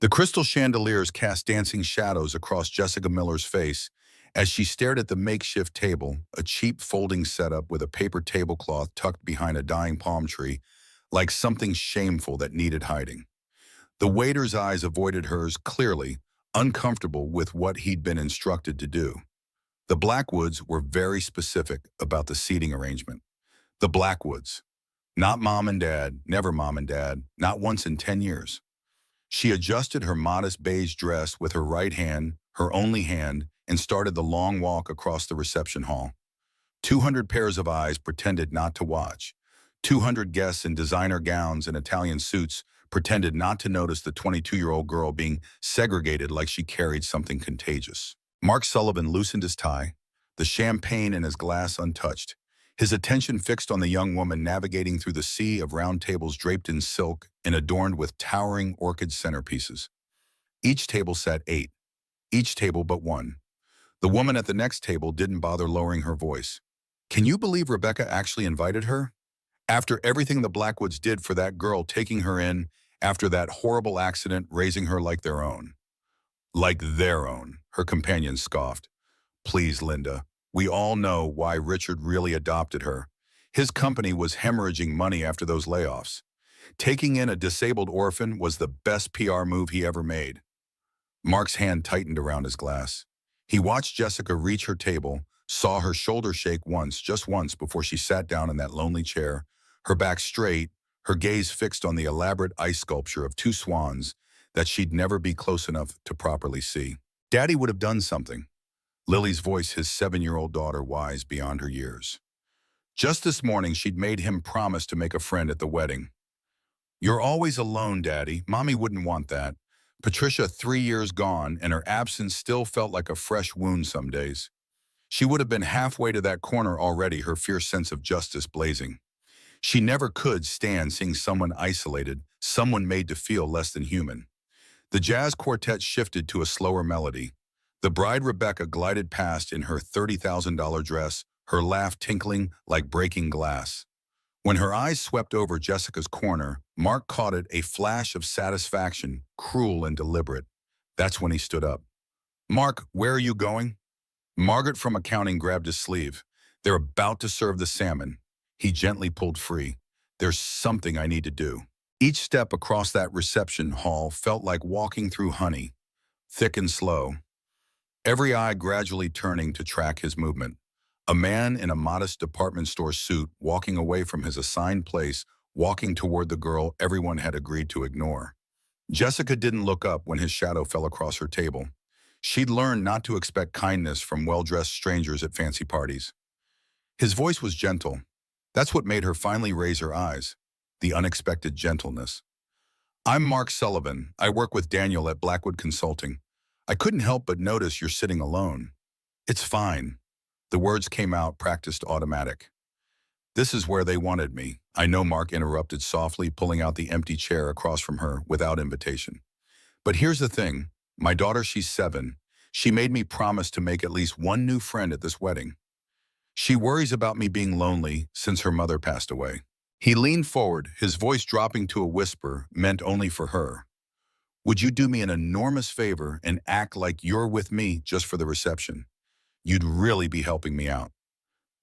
The crystal chandeliers cast dancing shadows across Jessica Miller's face as she stared at the makeshift table, a cheap folding setup with a paper tablecloth tucked behind a dying palm tree, like something shameful that needed hiding. The waiter's eyes avoided hers clearly, uncomfortable with what he'd been instructed to do. The Blackwoods were very specific about the seating arrangement. The Blackwoods. Not mom and dad, never mom and dad, not once in 10 years. She adjusted her modest beige dress with her right hand, her only hand, and started the long walk across the reception hall. 200 pairs of eyes pretended not to watch. 200 guests in designer gowns and Italian suits pretended not to notice the 22-year-old girl being segregated like she carried something contagious. Mark Sullivan loosened his tie, the champagne in his glass untouched, his attention fixed on the young woman navigating through the sea of round tables draped in silk and adorned with towering orchid centerpieces. Each table sat 8, each table but one. The woman at the next table didn't bother lowering her voice. Can you believe Rebecca actually invited her? After everything the Blackwoods did for that girl, taking her in, after that horrible accident, raising her like their own. Like their own, her companion scoffed. Please, Linda, we all know why Richard really adopted her. His company was hemorrhaging money after those layoffs. Taking in a disabled orphan was the best PR move he ever made. Mark's hand tightened around his glass. He watched Jessica reach her table, saw her shoulder shake once, just once, before she sat down in that lonely chair, her back straight, her gaze fixed on the elaborate ice sculpture of two swans that she'd never be close enough to properly see. Daddy would have done something. Lily's voice, his 7-year-old daughter, wise beyond her years. Just this morning, she'd made him promise to make a friend at the wedding. You're always alone, Daddy. Mommy wouldn't want that. Patricia, 3 years gone, and her absence still felt like a fresh wound some days. She would have been halfway to that corner already, her fierce sense of justice blazing. She never could stand seeing someone isolated, someone made to feel less than human. The jazz quartet shifted to a slower melody. The bride Rebecca glided past in her $30,000 dress, her laugh tinkling like breaking glass. When her eyes swept over Jessica's corner, Mark caught it, a flash of satisfaction, cruel and deliberate. That's when he stood up. Mark, where are you going? Margaret from accounting grabbed his sleeve. They're about to serve the salmon. He gently pulled free. There's something I need to do. Each step across that reception hall felt like walking through honey, thick and slow. Every eye gradually turning to track his movement. A man in a modest department store suit walking away from his assigned place, walking toward the girl everyone had agreed to ignore. Jessica didn't look up when his shadow fell across her table. She'd learned not to expect kindness from well-dressed strangers at fancy parties. His voice was gentle. That's what made her finally raise her eyes, the unexpected gentleness. I'm Mark Sullivan. I work with Daniel at Blackwood Consulting. I couldn't help but notice you're sitting alone. It's fine. The words came out, practiced automatic. This is where they wanted me. I know, Mark interrupted softly, pulling out the empty chair across from her without invitation. But here's the thing. My daughter, she's 7. She made me promise to make at least one new friend at this wedding. She worries about me being lonely since her mother passed away. He leaned forward, his voice dropping to a whisper meant only for her. Would you do me an enormous favor and act like you're with me just for the reception? You'd really be helping me out.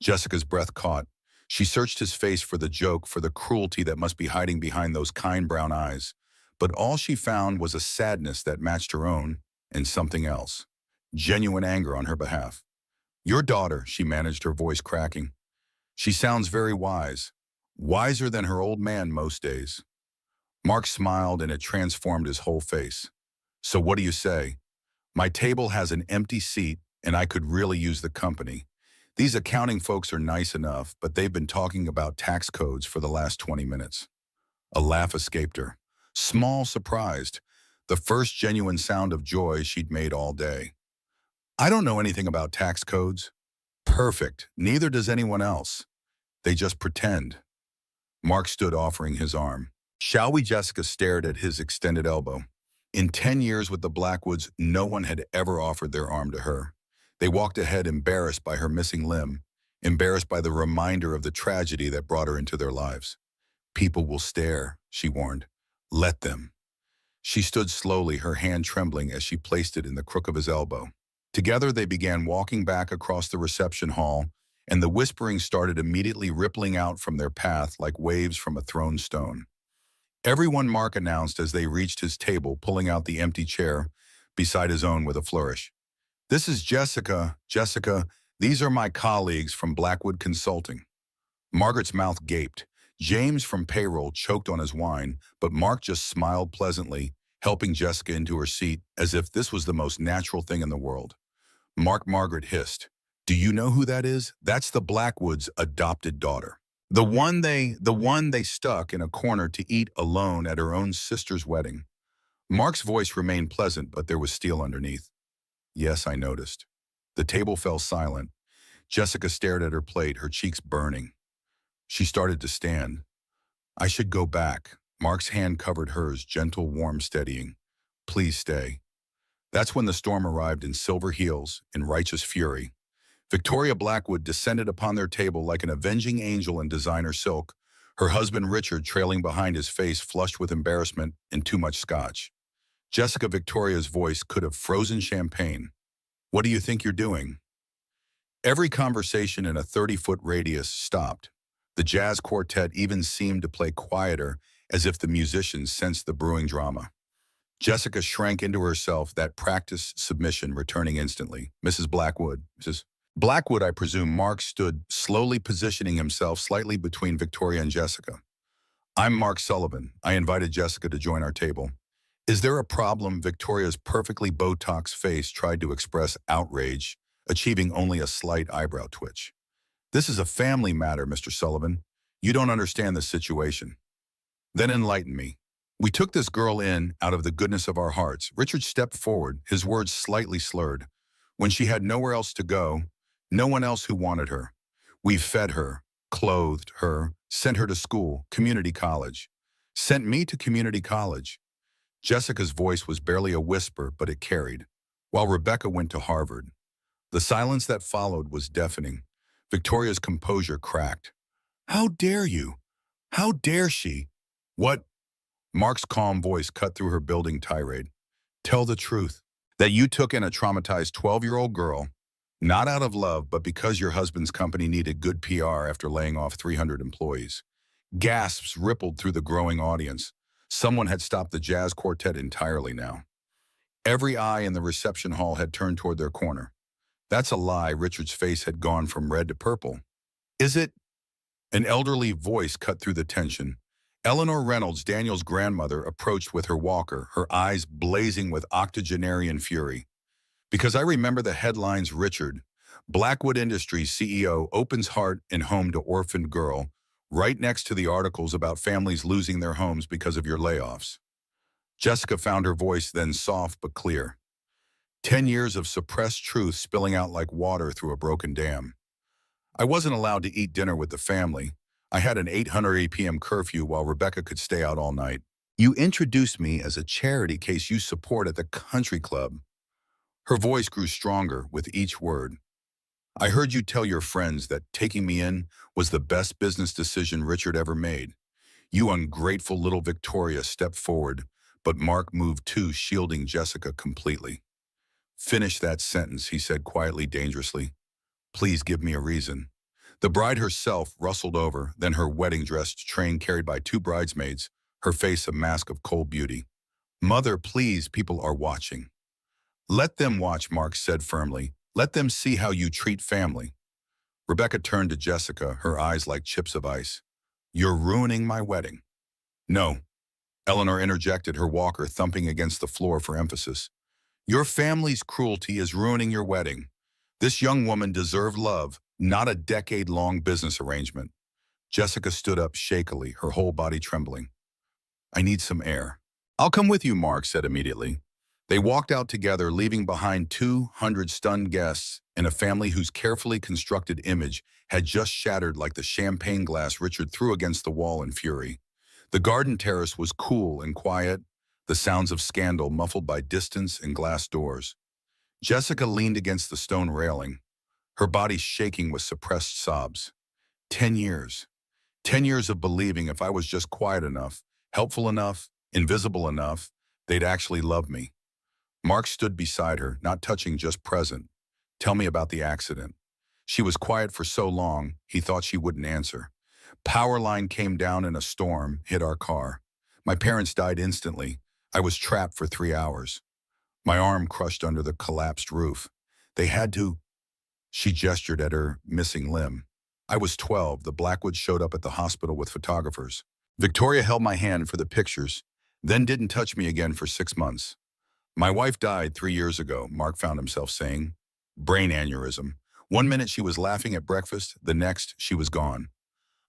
Jessica's breath caught. She searched his face for the joke, for the cruelty that must be hiding behind those kind brown eyes. But all she found was a sadness that matched her own, and something else. Genuine anger on her behalf. Your daughter, she managed, her voice cracking. She sounds very wise. Wiser than her old man most days. Mark smiled, and it transformed his whole face. So what do you say? My table has an empty seat, and I could really use the company. These accounting folks are nice enough, but they've been talking about tax codes for the last 20 minutes. A laugh escaped her. Small, surprised. The first genuine sound of joy she'd made all day. I don't know anything about tax codes. Perfect. Neither does anyone else. They just pretend. Mark stood, offering his arm. Shall we? Jessica stared at his extended elbow. In 10 years with the Blackwoods, no one had ever offered their arm to her. They walked ahead, embarrassed by her missing limb, embarrassed by the reminder of the tragedy that brought her into their lives. People will stare, she warned. Let them. She stood slowly, her hand trembling as she placed it in the crook of his elbow. Together they began walking back across the reception hall, and the whispering started immediately rippling out from their path like waves from a thrown stone. Everyone, Mark announced as they reached his table, pulling out the empty chair beside his own with a flourish. This is Jessica. Jessica, these are my colleagues from Blackwood Consulting. Margaret's mouth gaped. James from payroll choked on his wine, but Mark just smiled pleasantly, helping Jessica into her seat as if this was the most natural thing in the world. Margaret hissed. Do you know who that is? That's the Blackwoods' adopted daughter. The one they stuck in a corner to eat alone at her own sister's wedding. Mark's voice remained pleasant, but there was steel underneath. Yes, I noticed. The table fell silent. Jessica stared at her plate, her cheeks burning. She started to stand. I should go back. Mark's hand covered hers, gentle, warm, steadying. Please stay. That's when the storm arrived in silver heels, in righteous fury. Victoria Blackwood descended upon their table like an avenging angel in designer silk, her husband Richard trailing behind, his face flushed with embarrassment and too much scotch. Jessica Victoria's voice could have frozen champagne. What do you think you're doing? Every conversation in a 30-foot radius stopped. The jazz quartet even seemed to play quieter, as if the musicians sensed the brewing drama. Jessica shrank into herself, that practiced submission returning instantly. Mrs. Blackwood, Mrs. Blackwood, I presume. Mark stood, slowly positioning himself slightly between Victoria and Jessica. I'm Mark Sullivan. I invited Jessica to join our table. Is there a problem? Victoria's perfectly Botox face tried to express outrage, achieving only a slight eyebrow twitch. This is a family matter, Mr. Sullivan. You don't understand the situation. Then enlighten me. We took this girl in out of the goodness of our hearts. Richard stepped forward, his words slightly slurred. When she had nowhere else to go, no one else who wanted her. We fed her, clothed her, sent her to school, community college. Sent me to community college. Jessica's voice was barely a whisper, but it carried. While Rebecca went to Harvard. The silence that followed was deafening. Victoria's composure cracked. How dare you? How dare she? What? Mark's calm voice cut through her building tirade. Tell the truth. That you took in a traumatized 12-year-old girl, not out of love, but because your husband's company needed good PR after laying off 300 employees. Gasps rippled through the growing audience. Someone had stopped the jazz quartet entirely now. Every eye in the reception hall had turned toward their corner. That's a lie. Richard's face had gone from red to purple. Is it? An elderly voice cut through the tension. Eleanor Reynolds, Daniel's grandmother, approached with her walker, her eyes blazing with octogenarian fury. Because I remember the headlines. Richard, Blackwood Industries CEO, opens heart and home to orphaned girl, right next to the articles about families losing their homes because of your layoffs. Jessica found her voice then soft but clear. 10 years of suppressed truth spilling out like water through a broken dam. I wasn't allowed to eat dinner with the family. I had an 8:00 p.m. curfew while Rebecca could stay out all night. You introduced me as a charity case you support at the country club. Her voice grew stronger with each word. I heard you tell your friends that taking me in was the best business decision Richard ever made. You ungrateful little. Victoria stepped forward, but Mark moved too, shielding Jessica completely. Finish that sentence, he said quietly, dangerously. Please give me a reason. The bride herself rustled over, then her wedding dress train carried by two bridesmaids, her face a mask of cold beauty. Mother, please, people are watching. Let them watch, Mark said firmly. Let them see how you treat family. Rebecca turned to Jessica, her eyes like chips of ice. You're ruining my wedding. No, Eleanor interjected, her walker thumping against the floor for emphasis. Your family's cruelty is ruining your wedding. This young woman deserved love, not a decade-long business arrangement. Jessica stood up shakily, her whole body trembling. I need some air. I'll come with you, Mark said immediately. They walked out together, leaving behind 200 stunned guests and a family whose carefully constructed image had just shattered like the champagne glass Richard threw against the wall in fury. The garden terrace was cool and quiet, the sounds of scandal muffled by distance and glass doors. Jessica leaned against the stone railing, her body shaking with suppressed sobs. 10 years. 10 years of believing if I was just quiet enough, helpful enough, invisible enough, They'd actually love me. Mark stood beside her, not touching, just present. Tell me about the accident. She was quiet for so long, he thought she wouldn't answer. Power line came down in a storm, hit our car. My parents died instantly. I was trapped for 3 hours. My arm crushed under the collapsed roof. They had to. She gestured at her missing limb. I was 12. The Blackwoods showed up at the hospital with photographers. Victoria held my hand for the pictures, then didn't touch me again for 6 months. My wife died 3 years ago, Mark found himself saying. Brain aneurysm. One minute she was laughing at breakfast, the next she was gone.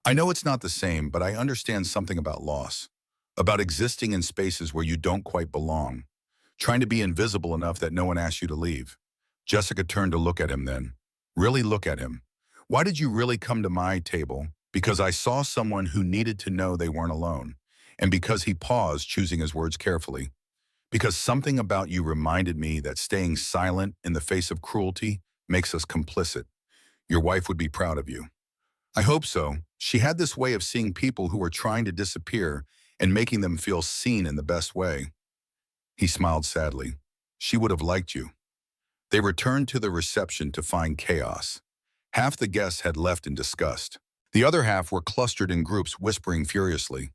I know it's not the same, but I understand something about loss. About existing in spaces where you don't quite belong. Trying to be invisible enough that no one asks you to leave. Jessica turned to look at him then. Really look at him. Why did you really come to my table? Because I saw someone who needed to know they weren't alone. And because he paused, choosing his words carefully. Because something about you reminded me that staying silent in the face of cruelty makes us complicit. Your wife would be proud of you. I hope so. She had this way of seeing people who were trying to disappear and making them feel seen in the best way. He smiled sadly. She would have liked you. They returned to the reception to find chaos. Half the guests had left in disgust. The other half were clustered in groups, whispering furiously.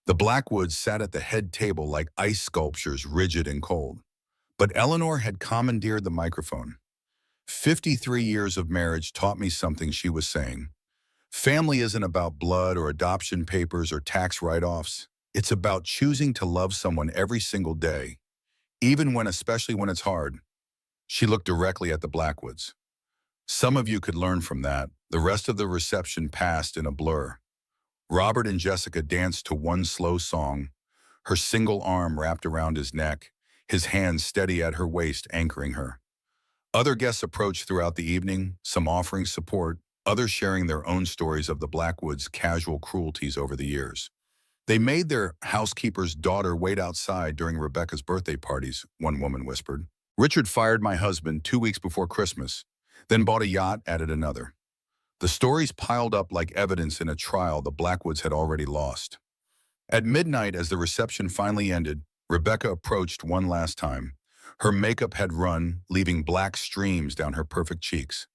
The Blackwoods sat at the head table like ice sculptures, rigid and cold. But Eleanor had commandeered the microphone. 53 years of marriage taught me something, she was saying. Family isn't about blood or adoption papers or tax write-offs. It's about choosing to love someone every single day, especially when it's hard. She looked directly at the Blackwoods. Some of you could learn from that. The rest of the reception passed in a blur. Robert and Jessica danced to one slow song, her single arm wrapped around his neck, his hands steady at her waist, anchoring her. Other guests approached throughout the evening, some offering support, others sharing their own stories of the Blackwoods' casual cruelties over the years. They made their housekeeper's daughter wait outside during Rebecca's birthday parties, one woman whispered. Richard fired my husband 2 weeks before Christmas, then bought a yacht, added another. The stories piled up like evidence in a trial the Blackwoods had already lost. At midnight, as the reception finally ended, Rebecca approached one last time. Her makeup had run, leaving black streams down her perfect cheeks.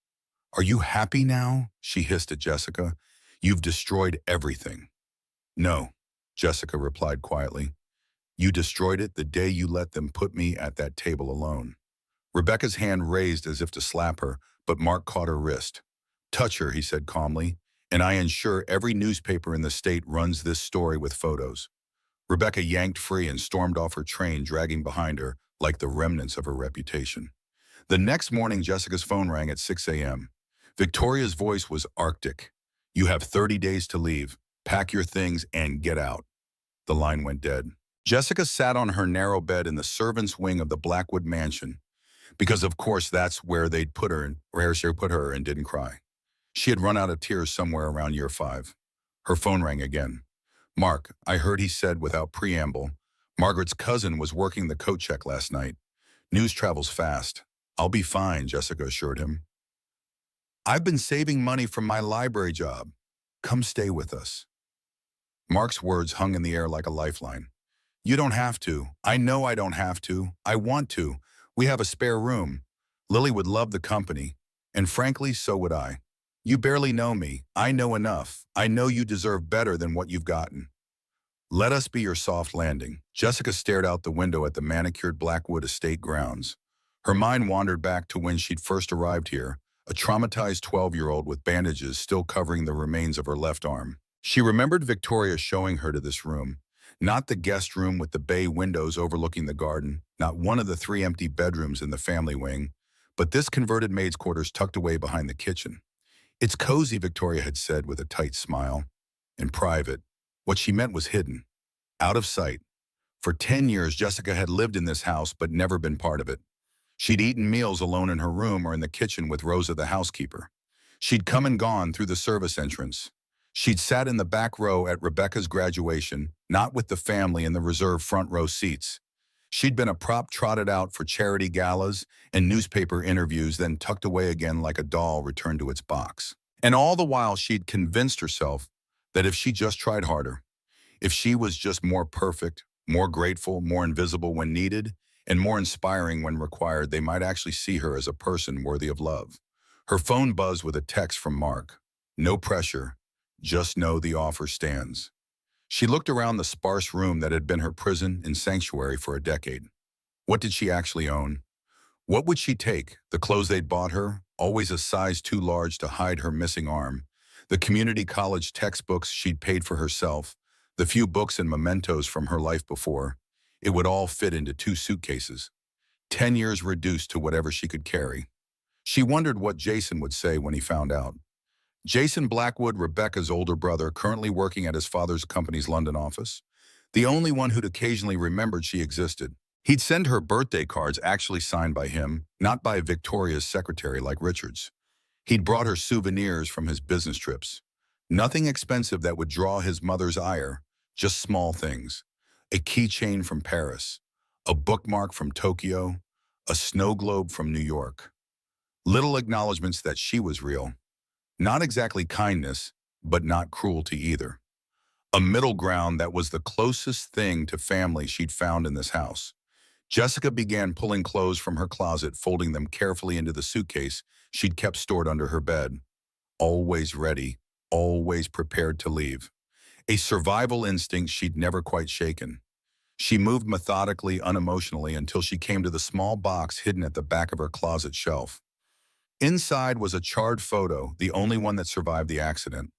Are you happy now? She hissed at Jessica. You've destroyed everything. No, Jessica replied quietly. You destroyed it the day you let them put me at that table alone. Rebecca's hand raised as if to slap her, but Mark caught her wrist. Touch her, he said calmly, and I ensure every newspaper in the state runs this story with photos. Rebecca yanked free and stormed off her train, dragging behind her like the remnants of her reputation. The next morning, Jessica's phone rang at 6 a.m. Victoria's voice was arctic. You have 30 days to leave. Pack your things and get out. The line went dead. Jessica sat on her narrow bed in the servants' wing of the Blackwood mansion, because of course that's where they'd put her and didn't cry. She had run out of tears somewhere around year 5. Her phone rang again. Mark, I heard, he said without preamble. Margaret's cousin was working the coat check last night. News travels fast. I'll be fine, Jessica assured him. I've been saving money from my library job. Come stay with us. Mark's words hung in the air like a lifeline. You don't have to. I know I don't have to. I want to. We have a spare room. Lily would love the company. And frankly, so would I. You barely know me. I know enough. I know you deserve better than what you've gotten. Let us be your soft landing. Jessica stared out the window at the manicured Blackwood estate grounds. Her mind wandered back to when she'd first arrived here, a traumatized 12-year-old with bandages still covering the remains of her left arm. She remembered Victoria showing her to this room. Not the guest room with the bay windows overlooking the garden, not one of the 3 empty bedrooms in the family wing, but this converted maid's quarters tucked away behind the kitchen. It's cozy, Victoria had said with a tight smile. In private. What she meant was hidden. Out of sight. For 10 years, Jessica had lived in this house but never been part of it. She'd eaten meals alone in her room or in the kitchen with Rosa, the housekeeper. She'd come and gone through the service entrance. She'd sat in the back row at Rebecca's graduation, not with the family in the reserved front row seats. She'd been a prop trotted out for charity galas and newspaper interviews, then tucked away again like a doll returned to its box. And all the while, she'd convinced herself that if she just tried harder, if she was just more perfect, More grateful, more invisible when needed, and more inspiring when required. They might actually see her as a person worthy of love. Her phone buzzed with a text from Mark. No pressure. Just know the offer stands. She looked around the sparse room that had been her prison and sanctuary for a decade. What did she actually own? What would she take? The clothes they'd bought her, always a size too large to hide her missing arm. The community college textbooks she'd paid for herself. The few books and mementos from her life before. It would all fit into 2 suitcases. 10 years reduced to whatever she could carry. She wondered what Jason would say when he found out. Jason Blackwood, Rebecca's older brother, currently working at his father's company's London office. The only one who'd occasionally remembered she existed. He'd send her birthday cards actually signed by him, not by Victoria's secretary like Richard's. He'd brought her souvenirs from his business trips. Nothing expensive that would draw his mother's ire, just small things. A keychain from Paris, a bookmark from Tokyo, a snow globe from New York. Little acknowledgments that she was real. Not exactly kindness, but not cruelty either. A middle ground that was the closest thing to family she'd found in this house. Jessica began pulling clothes from her closet, folding them carefully into the suitcase she'd kept stored under her bed. Always ready, always prepared to leave. A survival instinct she'd never quite shaken. She moved methodically, unemotionally, until she came to the small box hidden at the back of her closet shelf. Inside was a charred photo, the only one that survived the accident.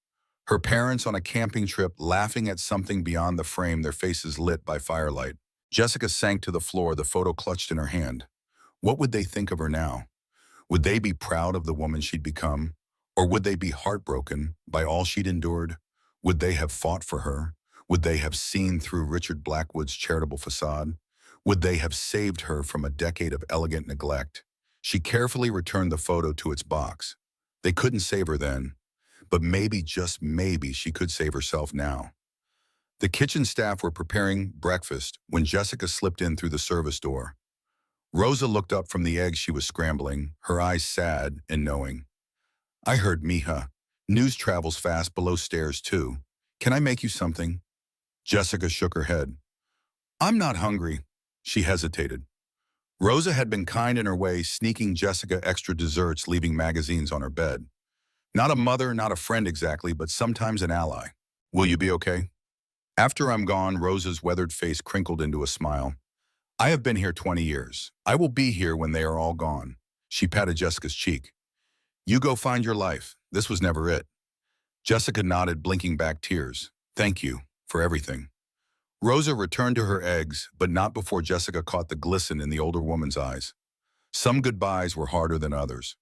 Her parents on a camping trip laughing at something beyond the frame, their faces lit by firelight. Jessica sank to the floor, the photo clutched in her hand. What would they think of her now? Would they be proud of the woman she'd become? Or would they be heartbroken by all she'd endured? Would they have fought for her? Would they have seen through Richard Blackwood's charitable facade? Would they have saved her from a decade of elegant neglect? She carefully returned the photo to its box. They couldn't save her then, but maybe, just maybe, she could save herself now. The kitchen staff were preparing breakfast when Jessica slipped in through the service door. Rosa looked up from the eggs she was scrambling, her eyes sad and knowing. I heard, mija. News travels fast below stairs too. Can I make you something? Jessica shook her head. I'm not hungry. She hesitated. Rosa had been kind in her way, sneaking Jessica extra desserts, leaving magazines on her bed. Not a mother, not a friend exactly, but sometimes an ally. Will you be okay? After I'm gone, Rosa's weathered face crinkled into a smile. I have been here 20 years. I will be here when they are all gone. She patted Jessica's cheek. You go find your life. This was never it. Jessica nodded, blinking back tears. Thank you for everything. Rosa returned to her eggs, but not before Jessica caught the glisten in the older woman's eyes. Some goodbyes were harder than others.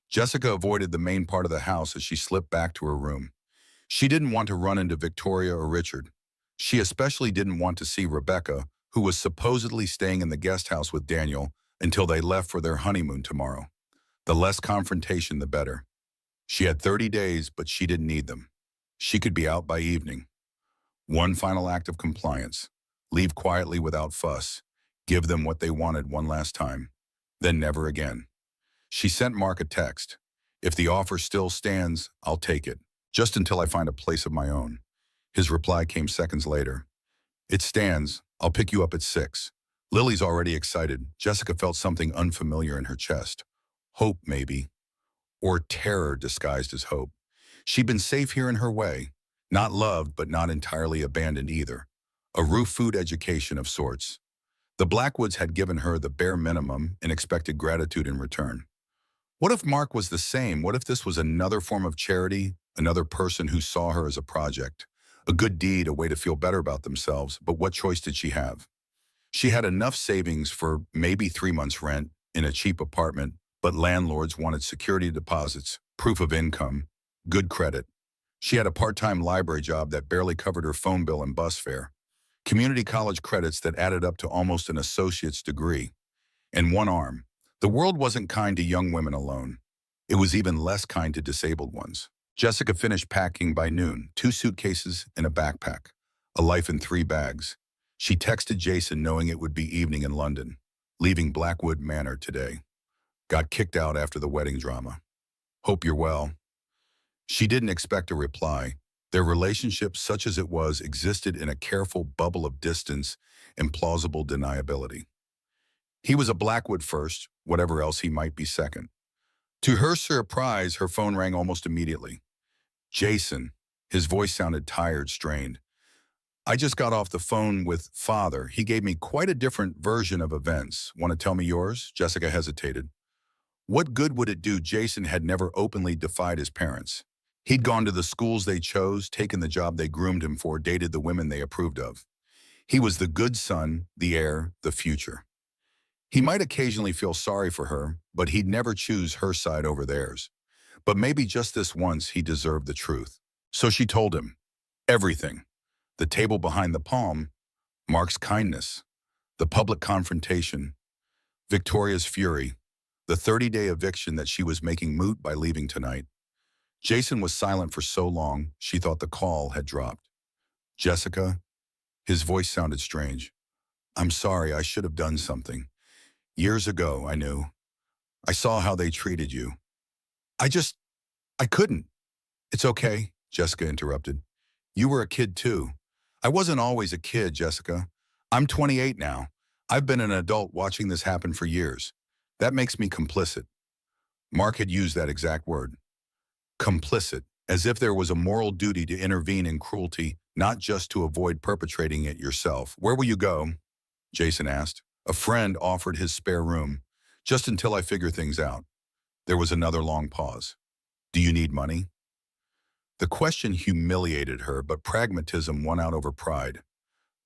Jessica avoided the main part of the house as she slipped back to her room. She didn't want to run into Victoria or Richard. She especially didn't want to see Rebecca, who was supposedly staying in the guest house with Daniel until they left for their honeymoon tomorrow. The less confrontation, the better. She had 30 days, but she didn't need them. She could be out by evening. One final act of compliance. Leave quietly without fuss. Give them what they wanted one last time. Then never again. She sent Mark a text. If the offer still stands, I'll take it. Just until I find a place of my own. His reply came seconds later. It stands. I'll pick you up at 6. Lily's already excited. Jessica felt something unfamiliar in her chest. Hope, maybe. Or terror disguised as hope. She'd been safe here in her way. Not loved, but not entirely abandoned either. A roof food education of sorts. The Blackwoods had given her the bare minimum and expected gratitude in return. What if Mark was the same? What if this was another form of charity? Another person who saw her as a project? A good deed, a way to feel better about themselves, but what choice did she have? She had enough savings for maybe 3 months' rent in a cheap apartment, but landlords wanted security deposits, proof of income, good credit. She had a part-time library job that barely covered her phone bill and bus fare, community college credits that added up to almost an associate's degree, and one arm. The world wasn't kind to young women alone. It was even less kind to disabled ones. Jessica finished packing by noon, 2 suitcases and a backpack, a life in 3 bags. She texted Jason knowing it would be evening in London, leaving Blackwood Manor today. Got kicked out after the wedding drama. Hope you're well. She didn't expect a reply. Their relationship, such as it was, existed in a careful bubble of distance, and plausible deniability. He was a Blackwood first, whatever else he might be second. To her surprise, her phone rang almost immediately. Jason. His voice sounded tired, strained. I just got off the phone with Father. He gave me quite a different version of events. Want to tell me yours? Jessica hesitated. What good would it do? Jason had never openly defied his parents. He'd gone to the schools they chose, taken the job they groomed him for, dated the women they approved of. He was the good son, the heir, the future. He might occasionally feel sorry for her, but he'd never choose her side over theirs. But maybe just this once he deserved the truth. So she told him everything. The table behind the palm, Mark's kindness, the public confrontation, Victoria's fury, the 30-day eviction that she was making moot by leaving tonight. Jason was silent for so long, she thought the call had dropped. Jessica, his voice sounded strange. I'm sorry, I should have done something. Years ago, I knew. I saw how they treated you. I couldn't. It's okay, Jessica interrupted. You were a kid too. I wasn't always a kid, Jessica. I'm 28 now. I've been an adult watching this happen for years. That makes me complicit. Mark had used that exact word. Complicit, as if there was a moral duty to intervene in cruelty, not just to avoid perpetrating it yourself. Where will you go? Jason asked. A friend offered his spare room, just until I figure things out. There was another long pause. Do you need money? The question humiliated her, but pragmatism won out over pride.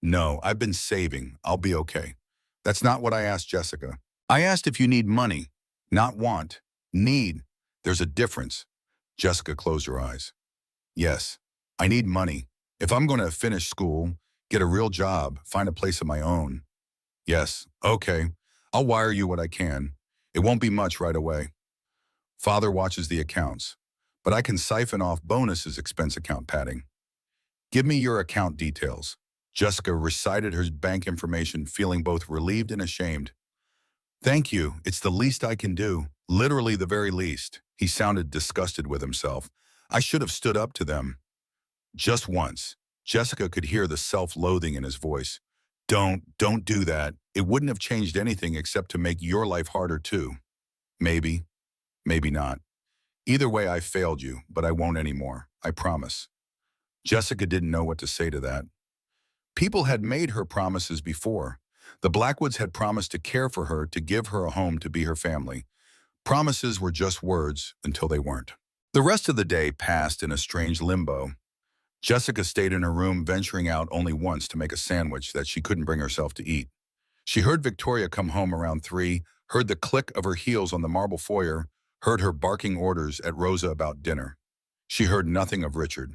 No, I've been saving. I'll be okay. That's not what I asked Jessica. I asked if you need money, not want. Need. There's a difference. Jessica closed her eyes. Yes, I need money. If I'm going to finish school, get a real job, find a place of my own. Yes, okay. I'll wire you what I can. It won't be much right away. Father watches the accounts, but I can siphon off bonuses expense account padding. Give me your account details. Jessica recited her bank information, feeling both relieved and ashamed. Thank you. It's the least I can do. Literally the very least. He sounded disgusted with himself. I should have stood up to them. Just once. Jessica could hear the self-loathing in his voice. Don't do that. It wouldn't have changed anything except to make your life harder too. Maybe, maybe not. Either way, I failed you, but I won't anymore. I promise. Jessica didn't know what to say to that. People had made her promises before. The Blackwoods had promised to care for her, to give her a home, to be her family. Promises were just words until they weren't. The rest of the day passed in a strange limbo. Jessica stayed in her room, venturing out only once to make a sandwich that she couldn't bring herself to eat. She heard Victoria come home around 3, heard the click of her heels on the marble foyer, heard her barking orders at Rosa about dinner. She heard nothing of Richard,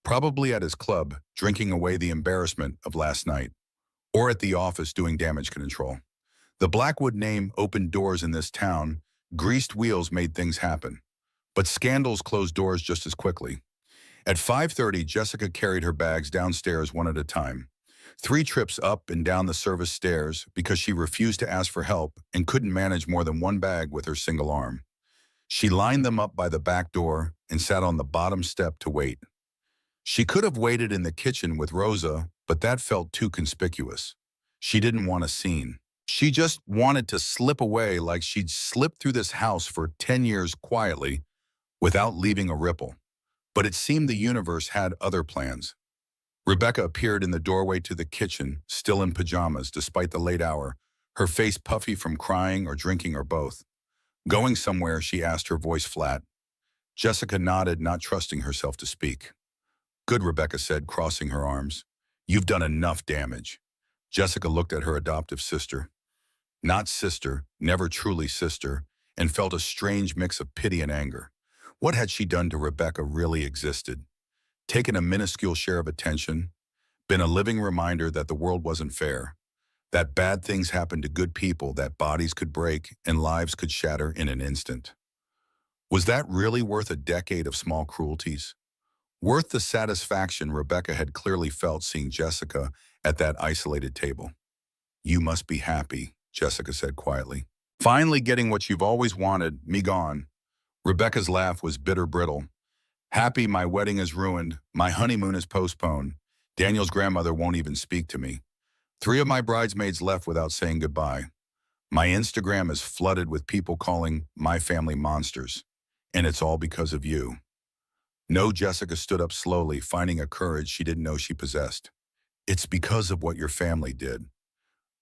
probably at his club, drinking away the embarrassment of last night, or at the office doing damage control. The Blackwood name opened doors in this town, greased wheels made things happen. But scandals closed doors just as quickly. At 5:30, Jessica carried her bags downstairs one at a time. 3 trips up and down the service stairs because she refused to ask for help and couldn't manage more than 1 bag with her single arm. She lined them up by the back door and sat on the bottom step to wait. She could have waited in the kitchen with Rosa, but that felt too conspicuous. She didn't want a scene. She just wanted to slip away like she'd slipped through this house for 10 years quietly without leaving a ripple. But it seemed the universe had other plans. Rebecca appeared in the doorway to the kitchen, still in pajamas despite the late hour, her face puffy from crying or drinking or both. Going somewhere, she asked, her voice flat. Jessica nodded, not trusting herself to speak. Good, Rebecca said, crossing her arms. You've done enough damage. Jessica looked at her adoptive sister. Not sister, never truly sister, and felt a strange mix of pity and anger. What had she done to Rebecca really existed? Taken a minuscule share of attention, been a living reminder that the world wasn't fair, that bad things happened to good people, that bodies could break and lives could shatter in an instant. Was that really worth a decade of small cruelties? Worth the satisfaction Rebecca had clearly felt seeing Jessica at that isolated table? You must be happy, Jessica said quietly. Finally getting what you've always wanted, me gone. Rebecca's laugh was bitter brittle. Happy my wedding is ruined, my honeymoon is postponed. Daniel's grandmother won't even speak to me. Three of my bridesmaids left without saying goodbye. My Instagram is flooded with people calling my family monsters, and it's all because of you. No, Jessica stood up slowly, finding a courage she didn't know she possessed. It's because of what your family did.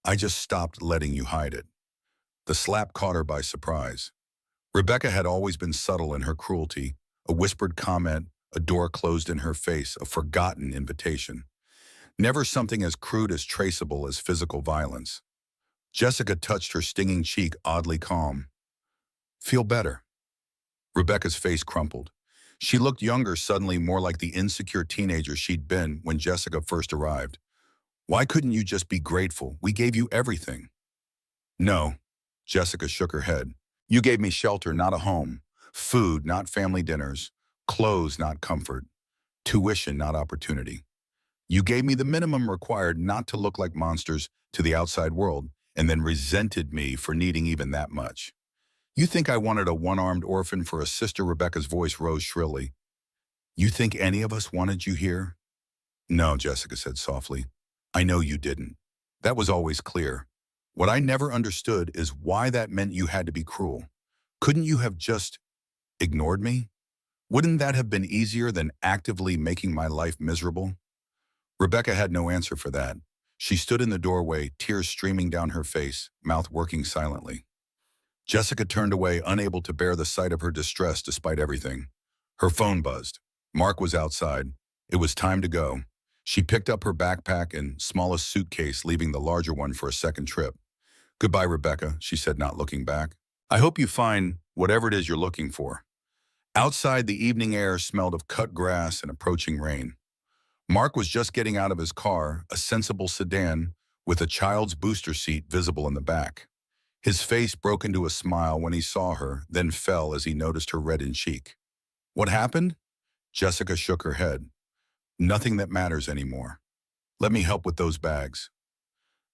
I just stopped letting you hide it. The slap caught her by surprise. Rebecca had always been subtle in her cruelty, a whispered comment, a door closed in her face, a forgotten invitation. Never something as crude as traceable as physical violence. Jessica touched her stinging cheek, oddly calm. Feel better. Rebecca's face crumpled. She looked younger, suddenly more like the insecure teenager she'd been when Jessica first arrived. Why couldn't you just be grateful? We gave you everything. No. Jessica shook her head. You gave me shelter, not a home. Food, not family dinners. Clothes, not comfort. Tuition, not opportunity. You gave me the minimum required not to look like monsters to the outside world, and then resented me for needing even that much. You think I wanted a one-armed orphan for a sister? Rebecca's voice rose shrilly. You think any of us wanted you here? No, Jessica said softly. I know you didn't. That was always clear. What I never understood is why that meant you had to be cruel. Couldn't you have just ignored me? Wouldn't that have been easier than actively making my life miserable? Rebecca had no answer for that. She stood in the doorway, tears streaming down her face, mouth working silently. Jessica turned away, unable to bear the sight of her distress despite everything. Her phone buzzed. Mark was outside. It was time to go. She picked up her backpack and smallest suitcase, leaving the larger one for a second trip. Goodbye, Rebecca, she said, not looking back. I hope you find whatever it is you're looking for. Outside, the evening air smelled of cut grass and approaching rain. Mark was just getting out of his car, a sensible sedan, with a child's booster seat visible in the back. His face broke into a smile when he saw her, then fell as he noticed her reddened cheek. What happened? Jessica shook her head. Nothing that matters anymore. Let me help with those bags.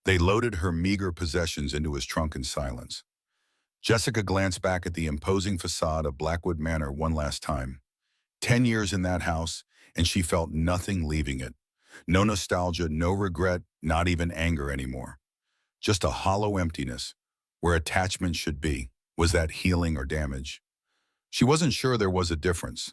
They loaded her meager possessions into his trunk in silence. Jessica glanced back at the imposing facade of Blackwood Manor one last time. 10 years in that house, and she felt nothing leaving it. No nostalgia, no regret, not even anger anymore. Just a hollow emptiness, where attachment should be. Was that healing or damage? She wasn't sure there was a difference.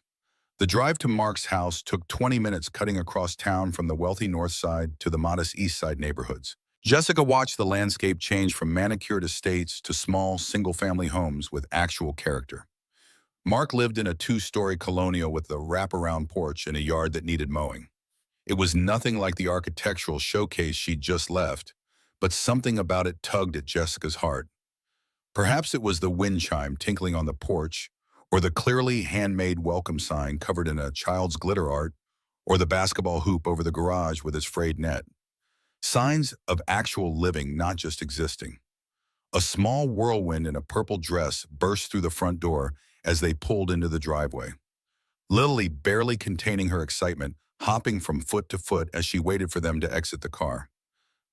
The drive to Mark's house took 20 minutes, cutting across town from the wealthy north side to the modest east side neighborhoods. Jessica watched the landscape change from manicured estates to small, single-family homes with actual character. Mark lived in a 2-story colonial with a wraparound porch and a yard that needed mowing. It was nothing like the architectural showcase she'd just left, but something about it tugged at Jessica's heart. Perhaps it was the wind chime tinkling on the porch, or the clearly handmade welcome sign covered in a child's glitter art, or the basketball hoop over the garage with its frayed net. Signs of actual living, not just existing. A small whirlwind in a purple dress burst through the front door as they pulled into the driveway. Lily, barely containing her excitement, hopping from foot to foot as she waited for them to exit the car.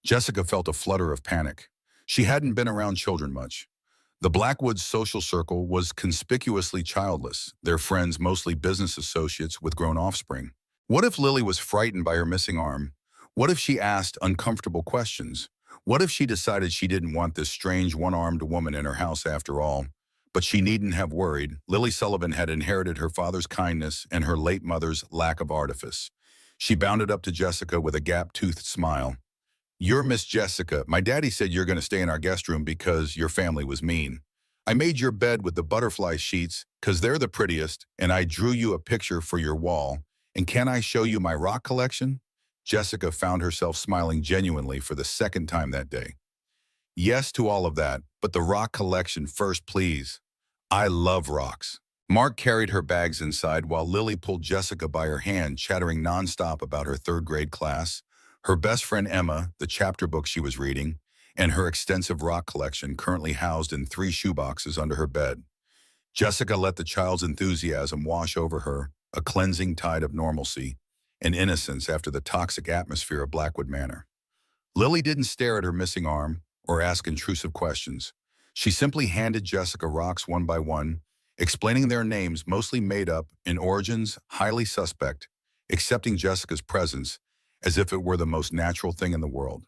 Jessica felt a flutter of panic. She hadn't been around children much. The Blackwoods social circle was conspicuously childless, their friends mostly business associates with grown offspring. What if Lily was frightened by her missing arm? What if she asked uncomfortable questions? What if she decided she didn't want this strange one-armed woman in her house after all? But she needn't have worried. Lily Sullivan had inherited her father's kindness and her late mother's lack of artifice. She bounded up to Jessica with a gap-toothed smile. You're Miss Jessica. My daddy said you're going to stay in our guest room because your family was mean. I made your bed with the butterfly sheets because they're the prettiest, and I drew you a picture for your wall. And can I show you my rock collection? Jessica found herself smiling genuinely for the second time that day. Yes to all of that, but the rock collection first, please. I love rocks. Mark carried her bags inside while Lily pulled Jessica by her hand, chattering nonstop about her third-grade class, her best friend Emma, the chapter book she was reading, and her extensive rock collection currently housed in 3 shoeboxes under her bed. Jessica let the child's enthusiasm wash over her, a cleansing tide of normalcy and innocence after the toxic atmosphere of Blackwood Manor. Lily didn't stare at her missing arm or ask intrusive questions. She simply handed Jessica rocks one by one, explaining their names mostly made up, in origins highly suspect, accepting Jessica's presence as if it were the most natural thing in the world.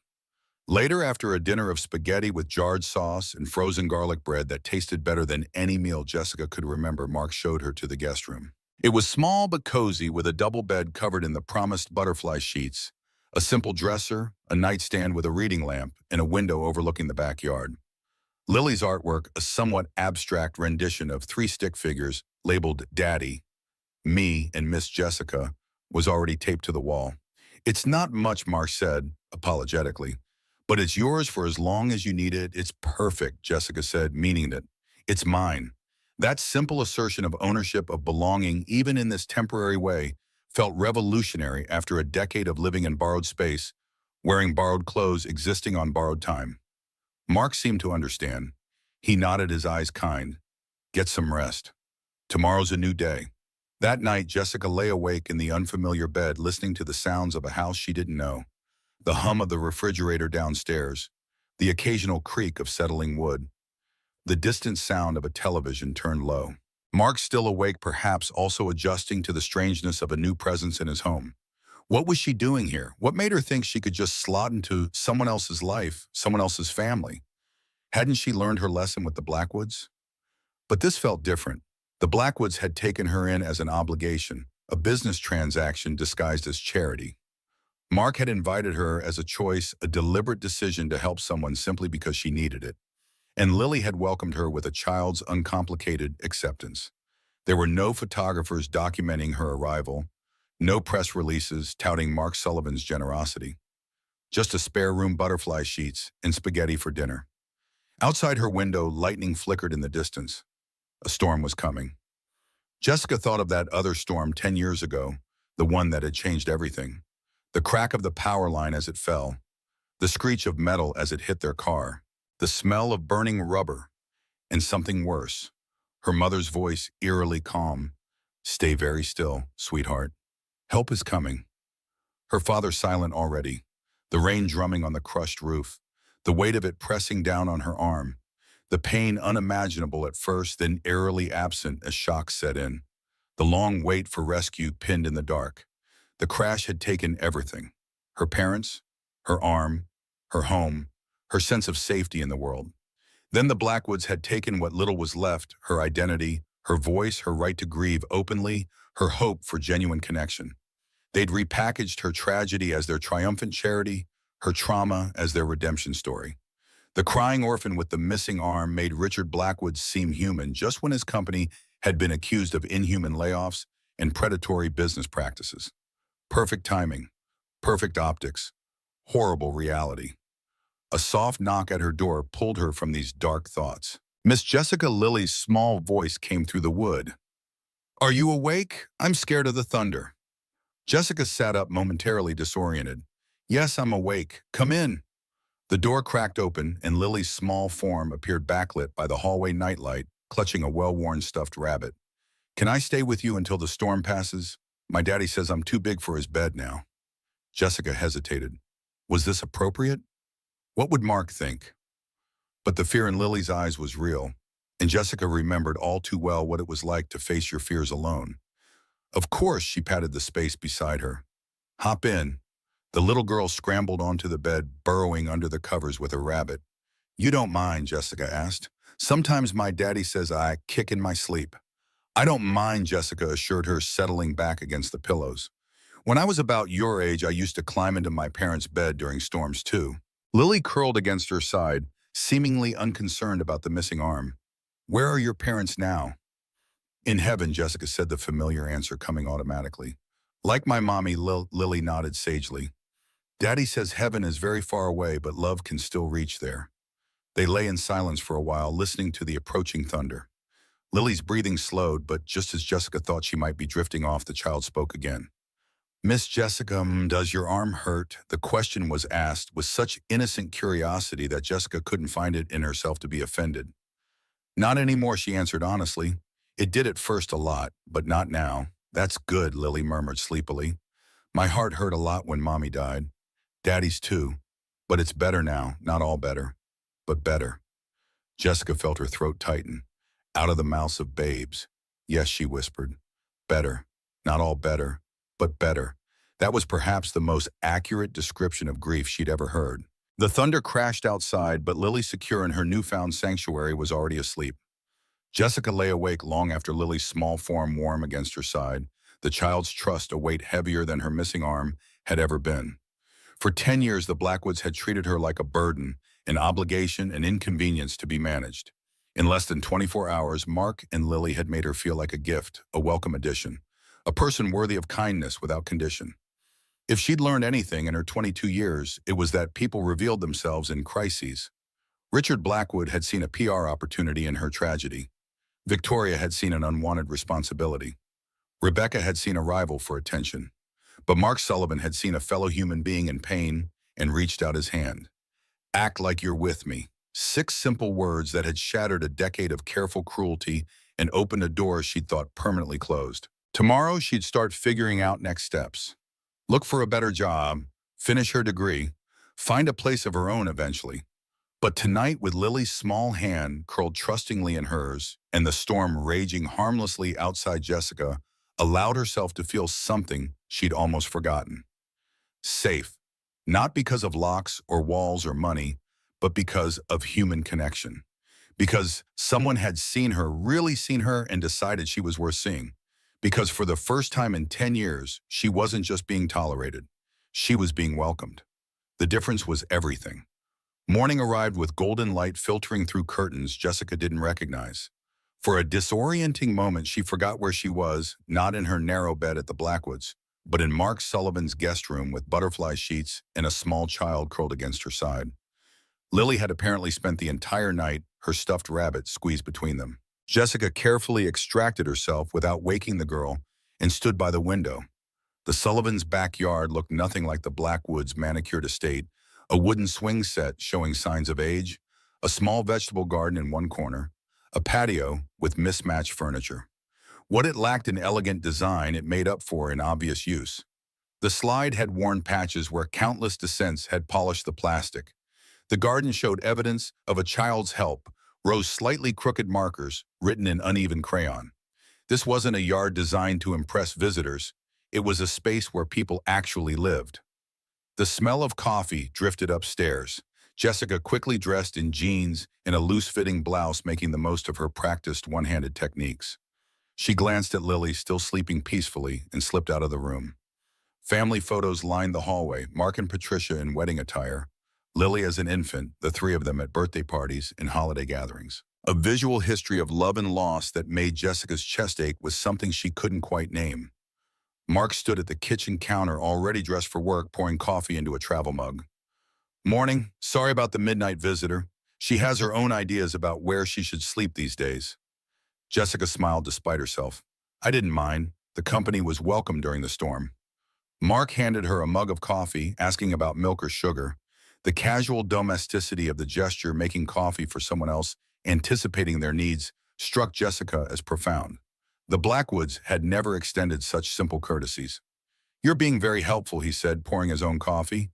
Later, after a dinner of spaghetti with jarred sauce and frozen garlic bread that tasted better than any meal Jessica could remember, Mark showed her to the guest room. It was small but cozy, with a double bed covered in the promised butterfly sheets, a simple dresser, a nightstand with a reading lamp, and a window overlooking the backyard. Lily's artwork, a somewhat abstract rendition of three stick figures labeled Daddy, Me, and Miss Jessica, was already taped to the wall. "It's not much," Mark said, apologetically, "but it's yours for as long as you need it. It's perfect," Jessica said, meaning it. "It's mine." That simple assertion of ownership, of belonging, even in this temporary way, felt revolutionary after a decade of living in borrowed space, wearing borrowed clothes, existing on borrowed time. Mark seemed to understand. He nodded, his eyes kind. "Get some rest. Tomorrow's a new day." That night, Jessica lay awake in the unfamiliar bed, listening to the sounds of a house she didn't know. The hum of the refrigerator downstairs, the occasional creak of settling wood, the distant sound of a television turned low. Mark, still awake, perhaps also adjusting to the strangeness of a new presence in his home. What was she doing here? What made her think she could just slot into someone else's life, someone else's family? Hadn't she learned her lesson with the Blackwoods? But this felt different. The Blackwoods had taken her in as an obligation, a business transaction disguised as charity. Mark had invited her as a choice, a deliberate decision to help someone simply because she needed it. And Lily had welcomed her with a child's uncomplicated acceptance. There were no photographers documenting her arrival, no press releases touting Mark Sullivan's generosity. Just a spare room, butterfly sheets, and spaghetti for dinner. Outside her window, lightning flickered in the distance. A storm was coming. Jessica thought of that other storm 10 years ago, the one that had changed everything. The crack of the power line as it fell, the screech of metal as it hit their car, the smell of burning rubber, and something worse. Her mother's voice, eerily calm. "Stay very still, sweetheart. Help is coming." Her father silent already, the rain drumming on the crushed roof, the weight of it pressing down on her arm, the pain unimaginable at first, then eerily absent as shock set in. The long wait for rescue pinned in the dark. The crash had taken everything. Her parents, her arm, her home, her sense of safety in the world. Then the Blackwoods had taken what little was left, her identity, her voice, her right to grieve openly, her hope for genuine connection. They'd repackaged her tragedy as their triumphant charity, her trauma as their redemption story. The crying orphan with the missing arm made Richard Blackwood seem human just when his company had been accused of inhuman layoffs and predatory business practices. Perfect timing, perfect optics, horrible reality. A soft knock at her door pulled her from these dark thoughts. Miss Jessica Lily's small voice came through the wood. "Are you awake? I'm scared of the thunder." Jessica sat up, momentarily disoriented. "Yes, I'm awake. Come in." The door cracked open, and Lily's small form appeared backlit by the hallway nightlight, clutching a well-worn stuffed rabbit. "Can I stay with you until the storm passes? My daddy says I'm too big for his bed now." Jessica hesitated. Was this appropriate? What would Mark think? But the fear in Lily's eyes was real, and Jessica remembered all too well what it was like to face your fears alone. Of course, she patted the space beside her. "Hop in." The little girl scrambled onto the bed, burrowing under the covers with her rabbit. "You don't mind?" Jessica asked. "Sometimes my daddy says I kick in my sleep." "I don't mind," Jessica assured her, settling back against the pillows. "When I was about your age, I used to climb into my parents' bed during storms too." Lily curled against her side, seemingly unconcerned about the missing arm. "Where are your parents now?" "In heaven," Jessica said, the familiar answer coming automatically. "Like my mommy," Lily nodded sagely. "Daddy says heaven is very far away, but love can still reach there." They lay in silence for a while, listening to the approaching thunder. Lily's breathing slowed, but just as Jessica thought she might be drifting off, the child spoke again. "Miss Jessica, does your arm hurt?" The question was asked with such innocent curiosity that Jessica couldn't find it in herself to be offended. "Not anymore," she answered honestly. "It did at first a lot, but not now." "That's good," Lily murmured sleepily. "My heart hurt a lot when Mommy died. Daddy's too. But it's better now, not all better, but better." Jessica felt her throat tighten. Out of the mouths of babes. "Yes," she whispered. "Better. Not all better, but better." That was perhaps the most accurate description of grief she'd ever heard. The thunder crashed outside, but Lily, secure in her newfound sanctuary, was already asleep. Jessica lay awake long after Lily's small form warm against her side, the child's trust a weight heavier than her missing arm had ever been. For 10 years, the Blackwoods had treated her like a burden, an obligation, an inconvenience to be managed. In less than 24 hours, Mark and Lily had made her feel like a gift, a welcome addition, a person worthy of kindness without condition. If she'd learned anything in her 22 years, it was that people revealed themselves in crises. Richard Blackwood had seen a PR opportunity in her tragedy. Victoria had seen an unwanted responsibility. Rebecca had seen a rival for attention. But Mark Sullivan had seen a fellow human being in pain and reached out his hand. Act like you're with me. 6 simple words that had shattered a decade of careful cruelty and opened a door she'd thought permanently closed. Tomorrow, she'd start figuring out next steps. Look for a better job, finish her degree, find a place of her own eventually. But tonight, with Lily's small hand curled trustingly in hers and the storm raging harmlessly outside, Jessica allowed herself to feel something she'd almost forgotten. Safe, not because of locks or walls or money, but because of human connection. Because someone had seen her, really seen her, and decided she was worth seeing. Because for the first time in 10 years, she wasn't just being tolerated. She was being welcomed. The difference was everything. Morning arrived with golden light filtering through curtains Jessica didn't recognize. For a disorienting moment, she forgot where she was, not in her narrow bed at the Blackwoods, but in Mark Sullivan's guest room with butterfly sheets and a small child curled against her side. Lily had apparently spent the entire night, her stuffed rabbit squeezed between them. Jessica carefully extracted herself without waking the girl and stood by the window. The Sullivans' backyard looked nothing like the Blackwoods' manicured estate, a wooden swing set showing signs of age, a small vegetable garden in one corner, a patio with mismatched furniture. What it lacked in elegant design, it made up for in obvious use. The slide had worn patches where countless descents had polished the plastic. The garden showed evidence of a child's help, rose slightly crooked markers written in uneven crayon. This wasn't a yard designed to impress visitors. It was a space where people actually lived. The smell of coffee drifted upstairs. Jessica quickly dressed in jeans and a loose-fitting blouse, making the most of her practiced one-handed techniques. She glanced at Lily, still sleeping peacefully, and slipped out of the room. Family photos lined the hallway, Mark and Patricia in wedding attire, Lily as an infant, the 3 of them at birthday parties and holiday gatherings. A visual history of love and loss that made Jessica's chest ache was something she couldn't quite name. Mark stood at the kitchen counter, already dressed for work, pouring coffee into a travel mug. Morning. Sorry about the midnight visitor. She has her own ideas about where she should sleep these days. Jessica smiled despite herself. I didn't mind. The company was welcome during the storm. Mark handed her a mug of coffee, asking about milk or sugar. The casual domesticity of the gesture, making coffee for someone else, anticipating their needs, struck Jessica as profound. The Blackwoods had never extended such simple courtesies. You're being very helpful, he said, pouring his own coffee.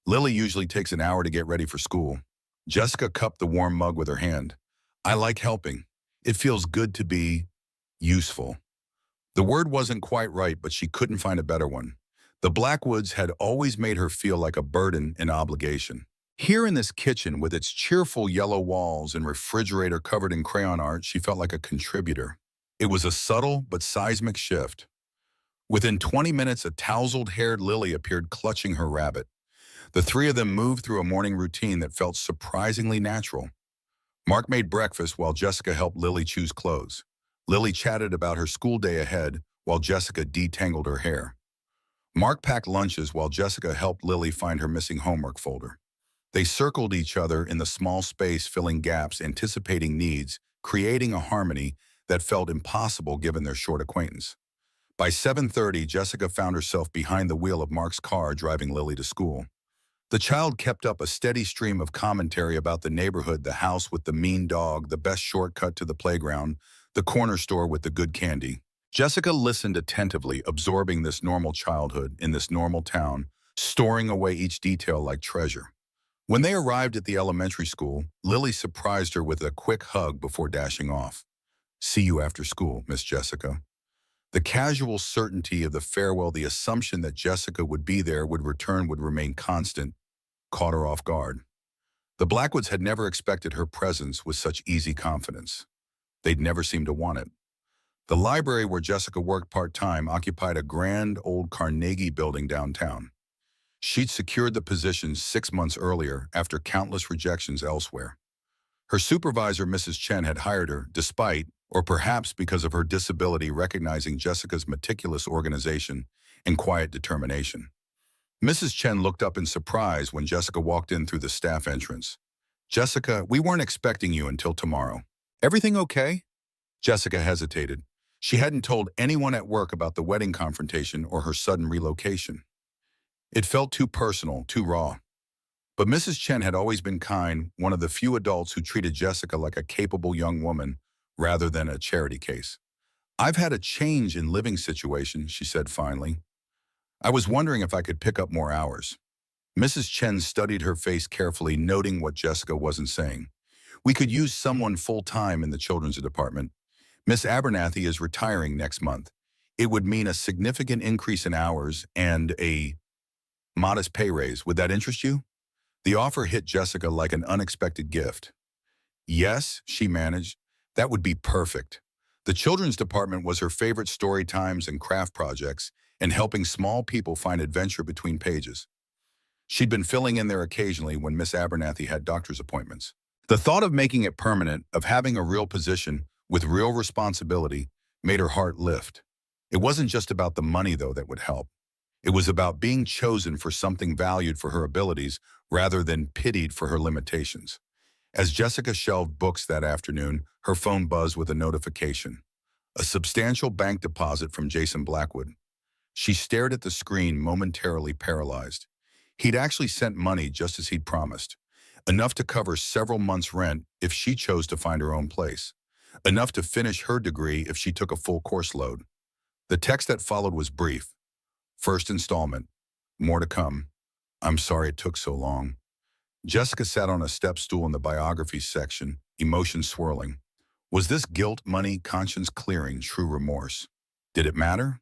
Lily usually takes an hour to get ready for school. Jessica cupped the warm mug with her hand. I like helping. It feels good to be useful. The word wasn't quite right, but she couldn't find a better one. The Blackwoods had always made her feel like a burden and obligation. Here in this kitchen, with its cheerful yellow walls and refrigerator covered in crayon art, she felt like a contributor. It was a subtle but seismic shift. Within 20 minutes, a tousled-haired Lily appeared clutching her rabbit. The 3 of them moved through a morning routine that felt surprisingly natural. Mark made breakfast while Jessica helped Lily choose clothes. Lily chatted about her school day ahead while Jessica detangled her hair. Mark packed lunches while Jessica helped Lily find her missing homework folder. They circled each other in the small space, filling gaps, anticipating needs, creating a harmony that felt impossible given their short acquaintance. By 7:30, Jessica found herself behind the wheel of Mark's car, driving Lily to school. The child kept up a steady stream of commentary about the neighborhood, the house with the mean dog, the best shortcut to the playground, the corner store with the good candy. Jessica listened attentively, absorbing this normal childhood in this normal town, storing away each detail like treasure. When they arrived at the elementary school, Lily surprised her with a quick hug before dashing off. See you after school, Miss Jessica. The casual certainty of the farewell, the assumption that Jessica would be there, would return, would remain constant, caught her off guard. The Blackwoods had never expected her presence with such easy confidence. They'd never seemed to want it. The library where Jessica worked part-time occupied a grand old Carnegie building downtown. She'd secured the position 6 months earlier after countless rejections elsewhere. Her supervisor, Mrs. Chen, had hired her despite, or perhaps because of her disability, recognizing Jessica's meticulous organization and quiet determination. Mrs. Chen looked up in surprise when Jessica walked in through the staff entrance. "Jessica, we weren't expecting you until tomorrow. Everything okay?" Jessica hesitated. She hadn't told anyone at work about the wedding confrontation or her sudden relocation. It felt too personal, too raw. But Mrs. Chen had always been kind, one of the few adults who treated Jessica like a capable young woman rather than a charity case. "I've had a change in living situation," she said finally. "I was wondering if I could pick up more hours." Mrs. Chen studied her face carefully, noting what Jessica wasn't saying. "We could use someone full-time in the children's department. Miss Abernathy is retiring next month. It would mean a significant increase in hours and a modest pay raise. Would that interest you?" The offer hit Jessica like an unexpected gift. "Yes," she managed. "That would be perfect." The children's department was her favorite, story times and craft projects, and helping small people find adventure between pages. She'd been filling in there occasionally when Miss Abernathy had doctor's appointments. The thought of making it permanent, of having a real position with real responsibility, made her heart lift. It wasn't just about the money, though, that would help. It was about being chosen for something valued for her abilities rather than pitied for her limitations. As Jessica shelved books that afternoon, her phone buzzed with a notification. A substantial bank deposit from Jason Blackwood. She stared at the screen, momentarily paralyzed. He'd actually sent money just as he'd promised. Enough to cover several months' rent if she chose to find her own place. Enough to finish her degree if she took a full course load. The text that followed was brief. "First installment. More to come. I'm sorry it took so long." Jessica sat on a step stool in the biography section, emotions swirling. Was this guilt, money, conscience clearing, true remorse? Did it matter?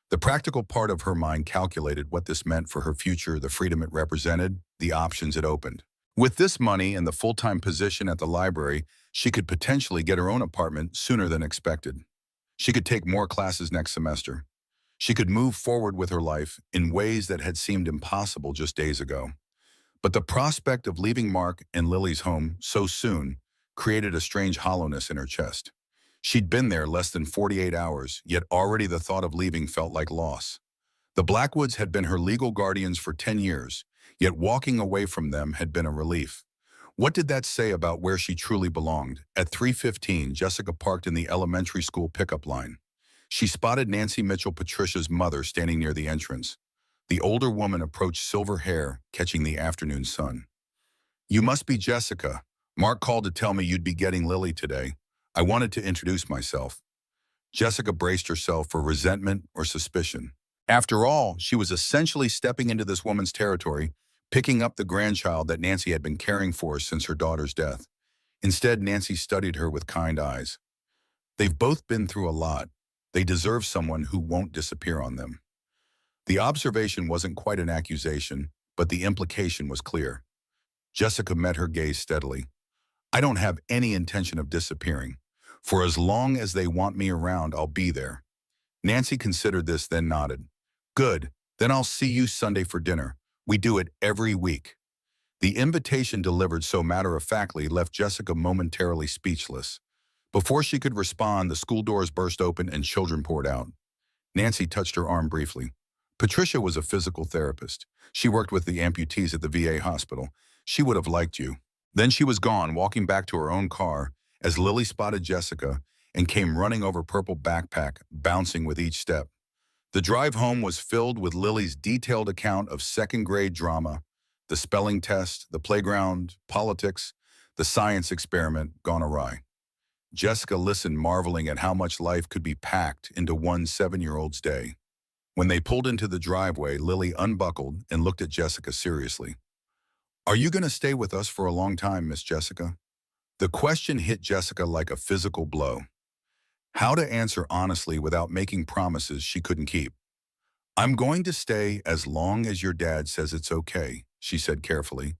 The practical part of her mind calculated what this meant for her future, the freedom it represented, the options it opened. With this money and the full-time position at the library, she could potentially get her own apartment sooner than expected. She could take more classes next semester. She could move forward with her life in ways that had seemed impossible just days ago. But the prospect of leaving Mark and Lily's home so soon created a strange hollowness in her chest. She'd been there less than 48 hours, yet already the thought of leaving felt like loss. The Blackwoods had been her legal guardians for 10 years, yet walking away from them had been a relief. What did that say about where she truly belonged? At 3:15, Jessica parked in the elementary school pickup line. She spotted Nancy Mitchell, Patricia's mother, standing near the entrance. The older woman approached, silver hair catching the afternoon sun. "You must be Jessica. Mark called to tell me you'd be getting Lily today. I wanted to introduce myself." Jessica braced herself for resentment or suspicion. After all, she was essentially stepping into this woman's territory, picking up the grandchild that Nancy had been caring for since her daughter's death. Instead, Nancy studied her with kind eyes. They've both been through a lot. They deserve someone who won't disappear on them. The observation wasn't quite an accusation, but the implication was clear. Jessica met her gaze steadily. "I don't have any intention of disappearing. For as long as they want me around, I'll be there." Nancy considered this, then nodded. "Good, then I'll see you Sunday for dinner. We do it every week." The invitation, delivered so matter-of-factly, left Jessica momentarily speechless. Before she could respond, the school doors burst open and children poured out. Nancy touched her arm briefly. "Patricia was a physical therapist. She worked with the amputees at the VA hospital. She would have liked you." Then she was gone, walking back to her own car, as Lily spotted Jessica and came running over purple backpack, bouncing with each step. The drive home was filled with Lily's detailed account of second-grade drama, the spelling test, the playground, politics, the science experiment gone awry. Jessica listened, marveling at how much life could be packed into one 7-year-old's day. When they pulled into the driveway, Lily unbuckled and looked at Jessica seriously. "Are you going to stay with us for a long time, Miss Jessica?" The question hit Jessica like a physical blow. How to answer honestly without making promises she couldn't keep. "I'm going to stay as long as your dad says it's okay," she said carefully.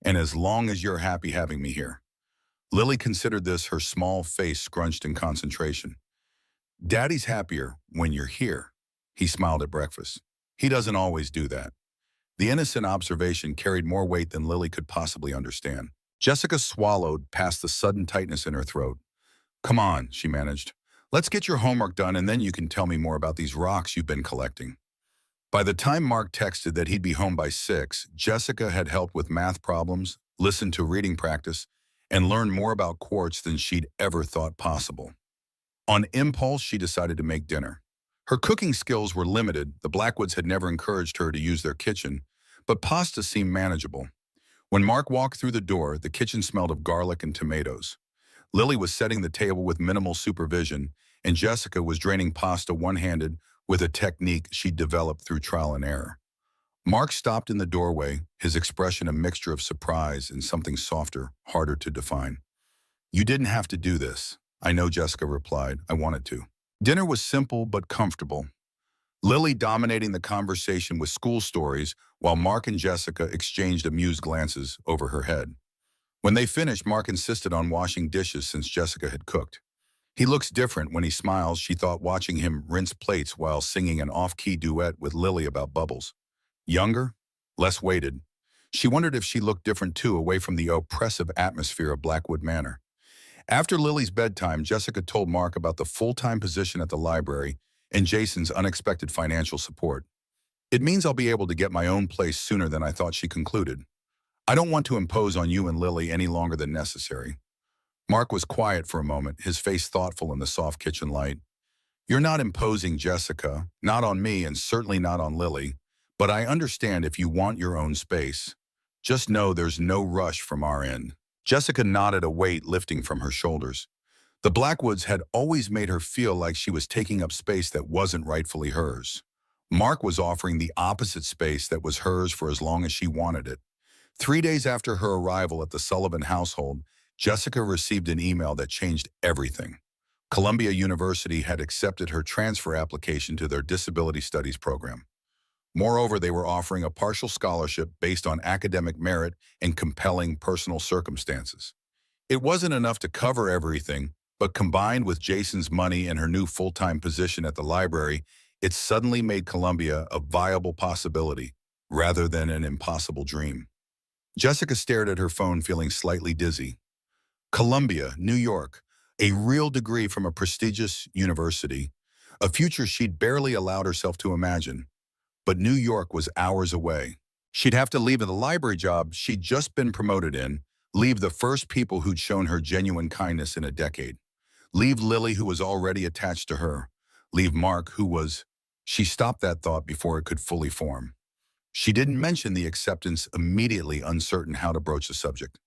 and as long as you're happy having me here. Lily considered this, her small face scrunched in concentration. Daddy's happier when you're here. He smiled at breakfast. He doesn't always do that. The innocent observation carried more weight than Lily could possibly understand. Jessica swallowed past the sudden tightness in her throat. Come on, she managed. Let's get your homework done and then you can tell me more about these rocks you've been collecting. By the time Mark texted that he'd be home by 6, Jessica had helped with math problems, listened to reading practice, and learned more about quartz than she'd ever thought possible. On impulse, she decided to make dinner. Her cooking skills were limited. The Blackwoods had never encouraged her to use their kitchen, but pasta seemed manageable. When Mark walked through the door, the kitchen smelled of garlic and tomatoes. Lily was setting the table with minimal supervision, and Jessica was draining pasta one-handed with a technique she'd developed through trial and error. Mark stopped in the doorway, his expression a mixture of surprise and something softer, harder to define. You didn't have to do this. I know, Jessica replied. I wanted to. Dinner was simple but comfortable. Lily dominating the conversation with school stories while Mark and Jessica exchanged amused glances over her head. When they finished, Mark insisted on washing dishes since Jessica had cooked. He looks different when he smiles, she thought, watching him rinse plates while singing an off-key duet with Lily about bubbles. Younger, less weighted. She wondered if she looked different too, away from the oppressive atmosphere of Blackwood Manor. After Lily's bedtime, Jessica told Mark about the full-time position at the library and Jason's unexpected financial support. It means I'll be able to get my own place sooner than I thought, she concluded. I don't want to impose on you and Lily any longer than necessary. Mark was quiet for a moment, his face thoughtful in the soft kitchen light. You're not imposing, Jessica, not on me and certainly not on Lily, but I understand if you want your own space. Just know there's no rush from our end. Jessica nodded, a weight lifting from her shoulders. The Blackwoods had always made her feel like she was taking up space that wasn't rightfully hers. Mark was offering the opposite space that was hers for as long as she wanted it. 3 days after her arrival at the Sullivan household, Jessica received an email that changed everything. Columbia University had accepted her transfer application to their disability studies program. Moreover, they were offering a partial scholarship based on academic merit and compelling personal circumstances. It wasn't enough to cover everything, but combined with Jason's money and her new full-time position at the library, it suddenly made Columbia a viable possibility rather than an impossible dream. Jessica stared at her phone, feeling slightly dizzy. Columbia, New York, a real degree from a prestigious university, a future she'd barely allowed herself to imagine. But New York was hours away. She'd have to leave the library job she'd just been promoted in, leave the first people who'd shown her genuine kindness in a decade, leave Lily, who was already attached to her, leave Mark, who was... She stopped that thought before it could fully form. She didn't mention the acceptance, immediately uncertain how to broach the subject.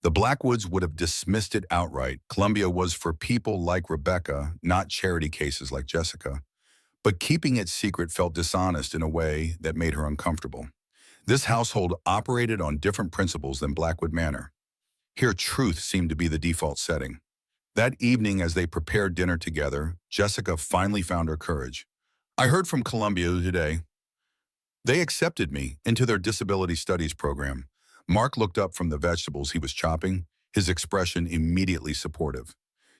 The Blackwoods would have dismissed it outright. Columbia was for people like Rebecca, not charity cases like Jessica. But keeping it secret felt dishonest in a way that made her uncomfortable. This household operated on different principles than Blackwood Manor. Here, truth seemed to be the default setting. That evening, as they prepared dinner together, Jessica finally found her courage. I heard from Columbia today. They accepted me into their disability studies program. Mark looked up from the vegetables he was chopping, his expression immediately supportive.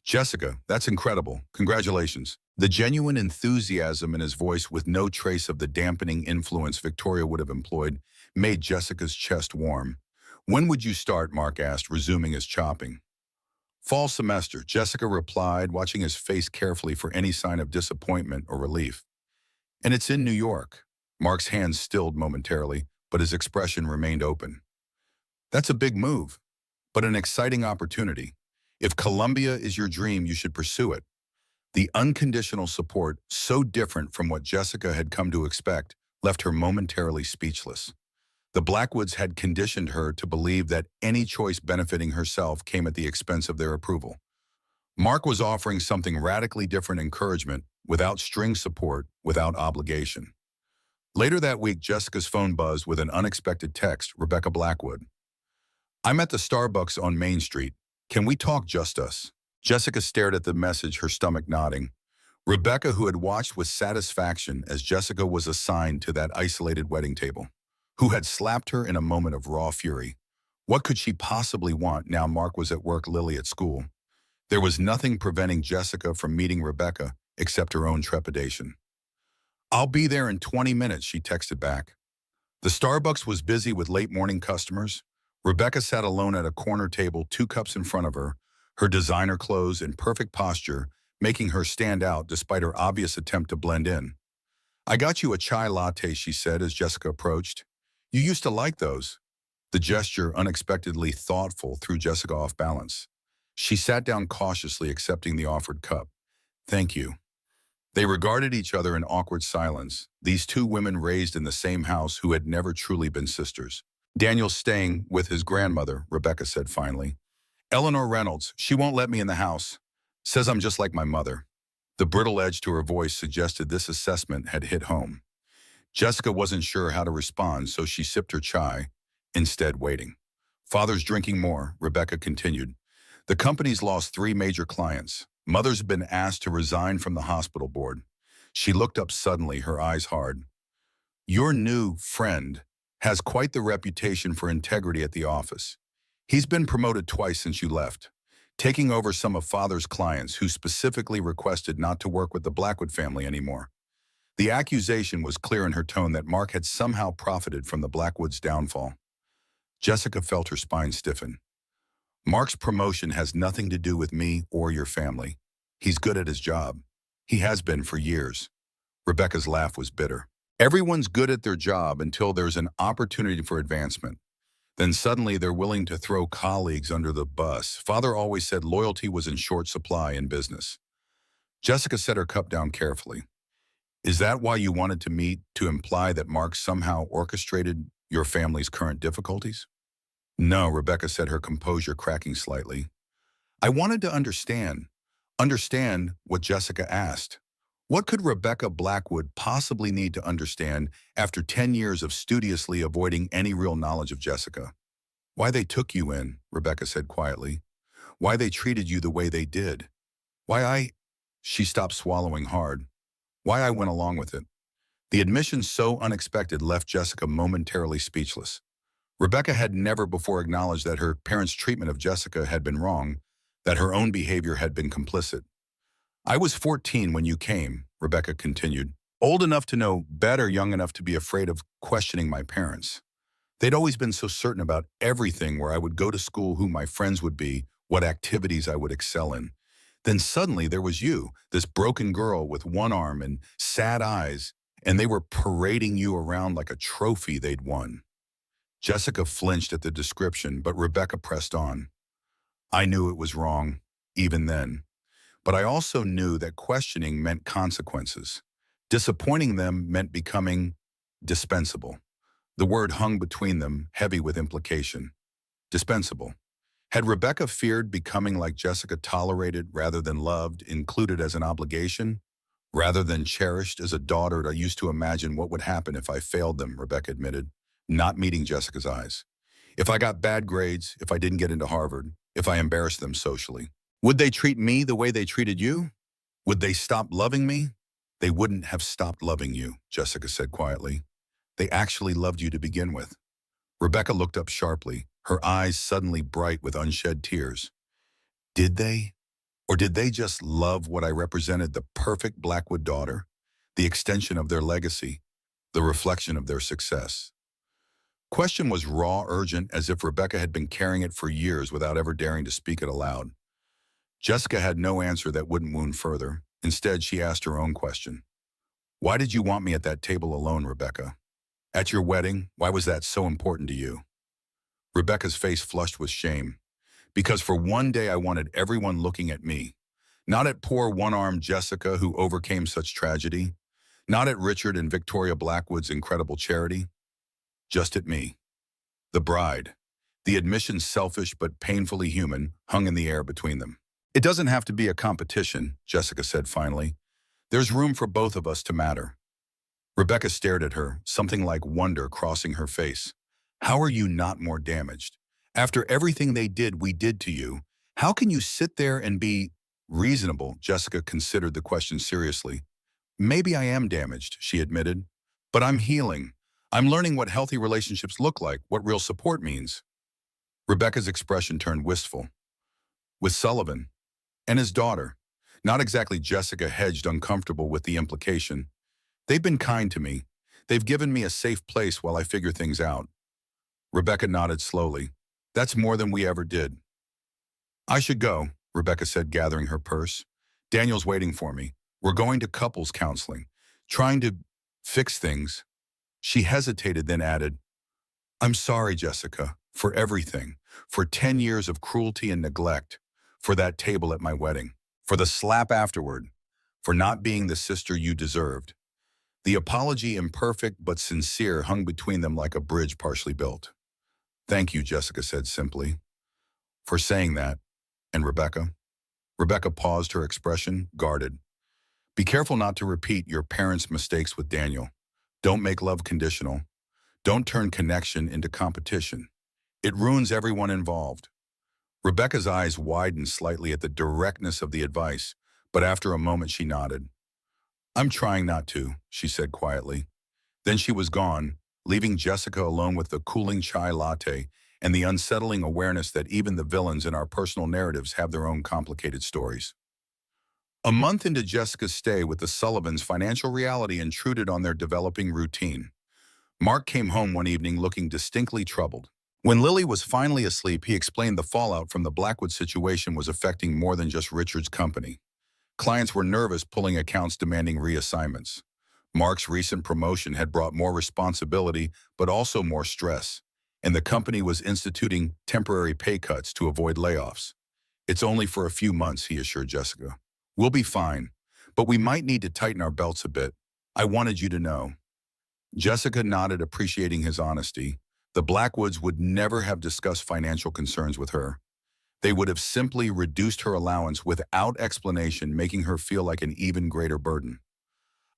Jessica, that's incredible. Congratulations. The genuine enthusiasm in his voice, with no trace of the dampening influence Victoria would have employed, made Jessica's chest warm. When would you start? Mark asked, resuming his chopping. Fall semester, Jessica replied, watching his face carefully for any sign of disappointment or relief. And it's in New York. Mark's hands stilled momentarily, but his expression remained open. That's a big move, but an exciting opportunity. If Columbia is your dream, you should pursue it. The unconditional support, so different from what Jessica had come to expect, left her momentarily speechless. The Blackwoods had conditioned her to believe that any choice benefiting herself came at the expense of their approval. Mark was offering something radically different: encouragement, without string support, without obligation. Later that week, Jessica's phone buzzed with an unexpected text. Rebecca Blackwood. I'm at the Starbucks on Main Street. Can we talk, just us? Jessica stared at the message, her stomach nodding. Rebecca, who had watched with satisfaction as Jessica was assigned to that isolated wedding table, who had slapped her in a moment of raw fury. What could she possibly want now Mark was at work, Lily at school? There was nothing preventing Jessica from meeting Rebecca except her own trepidation. "I'll be there in 20 minutes," she texted back. The Starbucks was busy with late morning customers. Rebecca sat alone at a corner table, 2 cups in front of her designer clothes in perfect posture, making her stand out despite her obvious attempt to blend in. "I got you a chai latte," she said as Jessica approached. "You used to like those." The gesture, unexpectedly thoughtful, threw Jessica off balance. She sat down cautiously, accepting the offered cup. "Thank you." They regarded each other in awkward silence, these two women raised in the same house who had never truly been sisters. "Daniel's staying with his grandmother," Rebecca said finally. "Eleanor Reynolds, she won't let me in the house. Says I'm just like my mother." The brittle edge to her voice suggested this assessment had hit home. Jessica wasn't sure how to respond, so she sipped her chai, instead waiting. "Father's drinking more," Rebecca continued. "The company's lost 3 major clients. Mother's been asked to resign from the hospital board." She looked up suddenly, her eyes hard. "Your new friend has quite the reputation for integrity at the office. He's been promoted twice since you left, taking over some of Father's clients who specifically requested not to work with the Blackwood family anymore." The accusation was clear in her tone that Mark had somehow profited from the Blackwoods' downfall. Jessica felt her spine stiffen. "Mark's promotion has nothing to do with me or your family. He's good at his job. He has been for years." Rebecca's laugh was bitter. "Everyone's good at their job until there's an opportunity for advancement. Then suddenly they're willing to throw colleagues under the bus. Father always said loyalty was in short supply in business." Jessica set her cup down carefully. "Is that why you wanted to meet, to imply that Mark somehow orchestrated your family's current difficulties?" "No," Rebecca said, her composure cracking slightly. "I wanted to understand what Jessica asked. What could Rebecca Blackwood possibly need to understand after 10 years of studiously avoiding any real knowledge of Jessica?" "Why they took you in," Rebecca said quietly. "Why they treated you the way they did. Why I—" She stopped, swallowing hard. "Why I went along with it." The admission, so unexpected, left Jessica momentarily speechless. Rebecca had never before acknowledged that her parents' treatment of Jessica had been wrong, that her own behavior had been complicit. "I was 14 when you came," Rebecca continued. "Old enough to know better, young enough to be afraid of questioning my parents. They'd always been so certain about everything, where I would go to school, who my friends would be, what activities I would excel in. Then suddenly there was you, this broken girl with one arm and sad eyes, and they were parading you around like a trophy they'd won." Jessica flinched at the description, but Rebecca pressed on. "I knew it was wrong, even then. But I also knew that questioning meant consequences. Disappointing them meant becoming dispensable." The word hung between them, heavy with implication. Dispensable. Had Rebecca feared becoming like Jessica, tolerated rather than loved, included as an obligation, rather than cherished as a daughter? "I used to imagine what would happen if I failed them," Rebecca admitted, not meeting Jessica's eyes. "If I got bad grades, if I didn't get into Harvard, if I embarrassed them socially. Would they treat me the way they treated you? Would they stop loving me?" "They wouldn't have stopped loving you," Jessica said quietly. "They actually loved you to begin with." Rebecca looked up sharply, her eyes suddenly bright with unshed tears. "Did they? Or did they just love what I represented, the perfect Blackwood daughter, the extension of their legacy, the reflection of their success?" Question was raw, urgent, as if Rebecca had been carrying it for years without ever daring to speak it aloud. Jessica had no answer that wouldn't wound further. Instead, she asked her own question. "Why did you want me at that table alone, Rebecca? At your wedding, why was that so important to you?" Rebecca's face flushed with shame. "Because for one day I wanted everyone looking at me. Not at poor one-armed Jessica who overcame such tragedy. Not at Richard and Victoria Blackwood's incredible charity. Just at me. The bride." The admission, selfish but painfully human, hung in the air between them. "It doesn't have to be a competition," Jessica said finally. "There's room for both of us to matter." Rebecca stared at her, something like wonder crossing her face. "How are you not more damaged? After everything we did to you, how can you sit there and be reasonable?" Jessica considered the question seriously. "Maybe I am damaged," she admitted. "But I'm healing. I'm learning what healthy relationships look like, what real support means." Rebecca's expression turned wistful. With Sullivan and his daughter. Not exactly, Jessica hedged, uncomfortable with the implication. They've been kind to me. They've given me a safe place while I figure things out. Rebecca nodded slowly. That's more than we ever did. I should go, Rebecca said, gathering her purse. Daniel's waiting for me. We're going to couples counseling, trying to fix things. She hesitated, then added, I'm sorry, Jessica, for everything, for 10 years of cruelty and neglect, for that table at my wedding, for the slap afterward, for not being the sister you deserved. The apology, imperfect but sincere, hung between them like a bridge partially built. Thank you, Jessica said simply, for saying that. And Rebecca? Rebecca paused, her expression guarded. Be careful not to repeat your parents' mistakes with Daniel. Don't make love conditional. Don't turn connection into competition. It ruins everyone involved. Rebecca's eyes widened slightly at the directness of the advice, but after a moment she nodded. I'm trying not to, she said quietly. Then she was gone, leaving Jessica alone with the cooling chai latte and the unsettling awareness that even the villains in our personal narratives have their own complicated stories. A month into Jessica's stay with the Sullivans, financial reality intruded on their developing routine. Mark came home one evening looking distinctly troubled. When Lily was finally asleep, he explained the fallout from the Blackwood situation was affecting more than just Richard's company. Clients were nervous, pulling accounts, demanding reassignments. Mark's recent promotion had brought more responsibility, but also more stress, and the company was instituting temporary pay cuts to avoid layoffs. It's only for a few months, he assured Jessica. We'll be fine, but we might need to tighten our belts a bit. I wanted you to know. Jessica nodded, appreciating his honesty. The Blackwoods would never have discussed financial concerns with her. They would have simply reduced her allowance without explanation, making her feel like an even greater burden.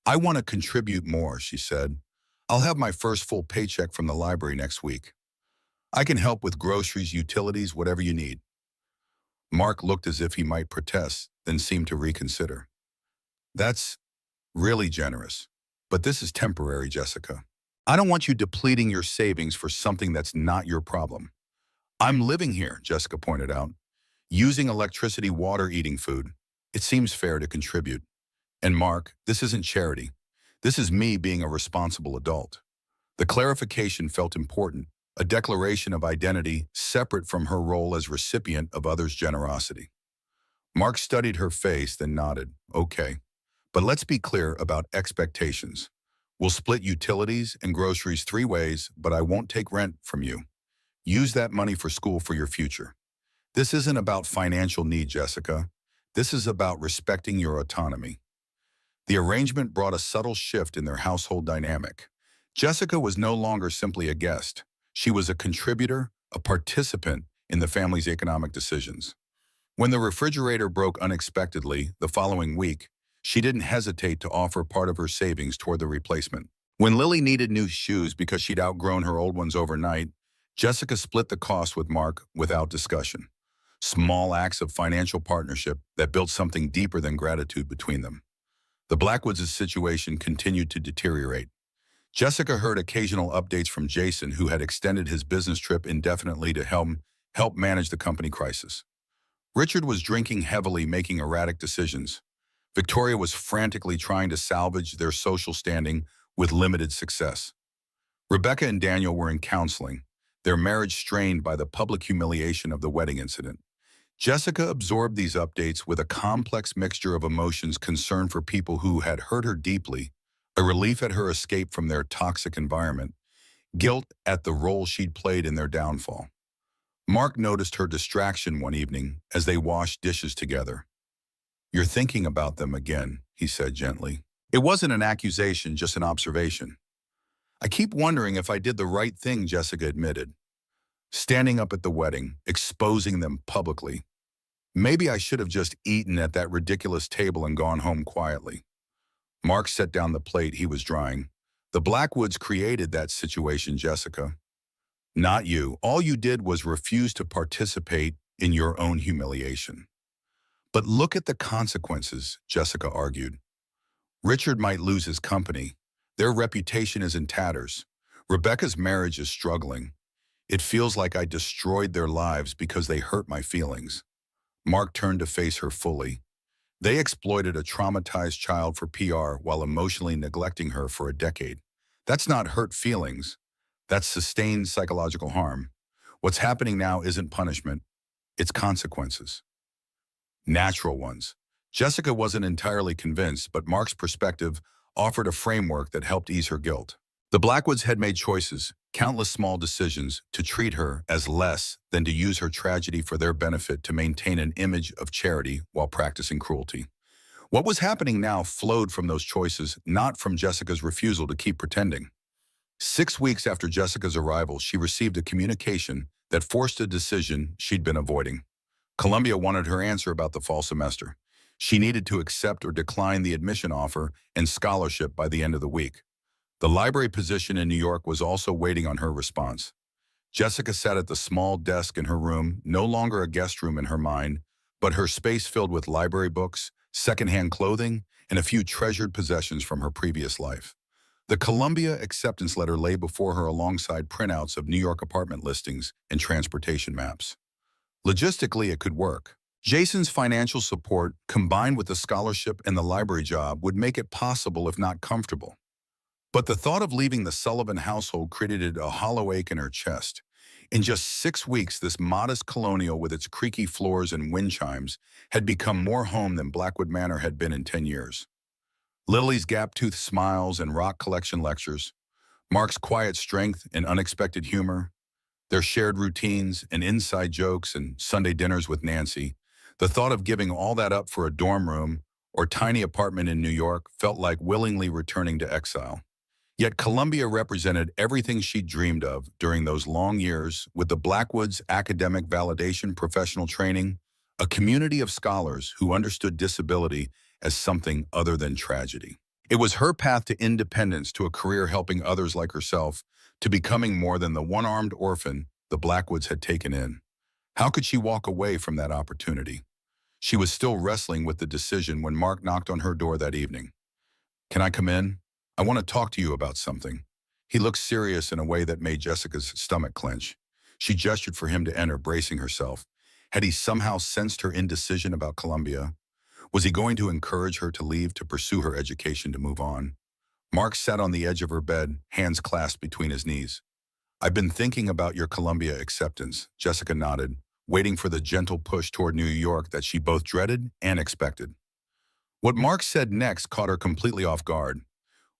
I want to contribute more, she said. I'll have my first full paycheck from the library next week. I can help with groceries, utilities, whatever you need. Mark looked as if he might protest, then seemed to reconsider. That's really generous. But this is temporary, Jessica. I don't want you depleting your savings for something that's not your problem. I'm living here, Jessica pointed out, using electricity, water, eating food. It seems fair to contribute. And Mark, this isn't charity. This is me being a responsible adult. The clarification felt important, a declaration of identity separate from her role as recipient of others' generosity. Mark studied her face, then nodded. Okay, but let's be clear about expectations. We'll split utilities and groceries 3 ways, but I won't take rent from you. Use that money for school, for your future. This isn't about financial need, Jessica. This is about respecting your autonomy. The arrangement brought a subtle shift in their household dynamic. Jessica was no longer simply a guest. She was a contributor, a participant in the family's economic decisions. When the refrigerator broke unexpectedly the following week, she didn't hesitate to offer part of her savings toward the replacement. When Lily needed new shoes because she'd outgrown her old ones overnight, Jessica split the cost with Mark without discussion. Small acts of financial partnership that built something deeper than gratitude between them. The Blackwoods' situation continued to deteriorate. Jessica heard occasional updates from Jason, who had extended his business trip indefinitely to help manage the company crisis. Richard was drinking heavily, making erratic decisions. Victoria was frantically trying to salvage their social standing with limited success. Rebecca and Daniel were in counseling, their marriage strained by the public humiliation of the wedding incident. Jessica absorbed these updates with a complex mixture of emotions: concern for people who had hurt her deeply, a relief at her escape from their toxic environment, guilt at the role she'd played in their downfall. Mark noticed her distraction one evening as they washed dishes together. You're thinking about them again, he said gently. It wasn't an accusation, just an observation. I keep wondering if I did the right thing, Jessica admitted. Standing up at the wedding, exposing them publicly. Maybe I should have just eaten at that ridiculous table and gone home quietly. Mark set down the plate he was drying. The Blackwoods created that situation, Jessica. Not you. All you did was refuse to participate in your own humiliation. But look at the consequences, Jessica argued. Richard might lose his company. Their reputation is in tatters. Rebecca's marriage is struggling. It feels like I destroyed their lives because they hurt my feelings. Mark turned to face her fully. They exploited a traumatized child for PR while emotionally neglecting her for a decade. That's not hurt feelings. That's sustained psychological harm. What's happening now isn't punishment. It's consequences. Natural ones. Jessica wasn't entirely convinced, but Mark's perspective offered a framework that helped ease her guilt. The Blackwoods had made choices, countless small decisions, to treat her as less than to use her tragedy for their benefit to maintain an image of charity while practicing cruelty. What was happening now flowed from those choices, not from Jessica's refusal to keep pretending. 6 weeks after Jessica's arrival, she received a communication that forced a decision she'd been avoiding. Columbia wanted her answer about the fall semester. She needed to accept or decline the admission offer and scholarship by the end of the week. The library position in New York was also waiting on her response. Jessica sat at the small desk in her room, no longer a guest room in her mind, but her space filled with library books, secondhand clothing, and a few treasured possessions from her previous life. The Columbia acceptance letter lay before her alongside printouts of New York apartment listings and transportation maps. Logistically, it could work. Jason's financial support, combined with the scholarship and the library job, would make it possible if not comfortable. But the thought of leaving the Sullivan household created a hollow ache in her chest. In just 6 weeks, this modest colonial with its creaky floors and wind chimes had become more home than Blackwood Manor had been in 10 years. Lily's gap-toothed smiles and rock collection lectures, Mark's quiet strength and unexpected humor, their shared routines and inside jokes and Sunday dinners with Nancy, the thought of giving all that up for a dorm room or tiny apartment in New York felt like willingly returning to exile. Yet Columbia represented everything she'd dreamed of during those long years, with the Blackwoods academic validation, professional training, a community of scholars who understood disability as something other than tragedy. It was her path to independence, to a career helping others like herself, to becoming more than the one-armed orphan the Blackwoods had taken in. How could she walk away from that opportunity? She was still wrestling with the decision when Mark knocked on her door that evening. "Can I come in? I want to talk to you about something." He looked serious in a way that made Jessica's stomach clench. She gestured for him to enter, bracing herself. Had he somehow sensed her indecision about Columbia? Was he going to encourage her to leave, to pursue her education, to move on? Mark sat on the edge of her bed, hands clasped between his knees. "I've been thinking about your Columbia acceptance," Jessica nodded, waiting for the gentle push toward New York that she both dreaded and expected. What Mark said next caught her completely off guard.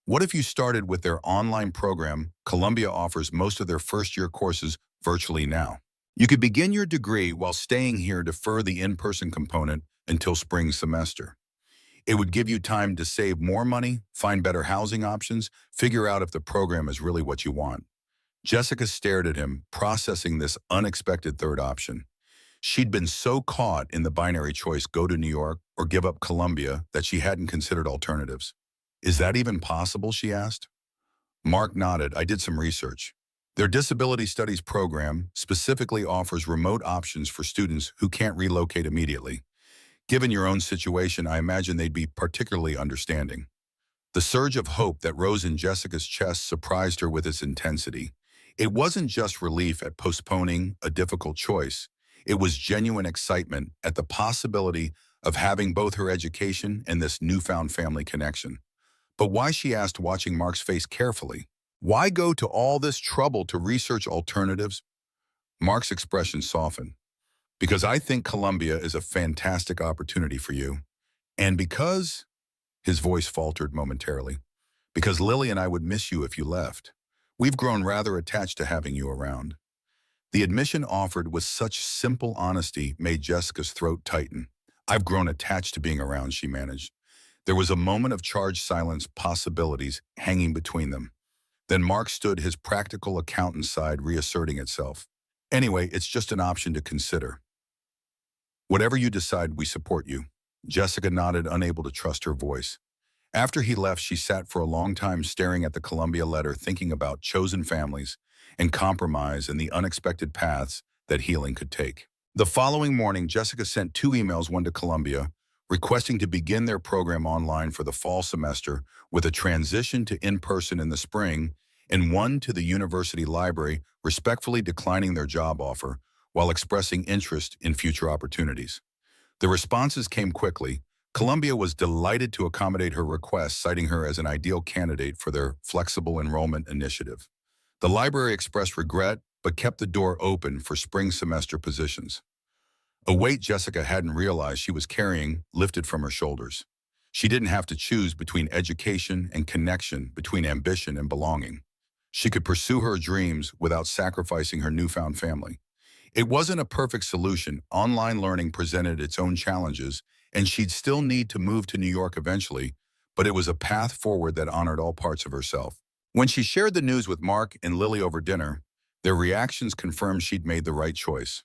"What if you started with their online program? Columbia offers most of their first-year courses virtually now. You could begin your degree while staying here, defer the in-person component until spring semester. It would give you time to save more money, find better housing options, figure out if the program is really what you want." Jessica stared at him, processing this unexpected third option. She'd been so caught in the binary choice, go to New York or give up Columbia, that she hadn't considered alternatives. "Is that even possible?" she asked. Mark nodded. "I did some research. Their disability studies program specifically offers remote options for students who can't relocate immediately. Given your own situation, I imagine they'd be particularly understanding." The surge of hope that rose in Jessica's chest surprised her with its intensity. It wasn't just relief at postponing a difficult choice. It was genuine excitement at the possibility of having both her education and this newfound family connection. "But why?" she asked, watching Mark's face carefully. "Why go to all this trouble to research alternatives?" Mark's expression softened. "Because I think Columbia is a fantastic opportunity for you. And because," his voice faltered momentarily, "because Lily and I would miss you if you left. We've grown rather attached to having you around." The admission offered with such simple honesty made Jessica's throat tighten. "I've grown attached to being around," she managed. There was a moment of charged silence, possibilities hanging between them. Then Mark stood, his practical accountant side reasserting itself. "Anyway, it's just an option to consider. Whatever you decide, we support you." Jessica nodded, unable to trust her voice. After he left, she sat for a long time staring at the Columbia letter, thinking about chosen families and compromise and the unexpected paths that healing could take. The following morning, Jessica sent 2 emails, one to Columbia, requesting to begin their program online for the fall semester with a transition to in-person in the spring, and one to the university library, respectfully declining their job offer while expressing interest in future opportunities. The responses came quickly. Columbia was delighted to accommodate her request, citing her as an ideal candidate for their flexible enrollment initiative. The library expressed regret, but kept the door open for spring semester positions. A weight Jessica hadn't realized she was carrying lifted from her shoulders. She didn't have to choose between education and connection, between ambition and belonging. She could pursue her dreams without sacrificing her newfound family. It wasn't a perfect solution. Online learning presented its own challenges, and she'd still need to move to New York eventually, but it was a path forward that honored all parts of herself. When she shared the news with Mark and Lily over dinner, their reactions confirmed she'd made the right choice.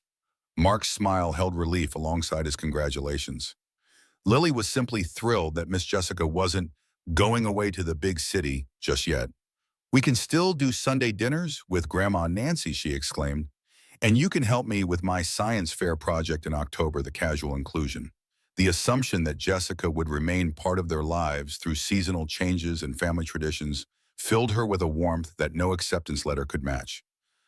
Mark's smile held relief alongside his congratulations. Lily was simply thrilled that Miss Jessica wasn't going away to the big city just yet. "We can still do Sunday dinners with Grandma Nancy," she exclaimed. "And you can help me with my science fair project in October," the casual inclusion. The assumption that Jessica would remain part of their lives through seasonal changes and family traditions filled her with a warmth that no acceptance letter could match.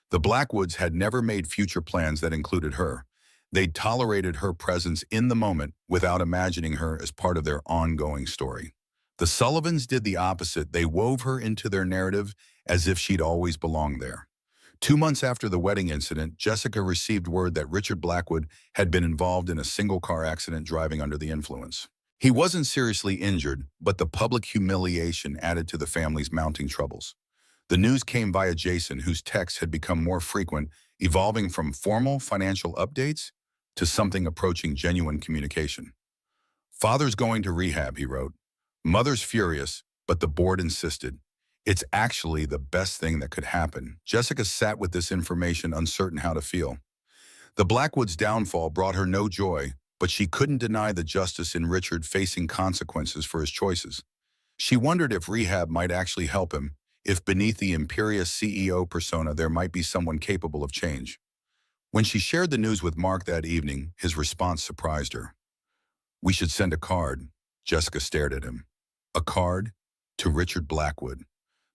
The Blackwoods had never made future plans that included her. They'd tolerated her presence in the moment without imagining her as part of their ongoing story. The Sullivans did the opposite. They wove her into their narrative as if she'd always belonged there. 2 months after the wedding incident, Jessica received word that Richard Blackwood had been involved in a single-car accident driving under the influence. He wasn't seriously injured, but the public humiliation added to the family's mounting troubles. The news came via Jason, whose texts had become more frequent, evolving from formal financial updates to something approaching genuine communication. "Father's going to rehab," he wrote. "Mother's furious, but the board insisted. It's actually the best thing that could happen." Jessica sat with this information, uncertain how to feel. The Blackwoods' downfall brought her no joy, but she couldn't deny the justice in Richard facing consequences for his choices. She wondered if rehab might actually help him, if beneath the imperious CEO persona there might be someone capable of change. When she shared the news with Mark that evening, his response surprised her. "We should send a card." Jessica stared at him. "A card? To Richard Blackwood,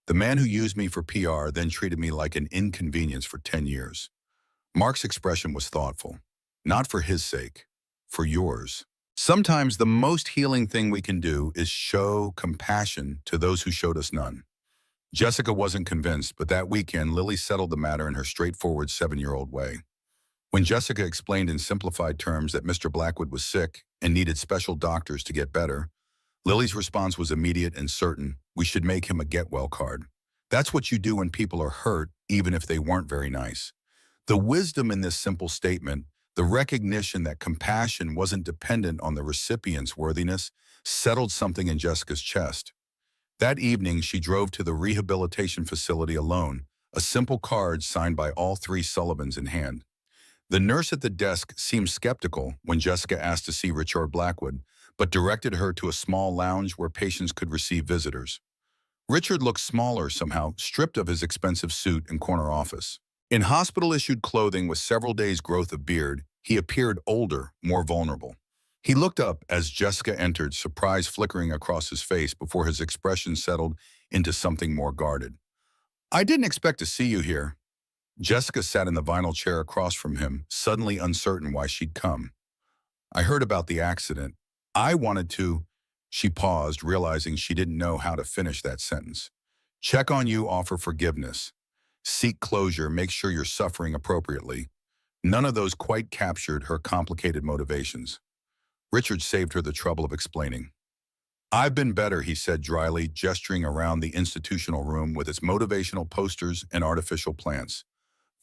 the man who used me for PR, then treated me like an inconvenience for 10 years. Mark's expression was thoughtful. "Not for his sake, for yours. Sometimes the most healing thing we can do is show compassion to those who showed us none." Jessica wasn't convinced, but that weekend, Lily settled the matter in her straightforward 7-year-old way. When Jessica explained in simplified terms that Mr. Blackwood was sick and needed special doctors to get better, Lily's response was immediate and certain. "We should make him a get-well card. That's what you do when people are hurt, even if they weren't very nice." The wisdom in this simple statement, the recognition that compassion wasn't dependent on the recipient's worthiness, settled something in Jessica's chest. That evening, she drove to the rehabilitation facility alone, a simple card signed by all three Sullivans in hand. The nurse at the desk seemed skeptical when Jessica asked to see Richard Blackwood, but directed her to a small lounge where patients could receive visitors. Richard looked smaller somehow, stripped of his expensive suit and corner office. In hospital-issued clothing with several days' growth of beard, he appeared older, more vulnerable. He looked up as Jessica entered, surprise flickering across his face before his expression settled into something more guarded. "I didn't expect to see you here." Jessica sat in the vinyl chair across from him, suddenly uncertain why she'd come. "I heard about the accident. I wanted to—" She paused, realizing she didn't know how to finish that sentence. "Check on you, offer forgiveness. Seek closure, make sure you're suffering appropriately." None of those quite captured her complicated motivations. Richard saved her the trouble of explaining. "I've been better," he said dryly, gesturing around the institutional room with its motivational posters and artificial plants.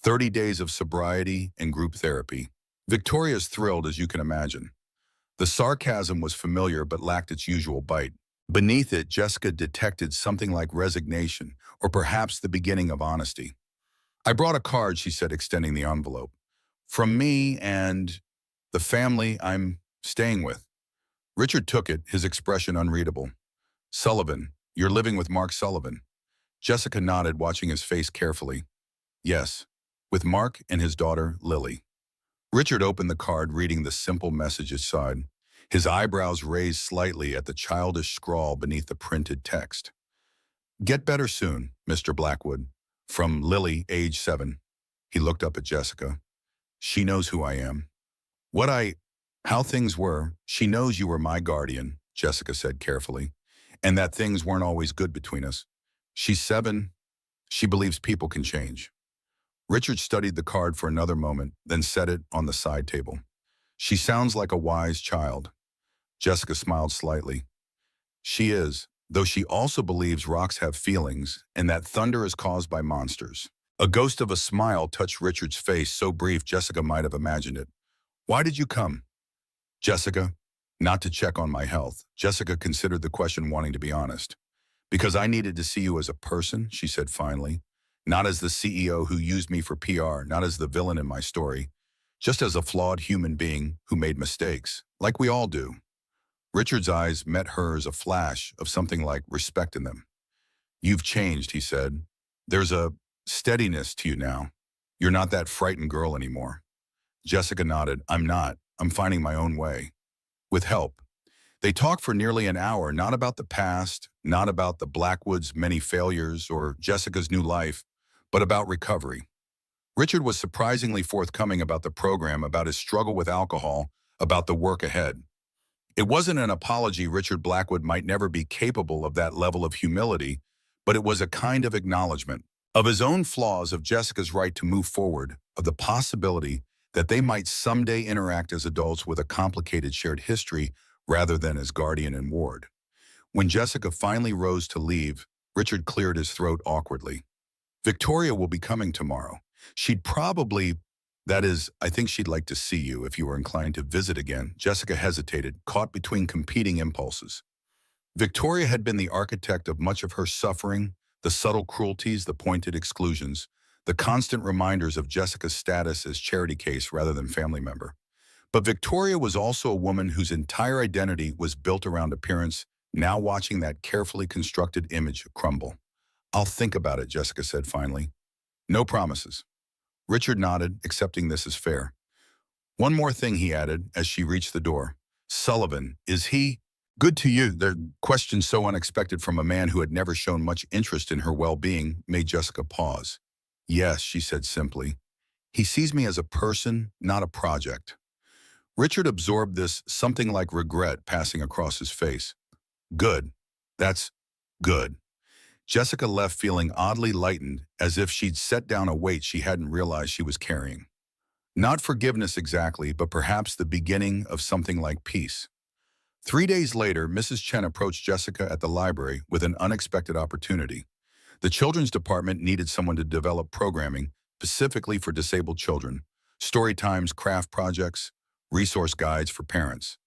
30 days of sobriety and group therapy. Victoria's thrilled, as you can imagine. The sarcasm was familiar but lacked its usual bite. Beneath it, Jessica detected something like resignation, or perhaps the beginning of honesty. "I brought a card," she said, extending the envelope. "From me and the family I'm staying with." Richard took it, his expression unreadable. "Sullivan, you're living with Mark Sullivan." Jessica nodded, watching his face carefully. "Yes, with Mark and his daughter, Lily." Richard opened the card, reading the simple message inside. His eyebrows raised slightly at the childish scrawl beneath the printed text. Get better soon, Mr. Blackwood. From Lily, age 7. He looked up at Jessica. She knows who I am. What I, how things were, she knows you were my guardian, Jessica said carefully, and that things weren't always good between us. She's 7. She believes people can change. Richard studied the card for another moment, then set it on the side table. She sounds like a wise child. Jessica smiled slightly. She is, though she also believes rocks have feelings and that thunder is caused by monsters. A ghost of a smile touched Richard's face, so brief Jessica might have imagined it. Why did you come? Jessica, not to check on my health. Jessica considered the question, wanting to be honest. Because I needed to see you as a person, she said finally. Not as the CEO who used me for PR, not as the villain in my story. Just as a flawed human being who made mistakes, like we all do. Richard's eyes met hers, a flash of something like respect in them. You've changed, he said. There's a steadiness to you now. You're not that frightened girl anymore. Jessica nodded. I'm not. I'm finding my own way. With help. They talked for nearly an hour, not about the past, not about the Blackwood's many failures or Jessica's new life, but about recovery. Richard was surprisingly forthcoming about the program, about his struggle with alcohol, about the work ahead. It wasn't an apology. Richard Blackwood might never be capable of that level of humility, but it was a kind of acknowledgement of his own flaws, of Jessica's right to move forward, of the possibility that they might someday interact as adults with a complicated shared history rather than as guardian and ward. When Jessica finally rose to leave, Richard cleared his throat awkwardly. Victoria will be coming tomorrow. She'd probably, that is, I think she'd like to see you if you were inclined to visit again. Jessica hesitated, caught between competing impulses. Victoria had been the architect of much of her suffering, the subtle cruelties, the pointed exclusions, the constant reminders of Jessica's status as charity case rather than family member. But Victoria was also a woman whose entire identity was built around appearance, now watching that carefully constructed image crumble. I'll think about it, Jessica said finally. No promises. Richard nodded, accepting this as fair. One more thing, he added, as she reached the door. Sullivan, is he good to you? The question, so unexpected from a man who had never shown much interest in her well-being, made Jessica pause. Yes, she said simply. He sees me as a person, not a project. Richard absorbed this, something like regret passing across his face. Good. That's good. Jessica left feeling oddly lightened, as if she'd set down a weight she hadn't realized she was carrying. Not forgiveness exactly, but perhaps the beginning of something like peace. 3 days later, Mrs. Chen approached Jessica at the library with an unexpected opportunity. The children's department needed someone to develop programming specifically for disabled children, story times, craft projects, resource guides for parents.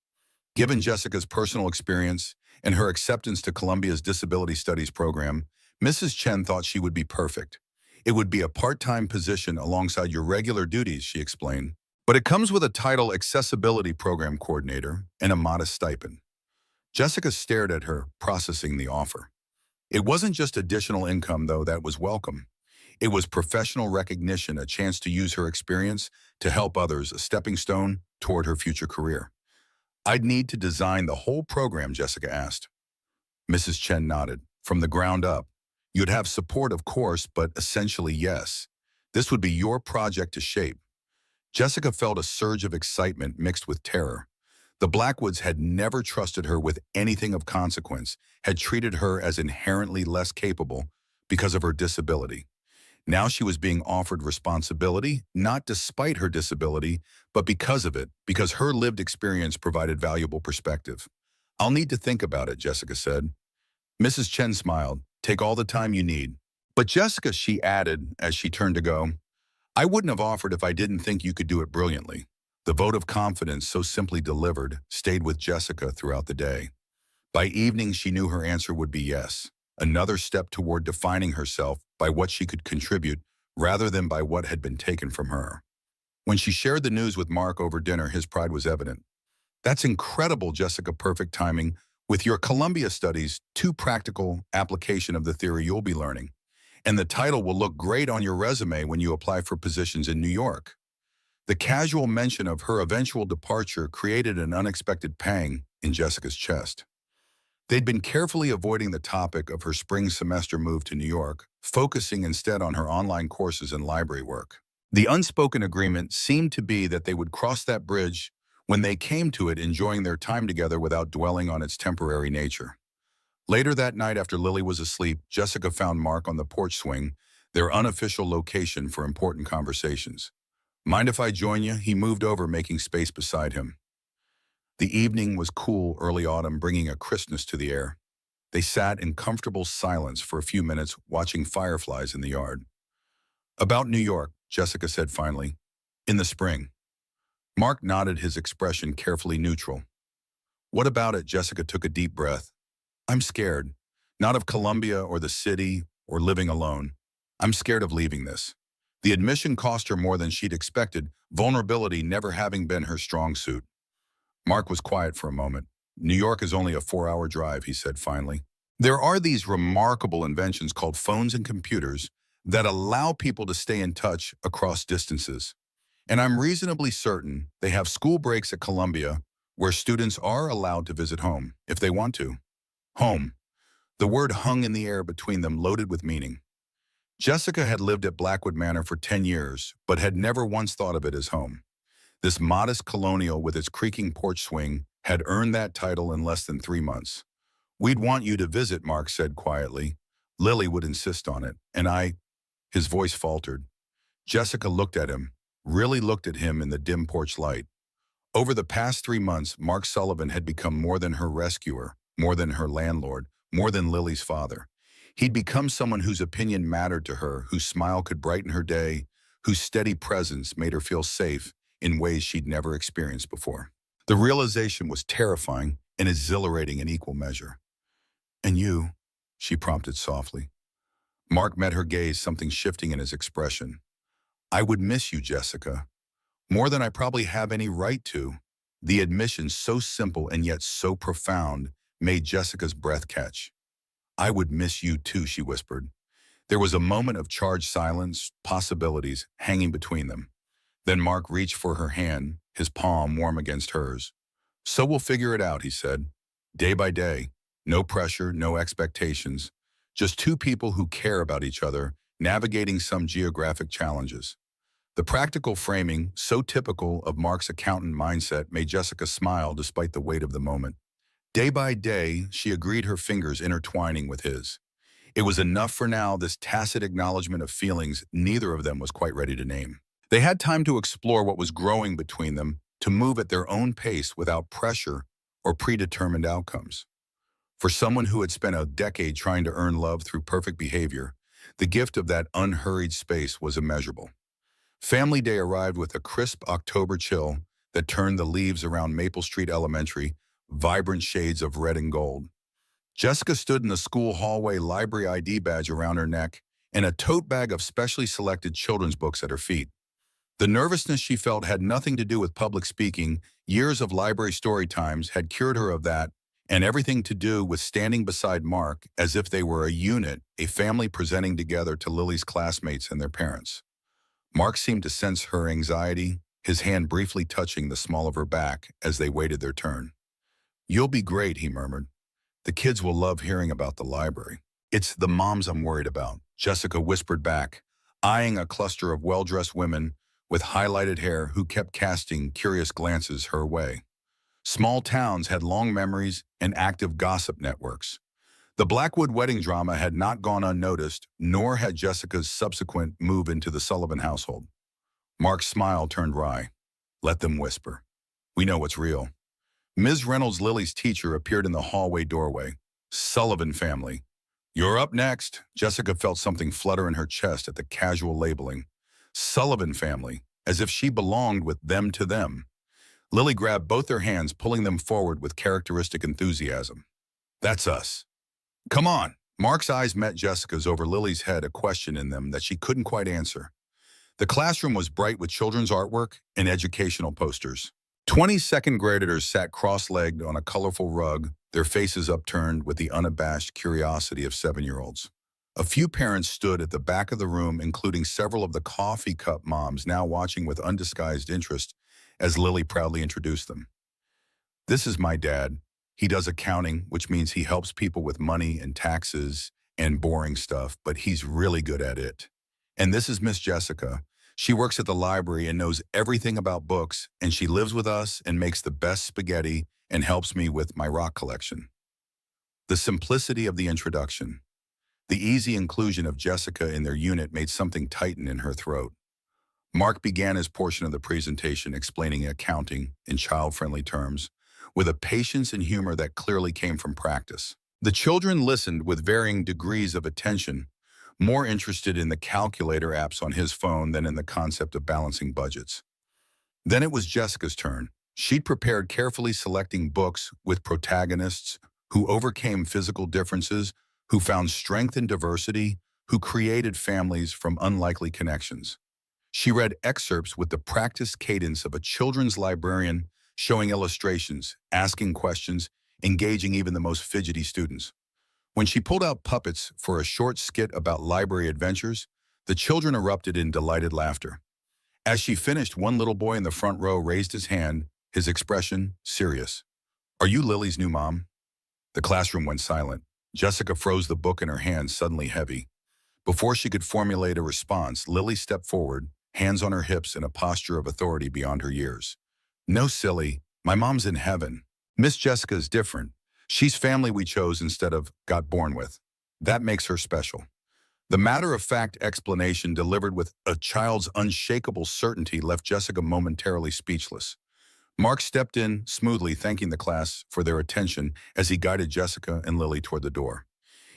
Given Jessica's personal experience and her acceptance to Columbia's Disability Studies program, Mrs. Chen thought she would be perfect. It would be a part-time position alongside your regular duties, she explained. But it comes with a title, Accessibility Program Coordinator, and a modest stipend. Jessica stared at her, processing the offer. It wasn't just additional income, though, that was welcome. It was professional recognition, a chance to use her experience to help others, a stepping stone toward her future career. I'd need to design the whole program, Jessica asked. Mrs. Chen nodded. From the ground up. You'd have support, of course, but essentially yes. This would be your project to shape. Jessica felt a surge of excitement mixed with terror. The Blackwoods had never trusted her with anything of consequence, had treated her as inherently less capable because of her disability. Now she was being offered responsibility, not despite her disability, but because of it, because her lived experience provided valuable perspective. I'll need to think about it, Jessica said. Mrs. Chen smiled. Take all the time you need. But Jessica, she added as she turned to go, I wouldn't have offered if I didn't think you could do it brilliantly. The vote of confidence, so simply delivered, stayed with Jessica throughout the day. By evening, she knew her answer would be yes. Another step toward defining herself by what she could contribute rather than by what had been taken from her. When she shared the news with Mark over dinner, his pride was evident. That's incredible, Jessica, perfect timing. With your Columbia studies, 2 practical application of the theory you'll be learning. And the title will look great on your resume when you apply for positions in New York. The casual mention of her eventual departure created an unexpected pang in Jessica's chest. They'd been carefully avoiding the topic of her spring semester move to New York, focusing instead on her online courses and library work. The unspoken agreement seemed to be that they would cross that bridge when they came to it, enjoying their time together without dwelling on its temporary nature. Later that night, after Lily was asleep, Jessica found Mark on the porch swing, their unofficial location for important conversations. "Mind if I join you?" He moved over, making space beside him. The evening was cool early autumn, bringing a crispness to the air. They sat in comfortable silence for a few minutes, watching fireflies in the yard. "About New York," Jessica said finally. "In the spring." Mark nodded, his expression carefully neutral. "What about it?" Jessica took a deep breath. "I'm scared. Not of Columbia or the city or living alone. I'm scared of leaving this." The admission cost her more than she'd expected, vulnerability never having been her strong suit. Mark was quiet for a moment. "New York is only a 4-hour drive," he said finally. "There are these remarkable inventions called phones and computers that allow people to stay in touch across distances. And I'm reasonably certain they have school breaks at Columbia where students are allowed to visit home if they want to." Home. The word hung in the air between them, loaded with meaning. Jessica had lived at Blackwood Manor for 10 years, but had never once thought of it as home. This modest colonial with its creaking porch swing had earned that title in less than 3 months. "We'd want you to visit," Mark said quietly. "Lily would insist on it, and I—" His voice faltered. Jessica looked at him, really looked at him in the dim porch light. Over the past 3 months, Mark Sullivan had become more than her rescuer, more than her landlord, more than Lily's father. He'd become someone whose opinion mattered to her, whose smile could brighten her day, whose steady presence made her feel safe in ways she'd never experienced before. The realization was terrifying and exhilarating in equal measure. "And you?" she prompted softly. Mark met her gaze, something shifting in his expression. "I would miss you, Jessica. More than I probably have any right to." The admission, so simple and yet so profound, made Jessica's breath catch. "I would miss you too," she whispered. There was a moment of charged silence, possibilities hanging between them. Then Mark reached for her hand, his palm warm against hers. "So we'll figure it out," he said. "Day by day. No pressure, no expectations. Just two people who care about each other, navigating some geographic challenges." The practical framing, so typical of Mark's accountant mindset, made Jessica smile despite the weight of the moment. Day by day, she agreed, her fingers intertwining with his. It was enough for now, this tacit acknowledgement of feelings neither of them was quite ready to name. They had time to explore what was growing between them, to move at their own pace without pressure or predetermined outcomes. For someone who had spent a decade trying to earn love through perfect behavior, the gift of that unhurried space was immeasurable. Family Day arrived with a crisp October chill that turned the leaves around Maple Street Elementary vibrant shades of red and gold. Jessica stood in the school hallway, library ID badge around her neck, and a tote bag of specially selected children's books at her feet. The nervousness she felt had nothing to do with public speaking. Years of library story times had cured her of that, and everything to do with standing beside Mark as if they were a unit, a family presenting together to Lily's classmates and their parents. Mark seemed to sense her anxiety, his hand briefly touching the small of her back as they waited their turn. "You'll be great," he murmured. "The kids will love hearing about the library." "It's the moms I'm worried about," Jessica whispered back, eyeing a cluster of well-dressed women with highlighted hair who kept casting curious glances her way. Small towns had long memories and active gossip networks. The Blackwood wedding drama had not gone unnoticed, nor had Jessica's subsequent move into the Sullivan household. Mark's smile turned wry. "Let them whisper. We know what's real." Ms. Reynolds, Lily's teacher, appeared in the hallway doorway. "Sullivan family." "You're up next." Jessica felt something flutter in her chest at the casual labeling. Sullivan family, as if she belonged with them to them. Lily grabbed both their hands, pulling them forward with characteristic enthusiasm. "That's us. Come on." Mark's eyes met Jessica's over Lily's head, a question in them that she couldn't quite answer. The classroom was bright with children's artwork and educational posters. 20 second graders sat cross-legged on a colorful rug, their faces upturned with the unabashed curiosity of 7-year-olds. A few parents stood at the back of the room, including several of the coffee cup moms, now watching with undisguised interest as Lily proudly introduced them. "This is my dad. He does accounting, which means he helps people with money and taxes and boring stuff, but he's really good at it. And this is Miss Jessica. She works at the library and knows everything about books, and she lives with us and makes the best spaghetti and helps me with my rock collection. The simplicity of the introduction, the easy inclusion of Jessica in their unit made something tighten in her throat. Mark began his portion of the presentation explaining accounting in child-friendly terms, with a patience and humor that clearly came from practice. The children listened with varying degrees of attention, more interested in the calculator apps on his phone than in the concept of balancing budgets. Then it was Jessica's turn. She'd prepared carefully selecting books with protagonists who overcame physical differences, who found strength in diversity, who created families from unlikely connections. She read excerpts with the practiced cadence of a children's librarian, showing illustrations, asking questions, engaging even the most fidgety students. When she pulled out puppets for a short skit about library adventures, the children erupted in delighted laughter. As she finished, one little boy in the front row raised his hand, his expression serious. "Are you Lily's new mom?" The classroom went silent. Jessica froze the book in her hand, suddenly heavy. Before she could formulate a response, Lily stepped forward, hands on her hips in a posture of authority beyond her years. "No, silly. My mom's in heaven. Miss Jessica is different. She's family we chose instead of got born with. That makes her special." The matter-of-fact explanation delivered with a child's unshakable certainty left Jessica momentarily speechless. Mark stepped in smoothly, thanking the class for their attention as he guided Jessica and Lily toward the door.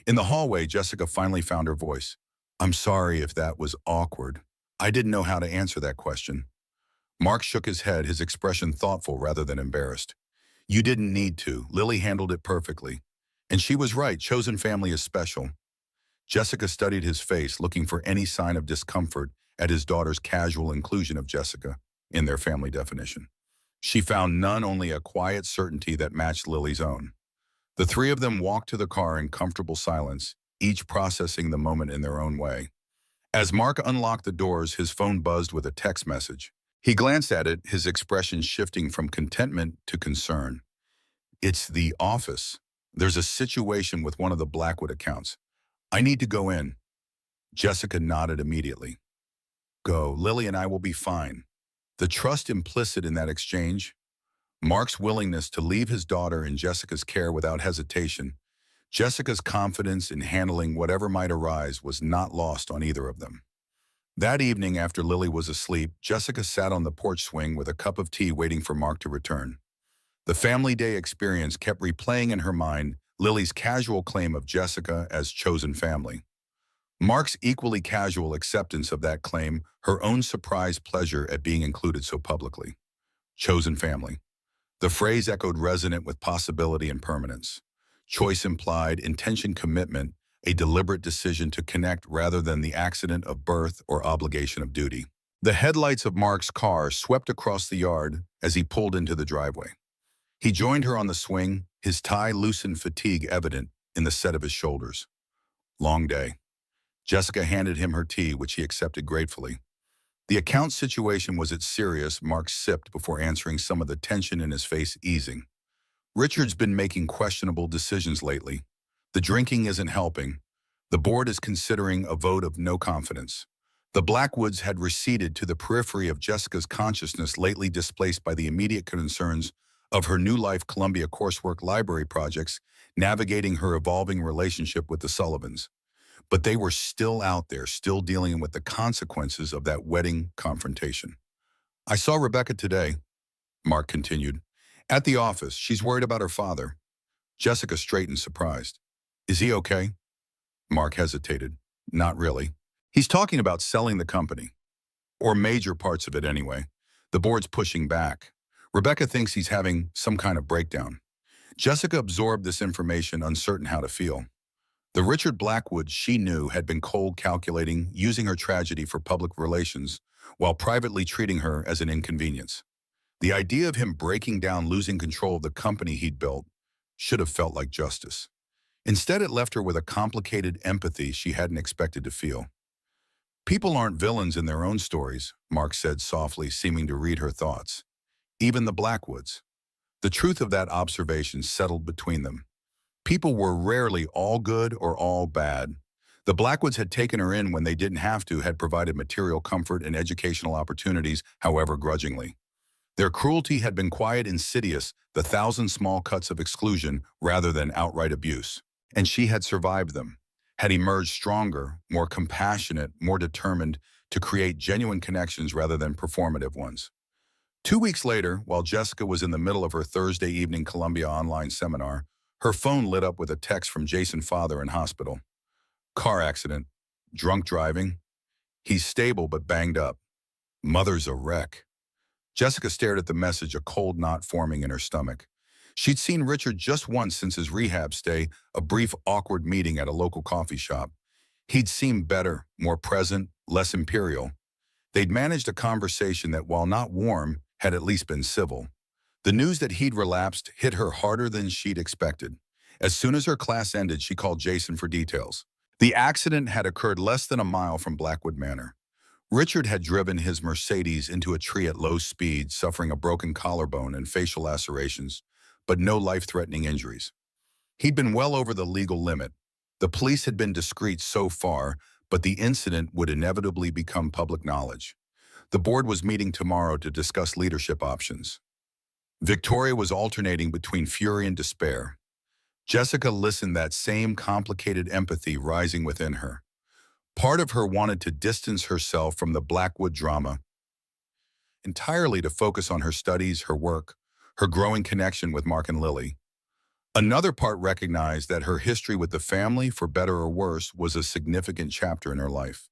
In the hallway, Jessica finally found her voice. "I'm sorry if that was awkward. I didn't know how to answer that question." Mark shook his head, his expression thoughtful rather than embarrassed. "You didn't need to. Lily handled it perfectly. And she was right. Chosen family is special." Jessica studied his face, looking for any sign of discomfort at his daughter's casual inclusion of Jessica in their family definition. She found none, only a quiet certainty that matched Lily's own. The three of them walked to the car in comfortable silence, each processing the moment in their own way. As Mark unlocked the doors, his phone buzzed with a text message. He glanced at it, his expression shifting from contentment to concern. "It's the office. There's a situation with one of the Blackwood accounts. I need to go in." Jessica nodded immediately. "Go. Lily and I will be fine." The trust implicit in that exchange, Mark's willingness to leave his daughter in Jessica's care without hesitation, Jessica's confidence in handling whatever might arise was not lost on either of them. That evening, after Lily was asleep, Jessica sat on the porch swing with a cup of tea waiting for Mark to return. The family day experience kept replaying in her mind Lily's casual claim of Jessica as chosen family. Mark's equally casual acceptance of that claim, her own surprised pleasure at being included so publicly. Chosen family. The phrase echoed resonant with possibility and permanence. Choice implied, intention commitment, a deliberate decision to connect rather than the accident of birth or obligation of duty. The headlights of Mark's car swept across the yard as he pulled into the driveway. He joined her on the swing, his tie loose and fatigue evident in the set of his shoulders. Long day. Jessica handed him her tea, which he accepted gratefully. The account situation was its serious. Mark sipped before answering, some of the tension in his face easing. "Richard's been making questionable decisions lately. The drinking isn't helping. The board is considering a vote of no confidence." The Blackwoods had receded to the periphery of Jessica's consciousness, lately displaced by the immediate concerns of her New Life Columbia coursework library projects, navigating her evolving relationship with the Sullivans. But they were still out there, still dealing with the consequences of that wedding confrontation. "I saw Rebecca today," Mark continued. "At the office. She's worried about her father." Jessica straightened, surprised. "Is he okay?" Mark hesitated. "Not really. He's talking about selling the company. Or major parts of it anyway. The board's pushing back. Rebecca thinks he's having some kind of breakdown." Jessica absorbed this information, uncertain how to feel. The Richard Blackwood she knew had been cold, calculating, using her tragedy for public relations, while privately treating her as an inconvenience. The idea of him breaking down, losing control of the company he'd built, should have felt like justice. Instead, it left her with a complicated empathy she hadn't expected to feel. "People aren't villains in their own stories," Mark said softly, seeming to read her thoughts. "Even the Blackwoods." The truth of that observation settled between them. People were rarely all good or all bad. The Blackwoods had taken her in when they didn't have to, had provided material comfort and educational opportunities, however grudgingly. Their cruelty had been quiet, insidious, the thousand small cuts of exclusion rather than outright abuse. And she had survived them, had emerged stronger, more compassionate, more determined to create genuine connections rather than performative ones. 2 weeks later, while Jessica was in the middle of her Thursday evening Columbia online seminar, her phone lit up with a text from Jason's father in hospital. Car accident. Drunk driving. He's stable but banged up. Mother's a wreck. Jessica stared at the message, a cold knot forming in her stomach. She'd seen Richard just once since his rehab stay, a brief, awkward meeting at a local coffee shop. He'd seemed better, more present, less imperial. They'd managed a conversation that, while not warm, had at least been civil. The news that he'd relapsed hit her harder than she'd expected. As soon as her class ended, she called Jason for details. The accident had occurred less than a mile from Blackwood Manor. Richard had driven his Mercedes into a tree at low speed, suffering a broken collarbone and facial lacerations, but no life-threatening injuries. He'd been well over the legal limit. The police had been discreet so far, but the incident would inevitably become public knowledge. The board was meeting tomorrow to discuss leadership options. Victoria was alternating between fury and despair. Jessica listened, that same complicated empathy rising within her. Part of her wanted to distance herself from the Blackwood drama entirely, to focus on her studies, her work, her growing connection with Mark and Lily. Another part recognized that her history with the family, for better or worse, was a significant chapter in her life.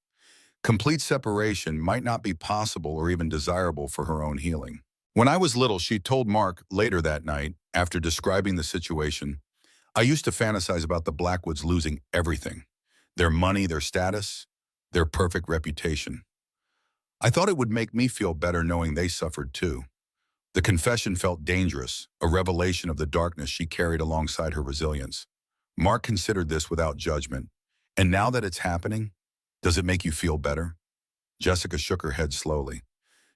Complete separation might not be possible or even desirable for her own healing. When I was little, she told Mark later that night, after describing the situation, I used to fantasize about the Blackwoods losing everything. Their money, their status, their perfect reputation. I thought it would make me feel better knowing they suffered too. The confession felt dangerous, a revelation of the darkness she carried alongside her resilience. Mark considered this without judgment. And now that it's happening, does it make you feel better? Jessica shook her head slowly.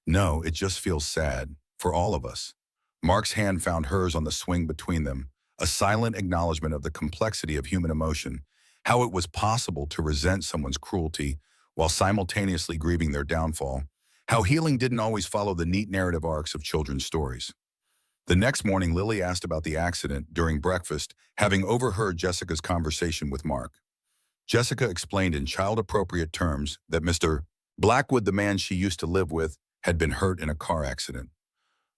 No, it just feels sad, for all of us. Mark's hand found hers on the swing between them, a silent acknowledgement of the complexity of human emotion, how it was possible to resent someone's cruelty while simultaneously grieving their downfall, how healing didn't always follow the neat narrative arcs of children's stories. The next morning, Lily asked about the accident during breakfast, having overheard Jessica's conversation with Mark. Jessica explained in child-appropriate terms that Mr. Blackwood, the man she used to live with, had been hurt in a car accident.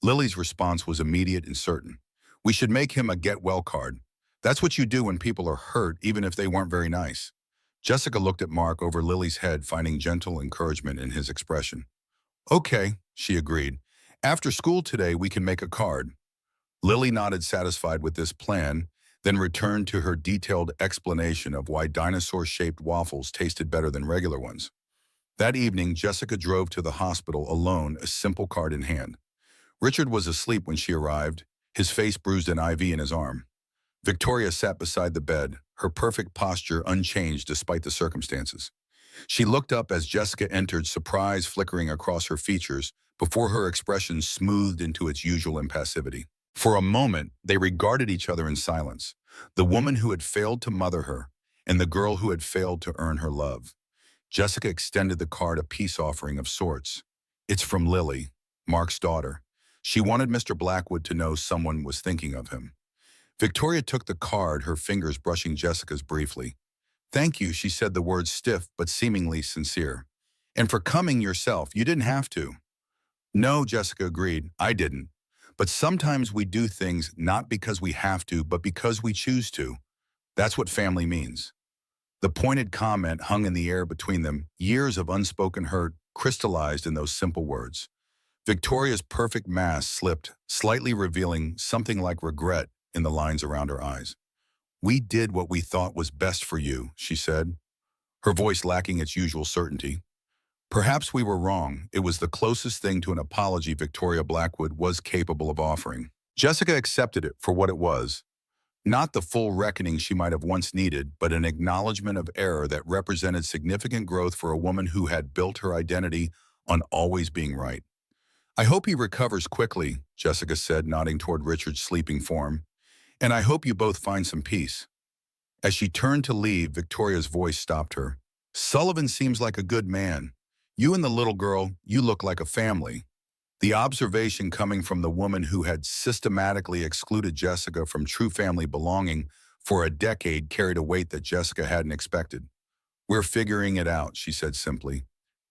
Lily's response was immediate and certain. We should make him a get-well card. That's what you do when people are hurt, even if they weren't very nice. Jessica looked at Mark over Lily's head, finding gentle encouragement in his expression. Okay, she agreed. After school today, we can make a card. Lily nodded, satisfied with this plan, then returned to her detailed explanation of why dinosaur-shaped waffles tasted better than regular ones. That evening, Jessica drove to the hospital alone, a simple card in hand. Richard was asleep when she arrived, his face bruised, an IV in his arm. Victoria sat beside the bed, her perfect posture unchanged despite the circumstances. She looked up as Jessica entered, surprise flickering across her features before her expression smoothed into its usual impassivity. For a moment, they regarded each other in silence, the woman who had failed to mother her and the girl who had failed to earn her love. Jessica extended the card, a peace offering of sorts. It's from Lily, Mark's daughter. She wanted Mr. Blackwood to know someone was thinking of him. Victoria took the card, her fingers brushing Jessica's briefly. Thank you, she said, the words stiff but seemingly sincere. And for coming yourself, you didn't have to. No, Jessica agreed, I didn't. But sometimes we do things not because we have to, but because we choose to. That's what family means. The pointed comment hung in the air between them, years of unspoken hurt crystallized in those simple words. Victoria's perfect mask slipped, slightly revealing something like regret in the lines around her eyes. We did what we thought was best for you, she said, her voice lacking its usual certainty. Perhaps we were wrong. It was the closest thing to an apology Victoria Blackwood was capable of offering. Jessica accepted it for what it was. Not the full reckoning she might have once needed, but an acknowledgement of error that represented significant growth for a woman who had built her identity on always being right. I hope he recovers quickly, Jessica said, nodding toward Richard's sleeping form. And I hope you both find some peace. As she turned to leave, Victoria's voice stopped her. Sullivan seems like a good man. You and the little girl, you look like a family. The observation coming from the woman who had systematically excluded Jessica from true family belonging for a decade carried a weight that Jessica hadn't expected. We're figuring it out, she said simply.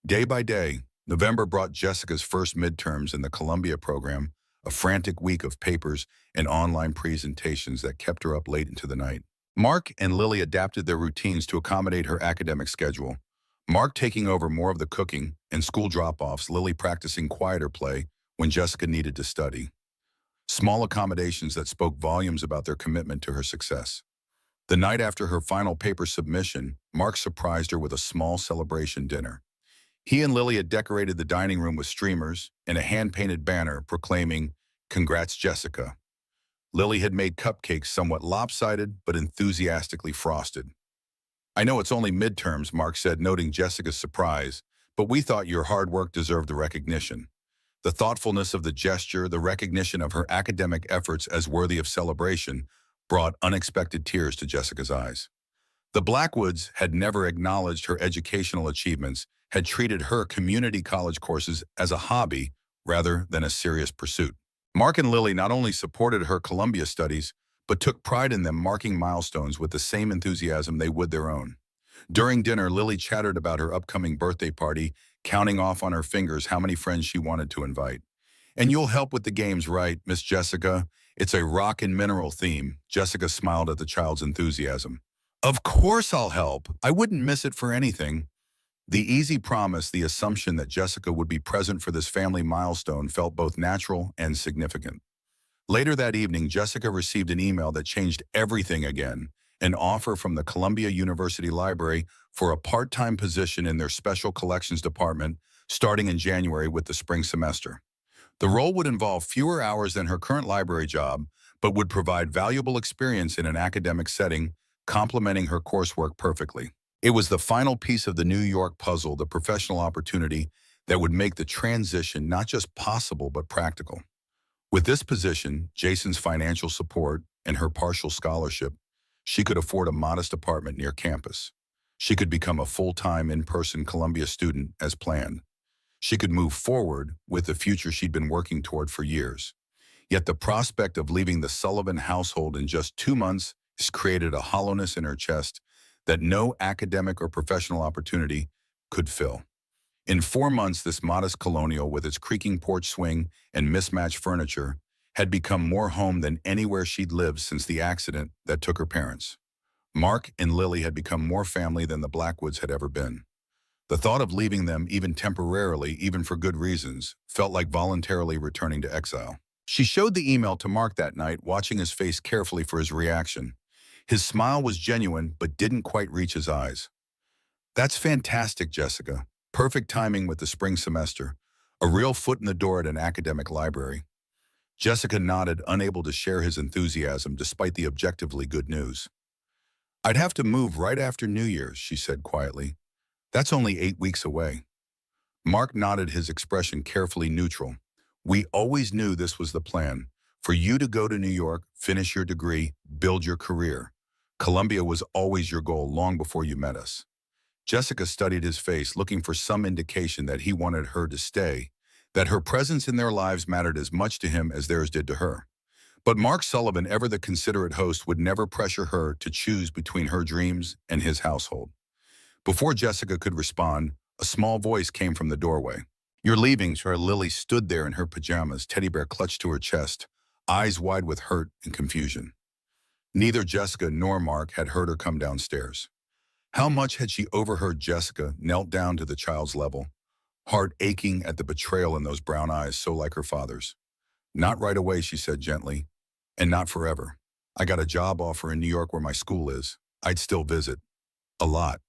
Day by day, November brought Jessica's first midterms in the Columbia program, a frantic week of papers and online presentations that kept her up late into the night. Mark and Lily adapted their routines to accommodate her academic schedule. Mark taking over more of the cooking and school drop-offs, Lily practicing quieter play when Jessica needed to study. Small accommodations that spoke volumes about their commitment to her success. The night after her final paper submission, Mark surprised her with a small celebration dinner. He and Lily had decorated the dining room with streamers and a hand-painted banner proclaiming, "Congrats, Jessica." Lily had made cupcakes somewhat lopsided but enthusiastically frosted. I know it's only midterms, Mark said, noting Jessica's surprise, but we thought your hard work deserved the recognition. The thoughtfulness of the gesture, the recognition of her academic efforts as worthy of celebration, brought unexpected tears to Jessica's eyes. The Blackwoods had never acknowledged her educational achievements, had treated her community college courses as a hobby rather than a serious pursuit. Mark and Lily not only supported her Columbia studies, but took pride in them marking milestones with the same enthusiasm they would their own. During dinner, Lily chattered about her upcoming birthday party, counting off on her fingers how many friends she wanted to invite. And you'll help with the games, right, Miss Jessica? It's a rock and mineral theme. Jessica smiled at the child's enthusiasm. Of course I'll help. I wouldn't miss it for anything. The easy promise, the assumption that Jessica would be present for this family milestone felt both natural and significant. Later that evening, Jessica received an email that changed everything again, an offer from the Columbia University Library for a part-time position in their special collections department starting in January with the spring semester. The role would involve fewer hours than her current library job, but would provide valuable experience in an academic setting, complementing her coursework perfectly. It was the final piece of the New York puzzle, the professional opportunity that would make the transition not just possible but practical. With this position, Jason's financial support, and her partial scholarship, she could afford a modest apartment near campus. She could become a full-time in-person Columbia student as planned. She could move forward with the future she'd been working toward for years. Yet the prospect of leaving the Sullivan household in just 2 months has created a hollowness in her chest that no academic or professional opportunity could fill. In 4 months, this modest colonial with its creaking porch swing and mismatched furniture had become more home than anywhere she'd lived since the accident that took her parents. Mark and Lily had become more family than the Blackwoods had ever been. The thought of leaving them, even temporarily, even for good reasons, felt like voluntarily returning to exile. She showed the email to Mark that night, watching his face carefully for his reaction. His smile was genuine, but didn't quite reach his eyes. That's fantastic, Jessica. Perfect timing with the spring semester. A real foot in the door at an academic library. Jessica nodded, unable to share his enthusiasm despite the objectively good news. I'd have to move right after New Year's, she said quietly. That's only 8 weeks away. Mark nodded, his expression carefully neutral. We always knew this was the plan. For you to go to New York, finish your degree, build your career. Columbia was always your goal long before you met us. Jessica studied his face, looking for some indication that he wanted her to stay, that her presence in their lives mattered as much to him as theirs did to her. But Mark Sullivan, ever the considerate host, would never pressure her to choose between her dreams and his household. Before Jessica could respond, a small voice came from the doorway. You're leaving, sir. Lily stood there in her pajamas, teddy bear clutched to her chest, eyes wide with hurt and confusion. Neither Jessica nor Mark had heard her come downstairs. How much had she overheard Jessica knelt down to the child's level, heart aching at the betrayal in those brown eyes so like her father's. Not right away, she said gently, and not forever. I got a job offer in New York where my school is. I'd still visit. A lot.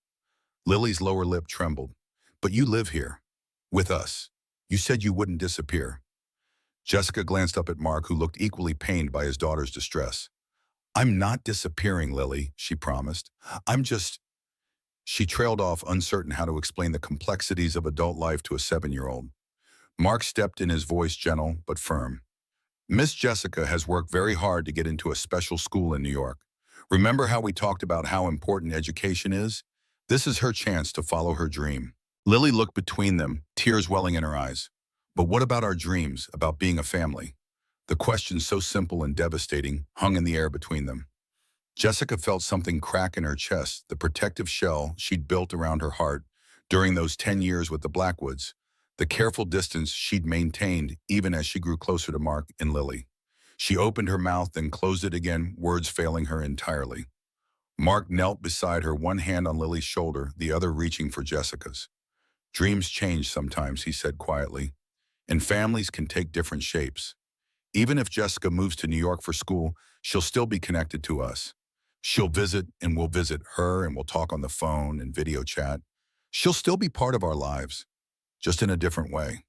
Lily's lower lip trembled. But you live here. With us. You said you wouldn't disappear. Jessica glanced up at Mark, who looked equally pained by his daughter's distress. I'm not disappearing, Lily, she promised. I'm just... She trailed off, uncertain how to explain the complexities of adult life to a 7-year-old. Mark stepped in, his voice gentle but firm. Miss Jessica has worked very hard to get into a special school in New York. Remember how we talked about how important education is? This is her chance to follow her dream. Lily looked between them, tears welling in her eyes. But what about our dreams, about being a family? The question, so simple and devastating, hung in the air between them. Jessica felt something crack in her chest, the protective shell she'd built around her heart during those 10 years with the Blackwoods, the careful distance she'd maintained even as she grew closer to Mark and Lily. She opened her mouth, then closed it again, words failing her entirely. Mark knelt beside her, one hand on Lily's shoulder, the other reaching for Jessica's. Dreams change sometimes, he said quietly, and families can take different shapes. Even if Jessica moves to New York for school, she'll still be connected to us. She'll visit and we'll visit her, and we'll talk on the phone and video chat. She'll still be part of our lives, just in a different way.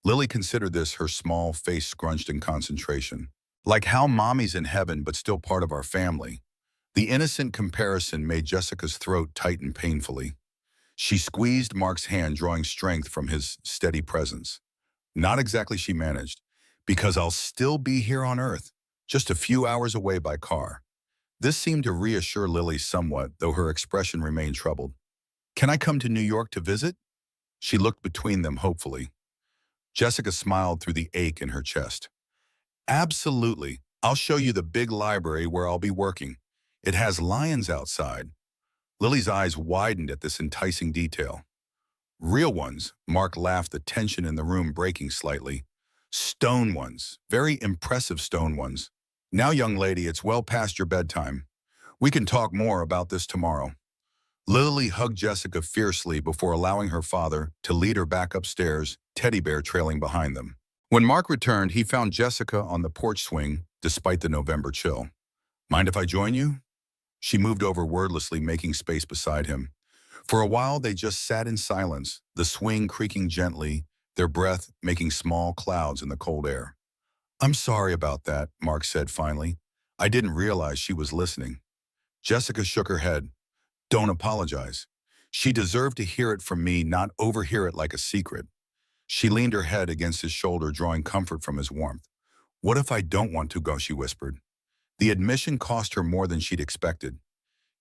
Lily considered this, her small face scrunched in concentration. Like how mommy's in heaven but still part of our family. The innocent comparison made Jessica's throat tighten painfully. She squeezed Mark's hand, drawing strength from his steady presence. Not exactly, she managed, because I'll still be here on Earth, just a few hours away by car. This seemed to reassure Lily somewhat, though her expression remained troubled. Can I come to New York to visit? She looked between them hopefully. Jessica smiled through the ache in her chest. Absolutely. I'll show you the big library where I'll be working. It has lions outside. Lily's eyes widened at this enticing detail. Real ones, Mark laughed, the tension in the room breaking slightly. Stone ones, very impressive stone ones. Now, young lady, it's well past your bedtime. We can talk more about this tomorrow. Lily hugged Jessica fiercely before allowing her father to lead her back upstairs, Teddy Bear trailing behind them. When Mark returned, he found Jessica on the porch swing, despite the November chill. Mind if I join you? She moved over wordlessly, making space beside him. For a while, they just sat in silence, the swing creaking gently, their breath making small clouds in the cold air. I'm sorry about that, Mark said finally. I didn't realize she was listening. Jessica shook her head. Don't apologize. She deserved to hear it from me, not overhear it like a secret. She leaned her head against his shoulder, drawing comfort from his warmth. What if I don't want to go, she whispered. The admission cost her more than she'd expected.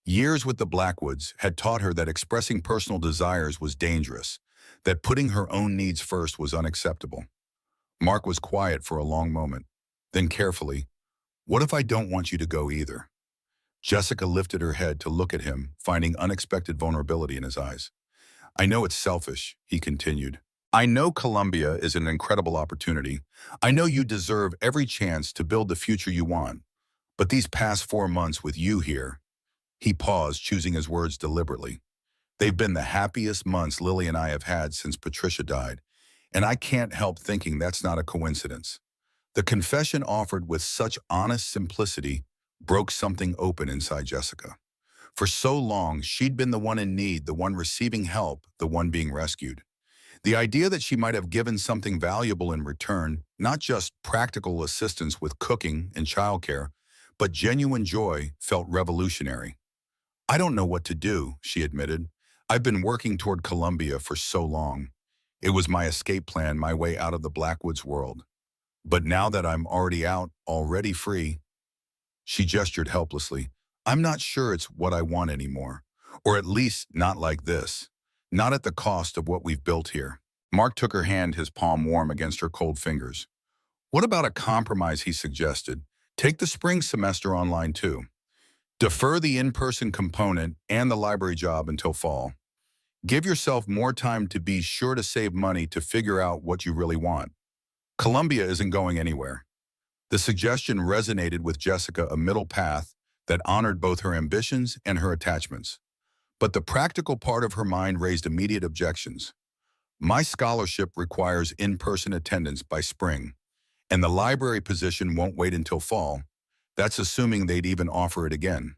Years with the Blackwoods had taught her that expressing personal desires was dangerous, that putting her own needs first was unacceptable. Mark was quiet for a long moment. Then carefully, what if I don't want you to go either? Jessica lifted her head to look at him, finding unexpected vulnerability in his eyes. I know it's selfish, he continued. I know Columbia is an incredible opportunity. I know you deserve every chance to build the future you want. But these past 4 months with you here, he paused, choosing his words deliberately. They've been the happiest months Lily and I have had since Patricia died, and I can't help thinking that's not a coincidence. The confession, offered with such honest simplicity, broke something open inside Jessica. For so long, she'd been the one in need, the one receiving help, the one being rescued. The idea that she might have given something valuable in return, not just practical assistance with cooking and childcare, but genuine joy, felt revolutionary. I don't know what to do, she admitted. I've been working toward Columbia for so long. It was my escape plan, my way out of the Blackwoods world. But now that I'm already out, already free, she gestured helplessly. I'm not sure it's what I want anymore. Or at least not like this. Not at the cost of what we've built here. Mark took her hand, his palm warm against her cold fingers. What about a compromise, he suggested. Take the spring semester online too. Defer the in-person component and the library job until fall. Give yourself more time to be sure to save money to figure out what you really want. Columbia isn't going anywhere. The suggestion resonated with Jessica, a middle path that honored both her ambitions and her attachments. But the practical part of her mind raised immediate objections. My scholarship requires in-person attendance by spring, and the library position won't wait until fall. That's assuming they'd even offer it again.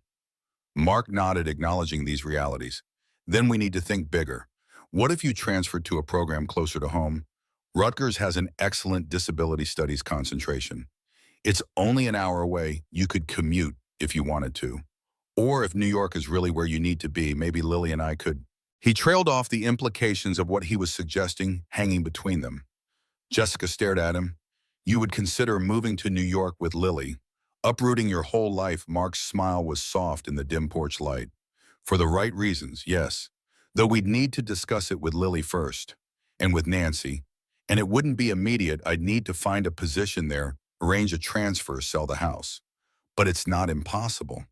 Mark nodded, acknowledging these realities. Then we need to think bigger. What if you transferred to a program closer to home? Rutgers has an excellent disability studies concentration. It's only an hour away. You could commute if you wanted to. Or if New York is really where you need to be, maybe Lily and I could. He trailed off, the implications of what he was suggesting hanging between them. Jessica stared at him. You would consider moving to New York with Lily. Uprooting your whole life. Mark's smile was soft in the dim porch light. For the right reasons, yes. Though we'd need to discuss it with Lily first. And with Nancy. And it wouldn't be immediate. I'd need to find a position there, arrange a transfer, sell the house. But it's not impossible.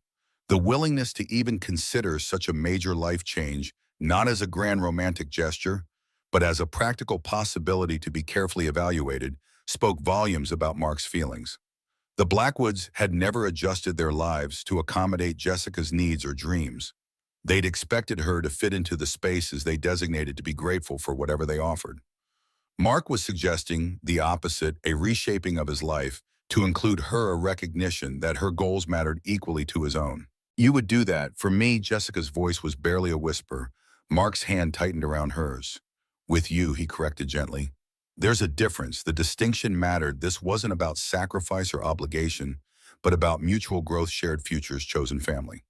The willingness to even consider such a major life change, not as a grand romantic gesture, but as a practical possibility to be carefully evaluated, spoke volumes about Mark's feelings. The Blackwoods had never adjusted their lives to accommodate Jessica's needs or dreams. They'd expected her to fit into the spaces they designated to be grateful for whatever they offered. Mark was suggesting the opposite, a reshaping of his life, to include her a recognition that her goals mattered equally to his own. You would do that. For me, Jessica's voice was barely a whisper. Mark's hand tightened around hers. With you, he corrected gently. There's a difference. The distinction mattered. This wasn't about sacrifice or obligation, but about mutual growth, shared futures, chosen family.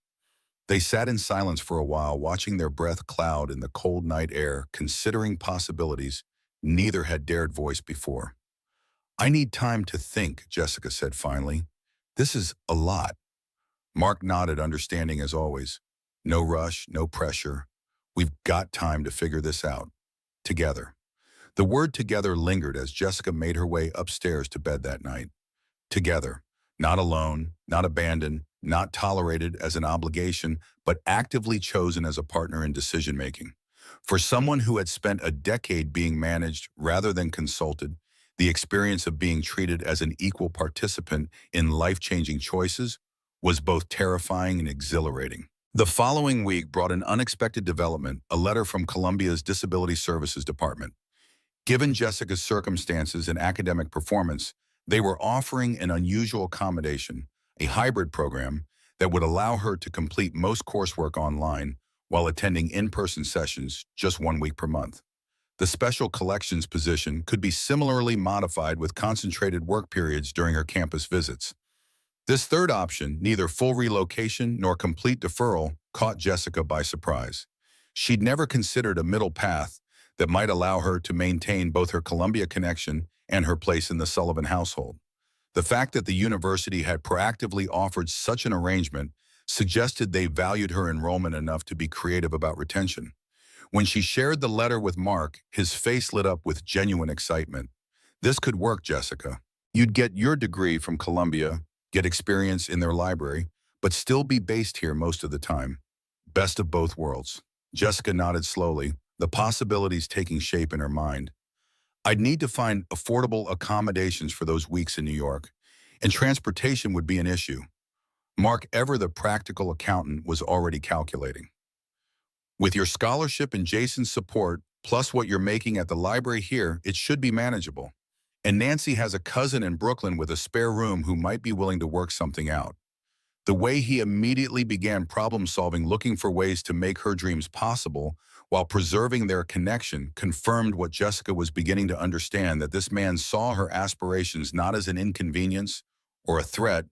They sat in silence for a while, watching their breath cloud in the cold night air, considering possibilities neither had dared voice before. I need time to think, Jessica said finally. This is a lot. Mark nodded, understanding as always. No rush, no pressure. We've got time to figure this out. Together. The word together lingered as Jessica made her way upstairs to bed that night. Together. Not alone, not abandoned, not tolerated as an obligation, but actively chosen as a partner in decision-making. For someone who had spent a decade being managed rather than consulted, the experience of being treated as an equal participant in life-changing choices was both terrifying and exhilarating. The following week brought an unexpected development, a letter from Columbia's Disability Services Department. Given Jessica's circumstances and academic performance, they were offering an unusual accommodation, a hybrid program that would allow her to complete most coursework online while attending in-person sessions just 1 week per month. The special collections position could be similarly modified with concentrated work periods during her campus visits. This third option, neither full relocation nor complete deferral, caught Jessica by surprise. She'd never considered a middle path that might allow her to maintain both her Columbia connection and her place in the Sullivan household. The fact that the university had proactively offered such an arrangement suggested they valued her enrollment enough to be creative about retention. When she shared the letter with Mark, his face lit up with genuine excitement. This could work, Jessica. You'd get your degree from Columbia, get experience in their library, but still be based here most of the time. Best of both worlds. Jessica nodded slowly, the possibilities taking shape in her mind. I'd need to find affordable accommodations for those weeks in New York, and transportation would be an issue. Mark, ever the practical accountant, was already calculating. With your scholarship and Jason's support, plus what you're making at the library here, it should be manageable. And Nancy has a cousin in Brooklyn with a spare room who might be willing to work something out. The way he immediately began problem-solving, looking for ways to make her dreams possible while preserving their connection, confirmed what Jessica was beginning to understand, that this man saw her aspirations not as an inconvenience or a threat,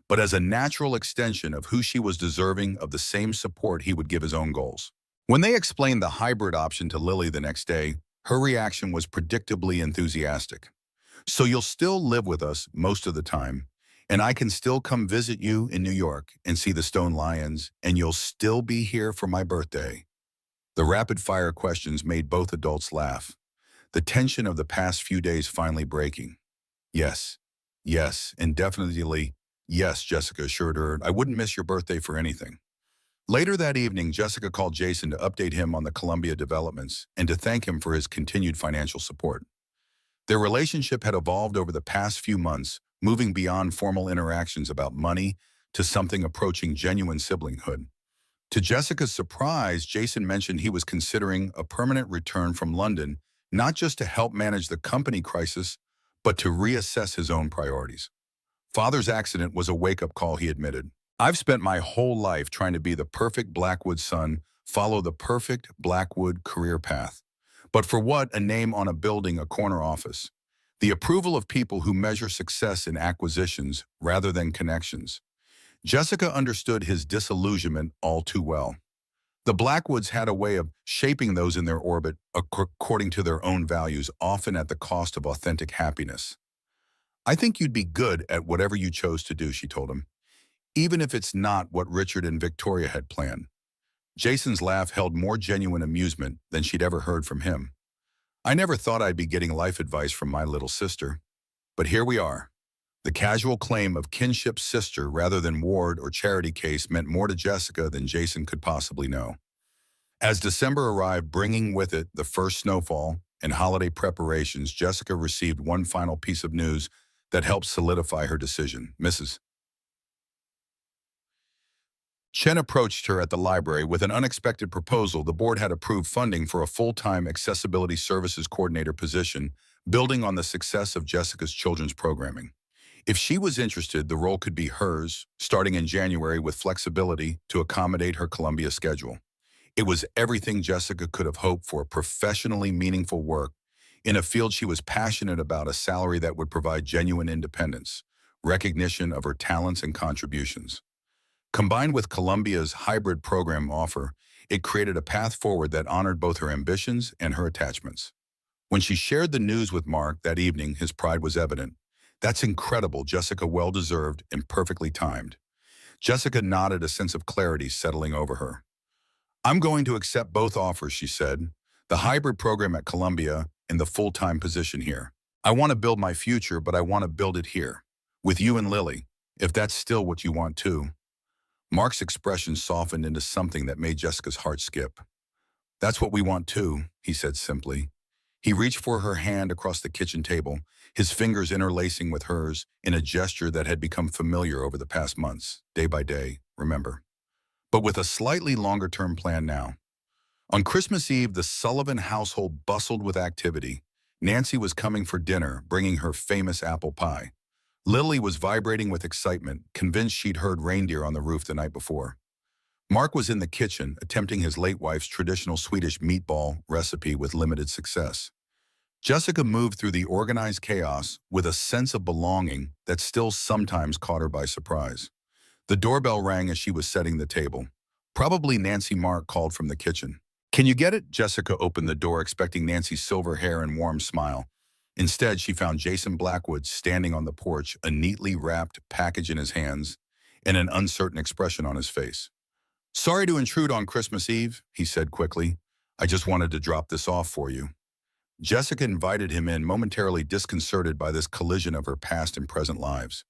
but as a natural extension of who she was, deserving of the same support he would give his own goals. When they explained the hybrid option to Lily the next day, her reaction was predictably enthusiastic. So you'll still live with us most of the time, and I can still come visit you in New York and see the stone lions, and you'll still be here for my birthday. The rapid-fire questions made both adults laugh, the tension of the past few days finally breaking. Yes, yes, and definitely yes, Jessica assured her. I wouldn't miss your birthday for anything. Later that evening, Jessica called Jason to update him on the Columbia developments and to thank him for his continued financial support. Their relationship had evolved over the past few months, moving beyond formal interactions about money to something approaching genuine siblinghood. To Jessica's surprise, Jason mentioned he was considering a permanent return from London, not just to help manage the company crisis, but to reassess his own priorities. Father's accident was a wake-up call, he admitted. I've spent my whole life trying to be the perfect Blackwood son, follow the perfect Blackwood career path. But for what? A name on a building, a corner office. The approval of people who measure success in acquisitions rather than connections. Jessica understood his disillusionment all too well. The Blackwoods had a way of shaping those in their orbit according to their own values, often at the cost of authentic happiness. I think you'd be good at whatever you chose to do, she told him, even if it's not what Richard and Victoria had planned. Jason's laugh held more genuine amusement than she'd ever heard from him. I never thought I'd be getting life advice from my little sister. But here we are. The casual claim of kinship sister rather than ward or charity case meant more to Jessica than Jason could possibly know. As December arrived, bringing with it the first snowfall and holiday preparations, Jessica received one final piece of news that helped solidify her decision. Mrs. Chen approached her at the library with an unexpected proposal. The board had approved funding for a full-time accessibility services coordinator position, building on the success of Jessica's children's programming. If she was interested, the role could be hers, starting in January with flexibility to accommodate her Columbia schedule. It was everything Jessica could have hoped for: professionally meaningful work in a field she was passionate about, a salary that would provide genuine independence, recognition of her talents and contributions. Combined with Columbia's hybrid program offer, it created a path forward that honored both her ambitions and her attachments. When she shared the news with Mark that evening, his pride was evident. "That's incredible, Jessica, well-deserved and perfectly timed." Jessica nodded, a sense of clarity settling over her. "I'm going to accept both offers," she said, "the hybrid program at Columbia and the full-time position here. I want to build my future, but I want to build it here, with you and Lily, if that's still what you want too." Mark's expression softened into something that made Jessica's heart skip. "That's what we want too," he said simply. He reached for her hand across the kitchen table, his fingers interlacing with hers in a gesture that had become familiar over the past months, day by day, remember. But with a slightly longer-term plan now. On Christmas Eve, the Sullivan household bustled with activity. Nancy was coming for dinner, bringing her famous apple pie. Lily was vibrating with excitement, convinced she'd heard reindeer on the roof the night before. Mark was in the kitchen, attempting his late wife's traditional Swedish meatball recipe with limited success. Jessica moved through the organized chaos with a sense of belonging that still sometimes caught her by surprise. The doorbell rang as she was setting the table. Probably Nancy. Mark called from the kitchen. "Can you get it?" Jessica opened the door, expecting Nancy's silver hair and warm smile. Instead, she found Jason Blackwood standing on the porch, a neatly wrapped package in his hands and an uncertain expression on his face. "Sorry to intrude on Christmas Eve," he said quickly. "I just wanted to drop this off for you." Jessica invited him in, momentarily disconcerted by this collision of her past and present lives.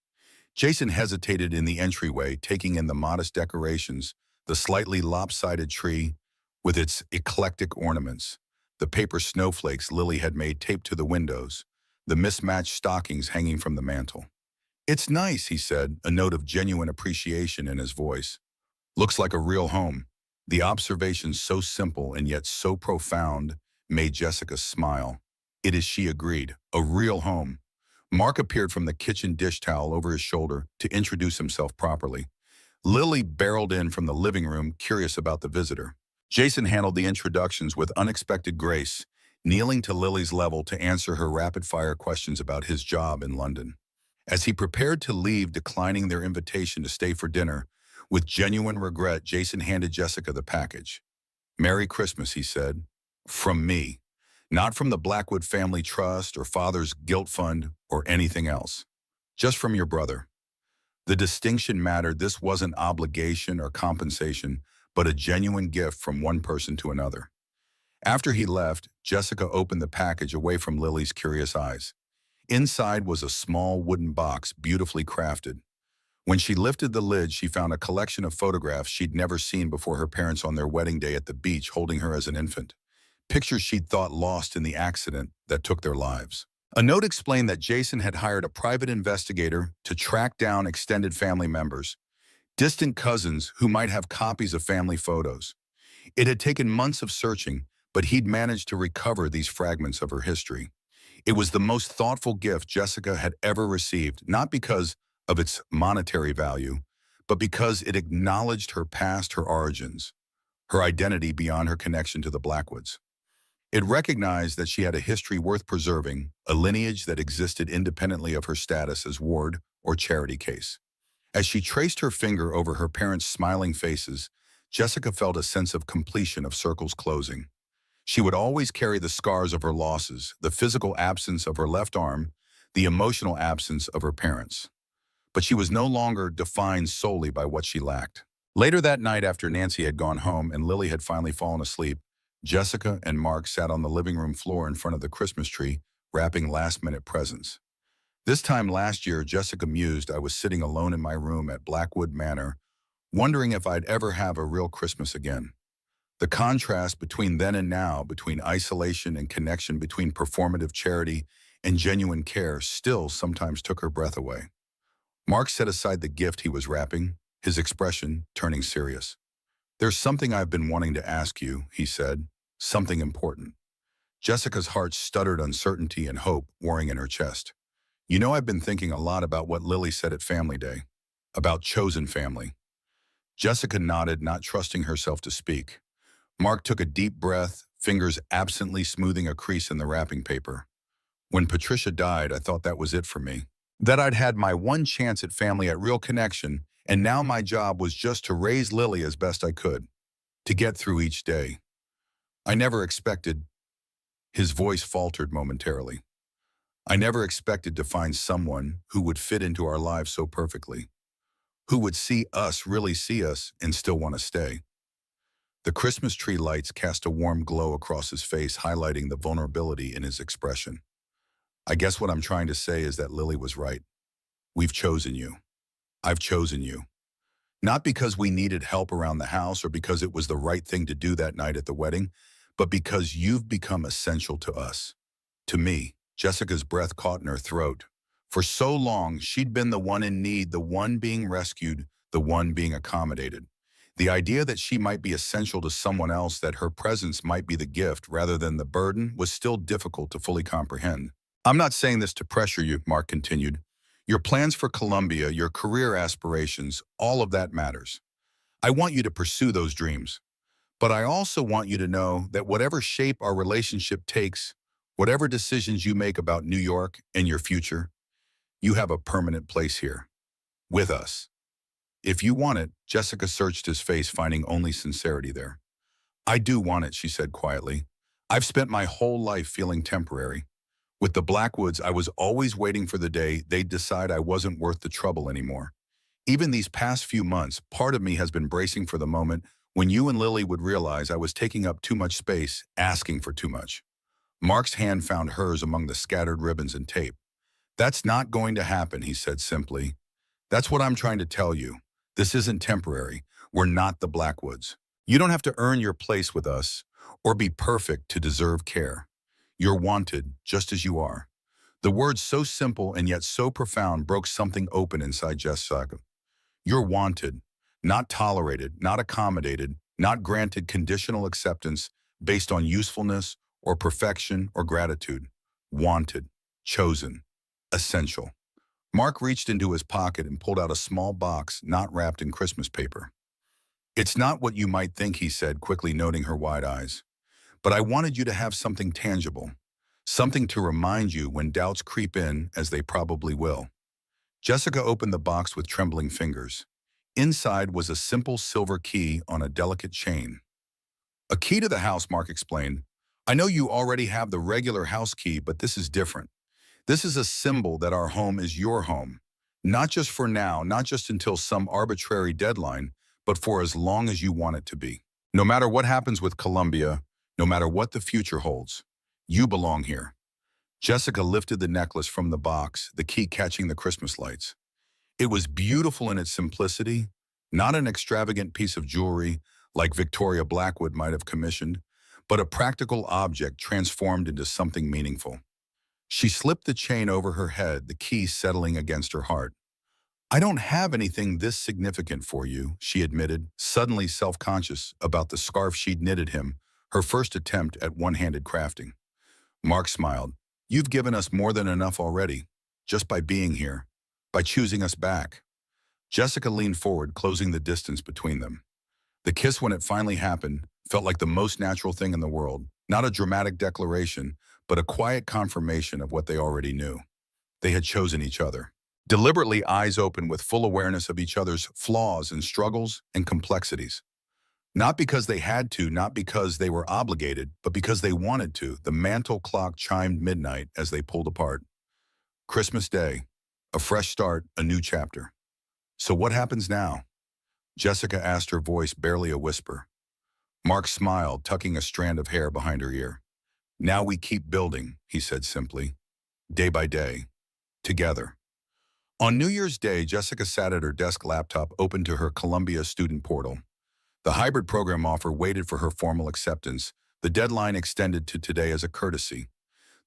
Jason hesitated in the entryway, taking in the modest decorations, the slightly lopsided tree with its eclectic ornaments, the paper snowflakes Lily had made taped to the windows, the mismatched stockings hanging from the mantel. "It's nice," he said, a note of genuine appreciation in his voice. "Looks like a real home." The observation, so simple and yet so profound, made Jessica smile. "It is," she agreed, "a real home." Mark appeared from the kitchen, dish towel over his shoulder, to introduce himself properly. Lily barreled in from the living room, curious about the visitor. Jason handled the introductions with unexpected grace, kneeling to Lily's level to answer her rapid-fire questions about his job in London. As he prepared to leave, declining their invitation to stay for dinner, with genuine regret, Jason handed Jessica the package. "Merry Christmas," he said. "From me. Not from the Blackwood Family Trust or Father's Guilt Fund or anything else. Just from your brother." The distinction mattered. This wasn't obligation or compensation, but a genuine gift from one person to another. After he left, Jessica opened the package away from Lily's curious eyes. Inside was a small wooden box, beautifully crafted. When she lifted the lid, she found a collection of photographs she'd never seen before: her parents on their wedding day at the beach holding her as an infant. Pictures she'd thought lost in the accident that took their lives. A note explained that Jason had hired a private investigator to track down extended family members, distant cousins who might have copies of family photos. It had taken months of searching, but he'd managed to recover these fragments of her history. It was the most thoughtful gift Jessica had ever received, not because of its monetary value, but because it acknowledged her past, her origins, her identity beyond her connection to the Blackwoods. It recognized that she had a history worth preserving, a lineage that existed independently of her status as ward or charity case. As she traced her finger over her parents' smiling faces, Jessica felt a sense of completion of circles closing. She would always carry the scars of her losses, the physical absence of her left arm, the emotional absence of her parents. But she was no longer defined solely by what she lacked. Later that night, after Nancy had gone home and Lily had finally fallen asleep, Jessica and Mark sat on the living room floor in front of the Christmas tree, wrapping last-minute presents. This time last year, Jessica mused, I was sitting alone in my room at Blackwood Manor, wondering if I'd ever have a real Christmas again. The contrast between then and now, between isolation and connection, between performative charity and genuine care, still sometimes took her breath away. Mark set aside the gift he was wrapping, his expression turning serious. There's something I've been wanting to ask you, he said, something important. Jessica's heart stuttered uncertainty and hope warring in her chest. You know, I've been thinking a lot about what Lily said at Family Day, about chosen family. Jessica nodded, not trusting herself to speak. Mark took a deep breath, fingers absently smoothing a crease in the wrapping paper. When Patricia died, I thought that was it for me. That I'd had my one chance at family, at real connection, and now my job was just to raise Lily as best I could, to get through each day. I never expected, his voice faltered momentarily. I never expected to find someone who would fit into our lives so perfectly, who would see us, really see us, and still want to stay. The Christmas tree lights cast a warm glow across his face, highlighting the vulnerability in his expression. I guess what I'm trying to say is that Lily was right. We've chosen you. I've chosen you. Not because we needed help around the house or because it was the right thing to do that night at the wedding, but because you've become essential to us. To me. Jessica's breath caught in her throat. For so long, she'd been the one in need, the one being rescued, the one being accommodated. The idea that she might be essential to someone else, that her presence might be the gift rather than the burden, was still difficult to fully comprehend. I'm not saying this to pressure you, Mark continued. Your plans for Columbia, your career aspirations, all of that matters. I want you to pursue those dreams. But I also want you to know that whatever shape our relationship takes, whatever decisions you make about New York and your future, you have a permanent place here, with us. If you want it, Jessica searched his face, finding only sincerity there. I do want it, she said quietly. I've spent my whole life feeling temporary. With the Blackwoods, I was always waiting for the day they'd decide I wasn't worth the trouble anymore. Even these past few months, part of me has been bracing for the moment when you and Lily would realize I was taking up too much space, asking for too much. Mark's hand found hers among the scattered ribbons and tape. That's not going to happen, he said simply. That's what I'm trying to tell you. This isn't temporary. We're not the Blackwoods. You don't have to earn your place with us or be perfect to deserve care. You're wanted just as you are. The words, so simple and yet so profound, broke something open inside Jessica. You're wanted, not tolerated, not accommodated, not granted conditional acceptance based on usefulness or perfection or gratitude. Wanted, chosen, essential. Mark reached into his pocket and pulled out a small box not wrapped in Christmas paper. It's not what you might think, he said, quickly noting her wide eyes. But I wanted you to have something tangible, something to remind you when doubts creep in, as they probably will. Jessica opened the box with trembling fingers. Inside was a simple silver key on a delicate chain. A key to the house, Mark explained. I know you already have the regular house key, but this is different. This is a symbol that our home is your home. Not just for now, not just until some arbitrary deadline, but for as long as you want it to be. No matter what happens with Columbia, no matter what the future holds, you belong here. Jessica lifted the necklace from the box, the key catching the Christmas lights. It was beautiful in its simplicity, not an extravagant piece of jewelry like Victoria Blackwood might have commissioned, but a practical object transformed into something meaningful. She slipped the chain over her head, the key settling against her heart. I don't have anything this significant for you, she admitted, suddenly self-conscious about the scarf she'd knitted him, her first attempt at one-handed crafting. Mark smiled. You've given us more than enough already, just by being here, by choosing us back. Jessica leaned forward, closing the distance between them. The kiss, when it finally happened, felt like the most natural thing in the world, not a dramatic declaration, but a quiet confirmation of what they already knew. They had chosen each other. Deliberately, eyes open, with full awareness of each other's flaws and struggles and complexities. Not because they had to, not because they were obligated, but because they wanted to. The mantle clock chimed midnight as they pulled apart. Christmas Day. A fresh start, a new chapter. So what happens now? Jessica asked, her voice barely a whisper. Mark smiled, tucking a strand of hair behind her ear. Now we keep building, he said simply. Day by day. Together. On New Year's Day, Jessica sat at her desk, laptop open to her Columbia student portal. The hybrid program offer waited for her formal acceptance. The deadline extended to today as a courtesy.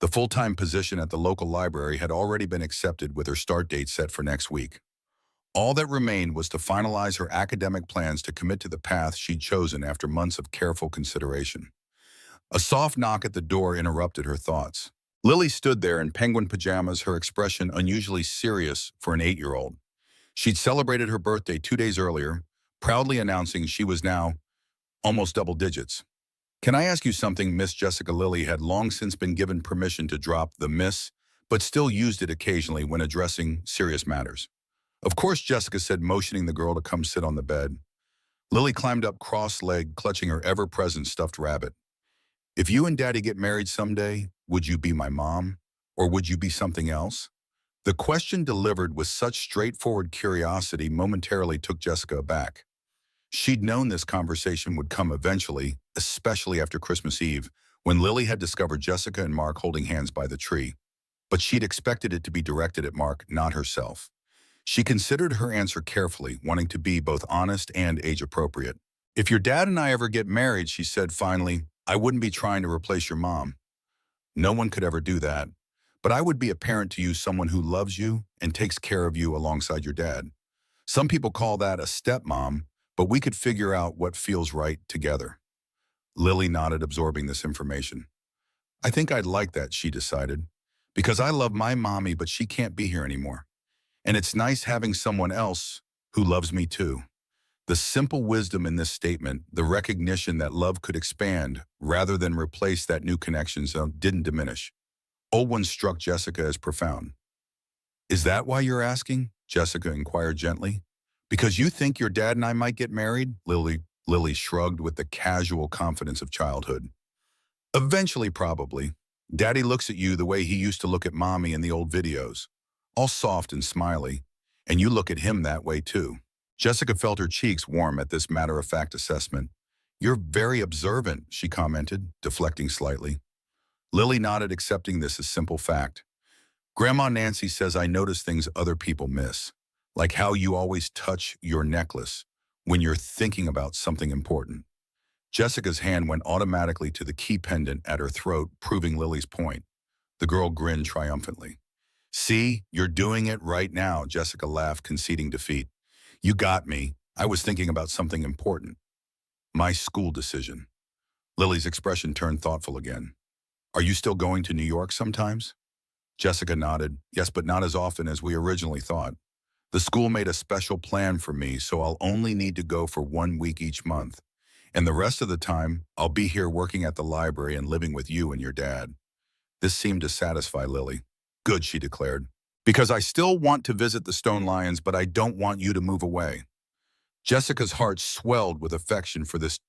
The full-time position at the local library had already been accepted with her start date set for next week. All that remained was to finalize her academic plans to commit to the path she'd chosen after months of careful consideration. A soft knock at the door interrupted her thoughts. Lily stood there in penguin pajamas, her expression unusually serious for an 8-year-old. She'd celebrated her birthday 2 days earlier, proudly announcing she was now almost double digits. Can I ask you something, Miss Jessica? Lily had long since been given permission to drop the miss, but still used it occasionally when addressing serious matters. Of course, Jessica said, motioning the girl to come sit on the bed. Lily climbed up cross-legged, clutching her ever-present stuffed rabbit. If you and Daddy get married someday, would you be my mom? Or would you be something else? The question, delivered with such straightforward curiosity, momentarily took Jessica aback. She'd known this conversation would come eventually, especially after Christmas Eve, when Lily had discovered Jessica and Mark holding hands by the tree. But she'd expected it to be directed at Mark, not herself. She considered her answer carefully, wanting to be both honest and age-appropriate. If your dad and I ever get married, she said finally, I wouldn't be trying to replace your mom. No one could ever do that. But I would be a parent to you, someone who loves you and takes care of you alongside your dad. Some people call that a stepmom, but we could figure out what feels right together. Lily nodded, absorbing this information. I think I'd like that, she decided, because I love my mommy, but she can't be here anymore. And it's nice having someone else who loves me too. The simple wisdom in this statement, the recognition that love could expand rather than replace that new connection zone, didn't diminish. Old ones struck Jessica as profound. Is that why you're asking? Jessica inquired gently. Because you think your dad and I might get married? Lily shrugged with the casual confidence of childhood. Eventually, probably. Daddy looks at you the way he used to look at Mommy in the old videos, all soft and smiley, and you look at him that way too. Jessica felt her cheeks warm at this matter-of-fact assessment. You're very observant, she commented, deflecting slightly. Lily nodded, accepting this as simple fact. Grandma Nancy says I notice things other people miss, like how you always touch your necklace when you're thinking about something important. Jessica's hand went automatically to the key pendant at her throat, proving Lily's point. The girl grinned triumphantly. See, you're doing it right now, Jessica laughed, conceding defeat. You got me. I was thinking about something important. My school decision. Lily's expression turned thoughtful again. Are you still going to New York sometimes? Jessica nodded. Yes, but not as often as we originally thought. The school made a special plan for me, so I'll only need to go for 1 week each month. And the rest of the time, I'll be here working at the library and living with you and your dad. This seemed to satisfy Lily. Good, she declared. Because I still want to visit the Stone Lions, but I don't want you to move away. Jessica's heart swelled with affection for this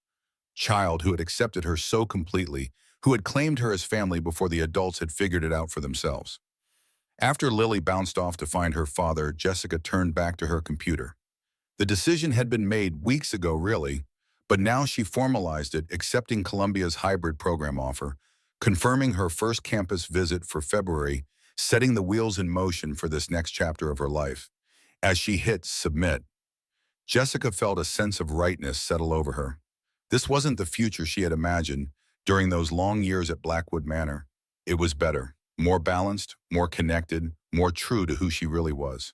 child who had accepted her so completely, who had claimed her as family before the adults had figured it out for themselves. After Lily bounced off to find her father, Jessica turned back to her computer. The decision had been made weeks ago, really, but now she formalized it, accepting Columbia's hybrid program offer, confirming her first campus visit for February, setting the wheels in motion for this next chapter of her life. As she hit submit, Jessica felt a sense of rightness settle over her. This wasn't the future she had imagined during those long years at Blackwood Manor. It was better, more balanced, more connected, more true to who she really was.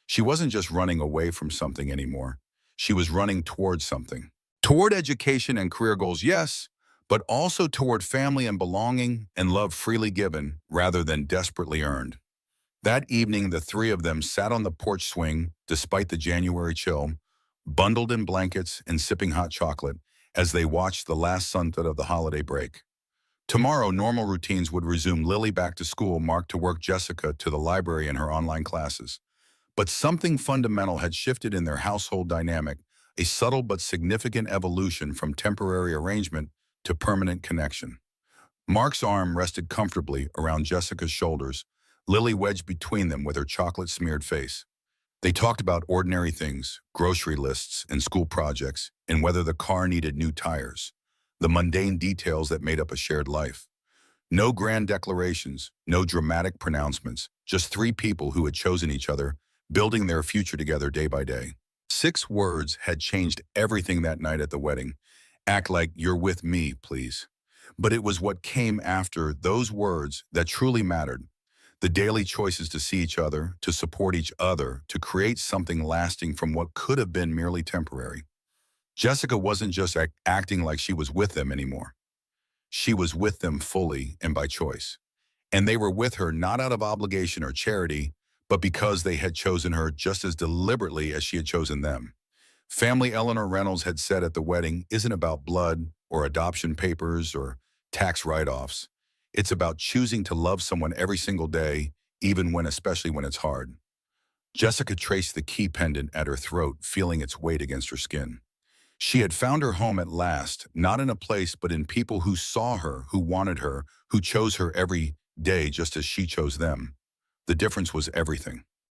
She wasn't just running away from something anymore. She was running towards something. Toward education and career goals, yes, but also toward family and belonging and love freely given rather than desperately earned. That evening, the three of them sat on the porch swing, despite the January chill, bundled in blankets and sipping hot chocolate as they watched the last sunset of the holiday break. Tomorrow, normal routines would resume. Lily back to school, Mark to work, Jessica to the library and her online classes. But something fundamental had shifted in their household dynamic, a subtle but significant evolution from temporary arrangement to permanent connection. Mark's arm rested comfortably around Jessica's shoulders, Lily wedged between them with her chocolate-smeared face. They talked about ordinary things, grocery lists and school projects, and whether the car needed new tires, the mundane details that made up a shared life. No grand declarations, no dramatic pronouncements, just three people who had chosen each other, building their future together day by day. 6 words had changed everything that night at the wedding. Act like you're with me, please. But it was what came after those words that truly mattered. The daily choices to see each other, to support each other, to create something lasting from what could have been merely temporary. Jessica wasn't just acting like she was with them anymore. She was with them fully and by choice. And they were with her not out of obligation or charity, but because they had chosen her just as deliberately as she had chosen them. Family Eleanor Reynolds had said at the wedding isn't about blood or adoption papers or tax write-offs. It's about choosing to love someone every single day, especially when it's hard. Jessica traced the key pendant at her throat, feeling its weight against her skin. She had found her home at last, not in a place but in people who saw her, who wanted her, who chose her every day just as she chose them. The difference was everything.